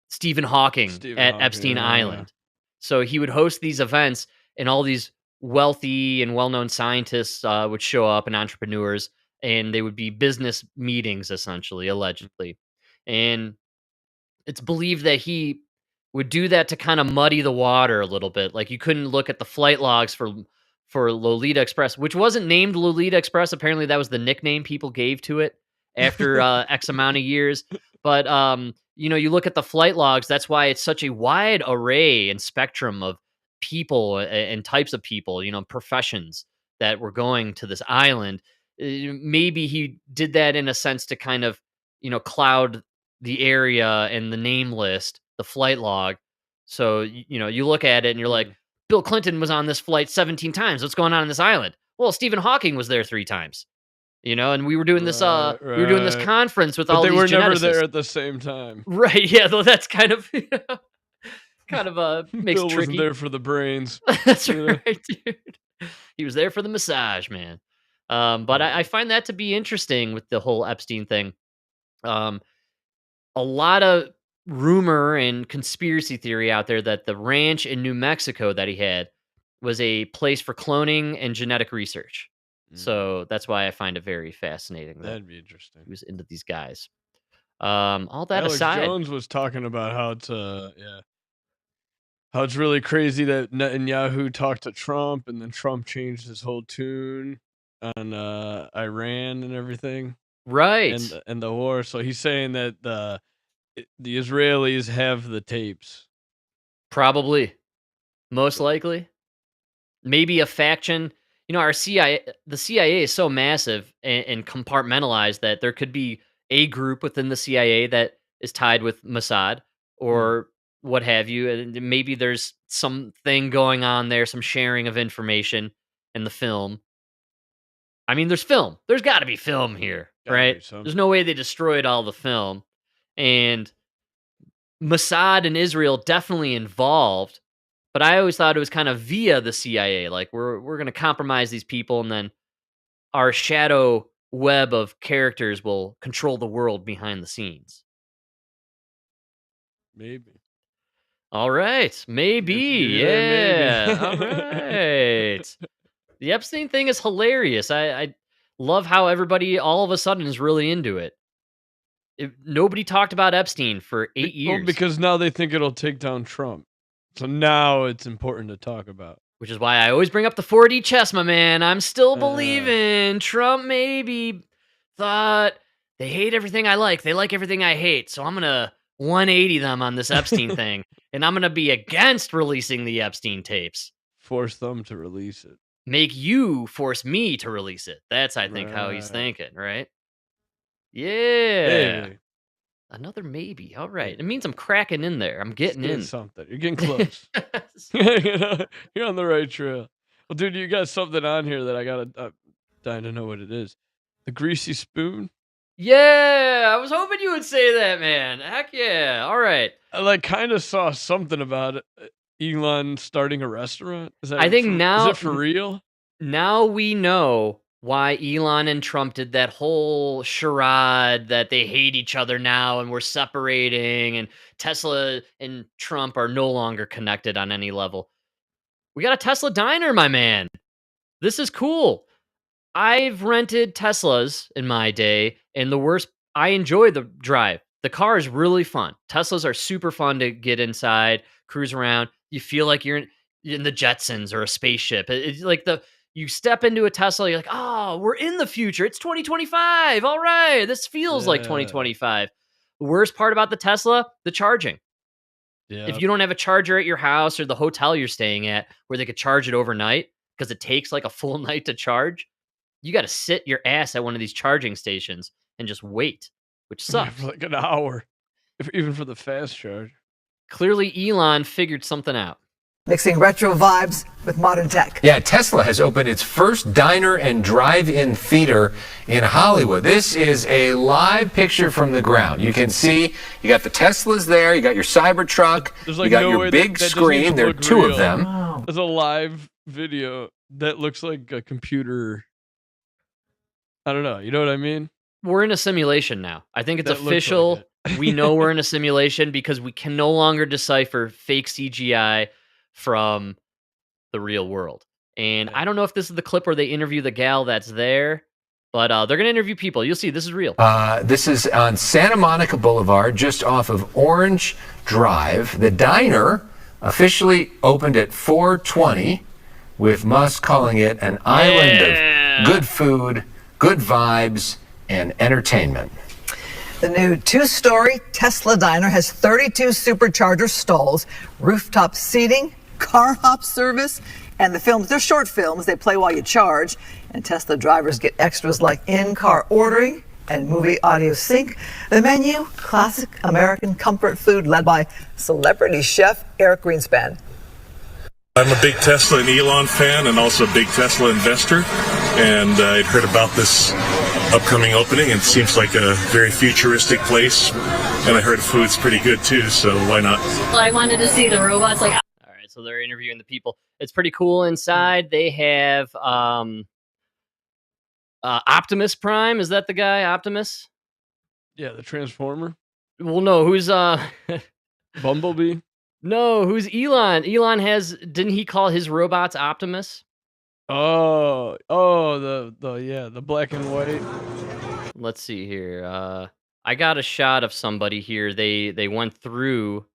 Stephen Hawking at Epstein yeah. Island. So he would host these events, and all these wealthy and well-known scientists would show up, and entrepreneurs, and they would be business meetings, essentially, allegedly. And it's believed that he would do that to kind of muddy the water a little bit. Like you couldn't look at the flight logs for Lolita Express, which wasn't named Lolita Express. Apparently, that was the nickname people gave to it after X amount of years. But you look at the flight logs. That's why it's such a wide array and spectrum of people and types of people. Professions that were going to this island. Maybe he did that in a sense to kind of cloud the area and the name list, the flight log. So, you look at it and you're like, Bill Clinton was on this flight 17 times. What's going on this island? Well, Stephen Hawking was there 3 times. And we were doing this we were doing this conference with all these geneticists. But they were never there at the same time. Right, yeah, though that's kind of makes Bill tricky. wasn't there for the brains. That's right, dude. He was there for the massage, man. But I find that to be interesting with the whole Epstein thing. A lot of rumor and conspiracy theory out there that the ranch in New Mexico that he had was a place for cloning and genetic research. So that's why I find it very fascinating. That'd be interesting. He was into these guys. All that Alex aside, Jones was talking about how it's really crazy that Netanyahu talked to Trump, and then Trump changed his whole tune on Iran and everything. Right. And the war. So he's saying that the Israelis have the tapes. Probably. Most likely. Maybe a faction. Our the CIA is so massive and compartmentalized that there could be a group within the CIA that is tied with Mossad or what have you. And maybe there's something going on there, some sharing of information in the film. I mean, there's film. There's got to be film here, right? There's no way they destroyed all the film. And Mossad and Israel definitely involved. But I always thought it was kind of via the CIA. Like, we're going to compromise these people, and then our shadow web of characters will control the world behind the scenes. Maybe. All right. Maybe. Yeah. Maybe. All right. The Epstein thing is hilarious. I love how everybody all of a sudden is really into it. Nobody talked about Epstein for 8 years. Well, because now they think it'll take down Trump. So now it's important to talk about. Which is why I always bring up the 4D chess, my man. I'm still believing Trump maybe thought they hate everything I like. They like everything I hate. So I'm going to 180 them on this Epstein thing. And I'm going to be against releasing the Epstein tapes. Force them to release it. Make you force me to release it. That's, I think, how he's thinking, right? Yeah. Hey. Another maybe. All right. It means I'm cracking in there. I'm getting in. Something. You're getting close. You're on the right trail. Well, dude, you got something on here that I'm dying to know what it is. The greasy spoon. Yeah, I was hoping you would say that, man. Heck yeah. All right. I kind of saw something about it. Elon starting a restaurant. Is that? I think is it for real? Now we know why Elon and Trump did that whole charade that they hate each other now and we're separating, and Tesla and Trump are no longer connected on any level. We got a Tesla diner, my man. This is cool. I've rented Teslas in my day, and I enjoy the drive. The car is really fun. Teslas are super fun to get inside, cruise around. You feel like you're in the Jetsons or a spaceship. It's like you step into a Tesla, you're like, oh, we're in the future. It's 2025. All right. This feels like 2025. The worst part about the Tesla, the charging. Yeah. If you don't have a charger at your house or the hotel you're staying at where they could charge it overnight, because it takes like a full night to charge, you got to sit your ass at one of these charging stations and just wait, which sucks. For like an hour, even for the fast charge. Clearly, Elon figured something out. Mixing retro vibes with modern tech. Yeah, Tesla has opened its first diner and drive-in theater in Hollywood. This is a live picture from the ground. You can see you got the Teslas there, you got your Cybertruck, you got your big screen. There are two of them. Wow. There's a live video that looks like a computer. I don't know. You know what I mean? We're in a simulation now. I think it's official. Like we know we're in a simulation because we can no longer decipher fake CGI from the real world. And I don't know if this is the clip where they interview the gal that's there, but they're going to interview people. You'll see. This is real. This is on Santa Monica Boulevard, just off of Orange Drive. The diner officially opened at 4:20, with Musk calling it an island of good food, good vibes, and entertainment. The new two-story Tesla diner has 32 supercharger stalls, rooftop seating, car hop service, and they're short films. They play while you charge, and Tesla drivers get extras like in-car ordering and movie audio sync. The menu, classic American comfort food led by celebrity chef Eric Greenspan. I'm a big Tesla and Elon fan and also a big Tesla investor, and I'd heard about this upcoming opening, and it seems like a very futuristic place, and I heard the food's pretty good too, so why not? Well, I wanted to see the robots. All right, so they're interviewing the people. It's pretty cool inside. They have Optimus Prime. Is that the guy, Optimus? Yeah, the Transformer. Well, no, who's Bumblebee? No, who's Elon? Didn't he call his robots Optimus? Oh, the black and white. Let's see here. I got a shot of somebody here. They went through.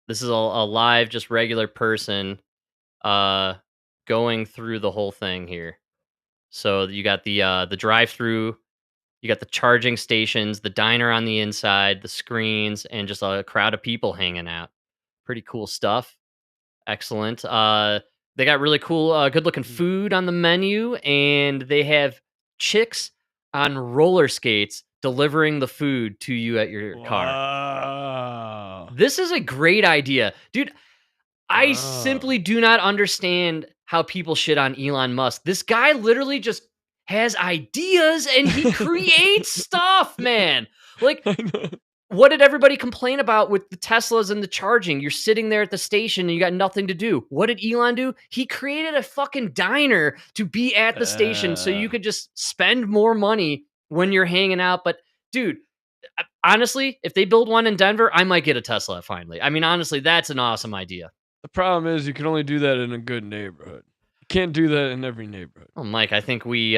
This is a live, just regular person, going through the whole thing here. So you got the drive-through, you got the charging stations, the diner on the inside, the screens, and just a crowd of people hanging out. Pretty cool stuff. Excellent. They got really cool, good-looking food on the menu, and they have chicks on roller skates delivering the food to you at your car. This is a great idea. Dude, I simply do not understand how people shit on Elon Musk. This guy literally just has ideas, and he creates stuff, man. Like, what did everybody complain about with the Teslas and the charging? You're sitting there at the station and you got nothing to do. What did Elon do? He created a fucking diner to be at the station so you could just spend more money when you're hanging out. But dude, honestly, if they build one in Denver, I might get a Tesla finally. I mean, honestly, that's an awesome idea. The problem is you can only do that in a good neighborhood. You can't do that in every neighborhood. Oh, Mike, I think we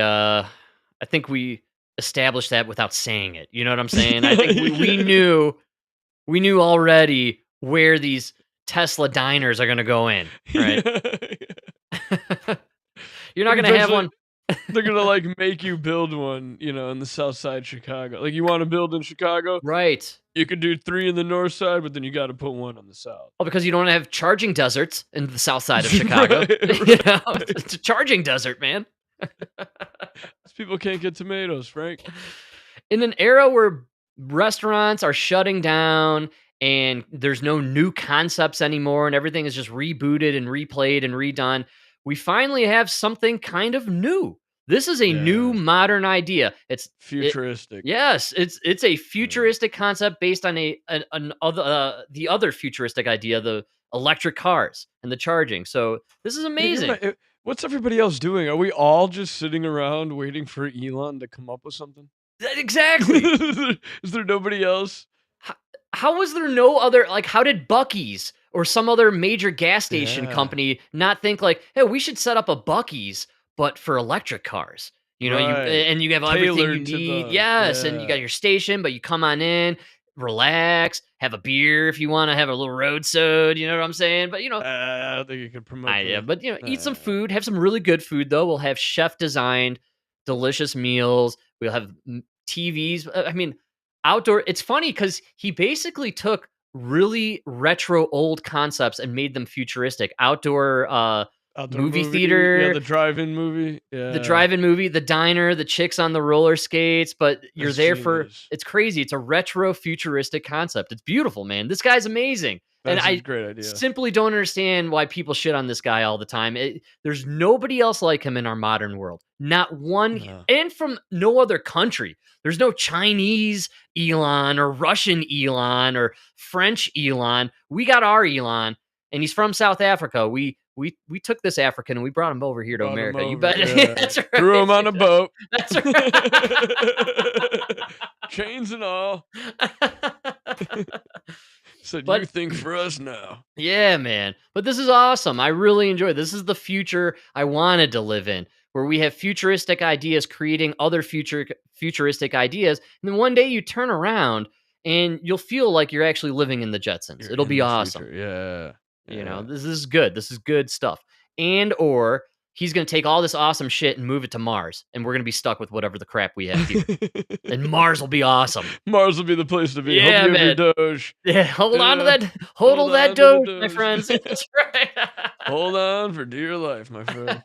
established that without saying it. You know what I'm saying? I think we knew already where these Tesla diners are going to go in, right? You're not going to have one. They're going to like make you build one, in the south side Chicago. Like you want to build in Chicago? Right. You could do 3 in the north side, but then you got to put 1 on the south. Oh, because you don't have charging deserts in the south side of Chicago. Right. It's a charging desert, man. People can't get tomatoes, Frank. In an era where restaurants are shutting down and there's no new concepts anymore and everything is just rebooted and replayed and redone. We finally have something kind of new. This is a new modern idea. It's futuristic. Yes, it's a futuristic concept based on the other futuristic idea, the electric cars and the charging. So this is amazing. What's everybody else doing? Are we all just sitting around waiting for Elon to come up with something? Exactly. Is there nobody else? How was there no other, like, how did Buc-ee's or some other major gas station company not think like, hey, we should set up a Buc-ee's, but for electric cars? You know, and you have everything you need. And you got your station, but you come on in, relax, have a beer if you want to have a little road soda. You know what I'm saying? But, you know, I don't think you can promote that. But, you know, eat some food, have some really good food, though. We'll have chef-designed, delicious meals. We'll have TVs. I mean, outdoor. It's funny because he basically took really retro old concepts and made them futuristic. Outdoor movie theater, the drive-in movie, the diner, the chicks on the roller skates, but you're there for, it's crazy. It's a retro futuristic concept. It's beautiful, man. This guy's amazing. That's and a great idea. Simply don't understand why people shit on this guy all the time. There's nobody else like him in our modern world. Not one, and from no other country. There's no Chinese Elon or Russian Elon or French Elon. We got our Elon, and he's from South Africa. We took this African and we brought him over here to America. You bet. Yeah. That's right. Threw him on a boat. That's right. Chains and all. Said, you think for us now. Yeah, man. But this is awesome. I really enjoy it. This is the future I wanted to live in, where we have futuristic ideas creating other futuristic ideas. And then one day you turn around and you'll feel like you're actually living in the Jetsons. It'll be awesome. Yeah. You know, this is good. This is good stuff. And or he's going to take all this awesome shit and move it to Mars, and we're going to be stuck with whatever the crap we have here. And Mars will be awesome. Mars will be the place to be. Yeah, Hope you man. have your Doge. Yeah, hold on to that. Hold that Doge, my friends. That's right. Hold on for dear life, my friend.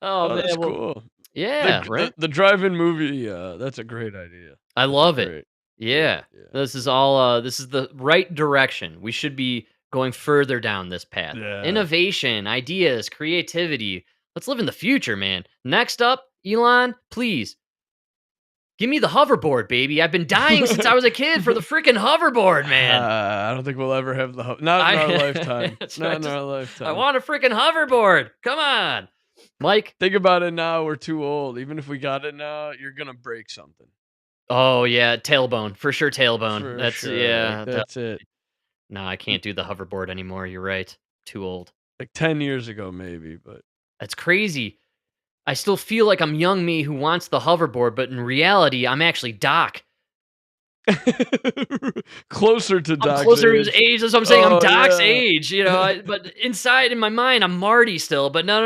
Oh, man, that's cool. Yeah, right. The drive-in movie. That's a great idea. I love it. Yeah. This is all. This is the right direction. We should be going further down this path. Innovation, ideas, creativity. Let's live in the future, man. Next up, Elon, please. Give me the hoverboard, baby. I've been dying since I was a kid for the freaking hoverboard, man. I don't think we'll ever have not in our lifetime. Not in our lifetime. I want a freaking hoverboard. Come on, Mike. Think about it now. We're too old. Even if we got it now, you're gonna break something. Oh yeah, tailbone for sure. Tailbone. That's it. No, I can't do the hoverboard anymore. You're right. Too old. Like 10 years ago, maybe, but that's crazy. I still feel like I'm young me who wants the hoverboard, but in reality, I'm actually Doc. Closer to Doc's closer to age. his age. That's what I'm saying. I'm Doc's age, you know. But inside, in my mind, I'm Marty still. But no.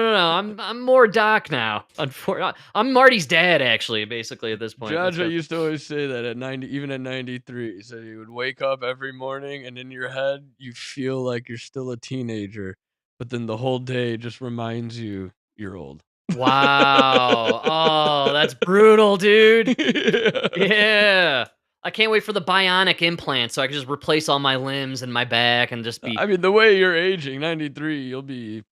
I'm more Doc now. I'm Marty's dad, actually, basically at this point. Jaja used to always say that at 90, even at 93, he said he would wake up every morning, and in your head, you feel like you're still a teenager, but then the whole day just reminds you you're old. Wow. Oh, that's brutal, dude. Yeah. I can't wait for the bionic implant so I can just replace all my limbs and my back and just be... I mean, the way you're aging, 93, you'll be,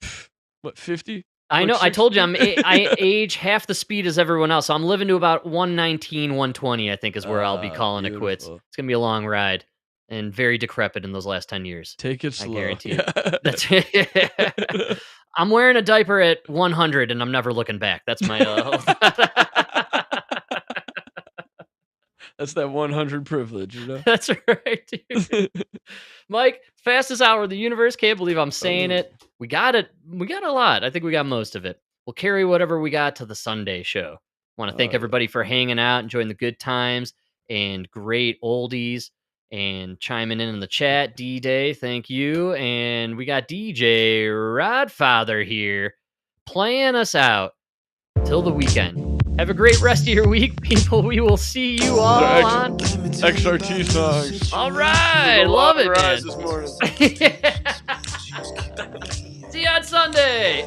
what, 50? I know. 60? I told you I age half the speed as everyone else. So I'm living to about 119, 120, I think is where I'll be calling it quits. It's going to be a long ride and very decrepit in those last 10 years. Take it slow. I guarantee you. That's it. I'm wearing a diaper at 100 and I'm never looking back. That's my... That's that 100 privilege, you know? That's right, dude. Mike, fastest hour of the universe. Can't believe I'm saying it. We got it. We got a lot. I think we got most of it. We'll carry whatever we got to the Sunday show. Want to thank everybody for hanging out, enjoying the good times and great oldies and chiming in the chat. D-Day, thank you. And we got DJ Rodfather here playing us out till the weekend. Have a great rest of your week, people. We will see you all on XRT songs. All right, love it, man. This morning. See you on Sunday.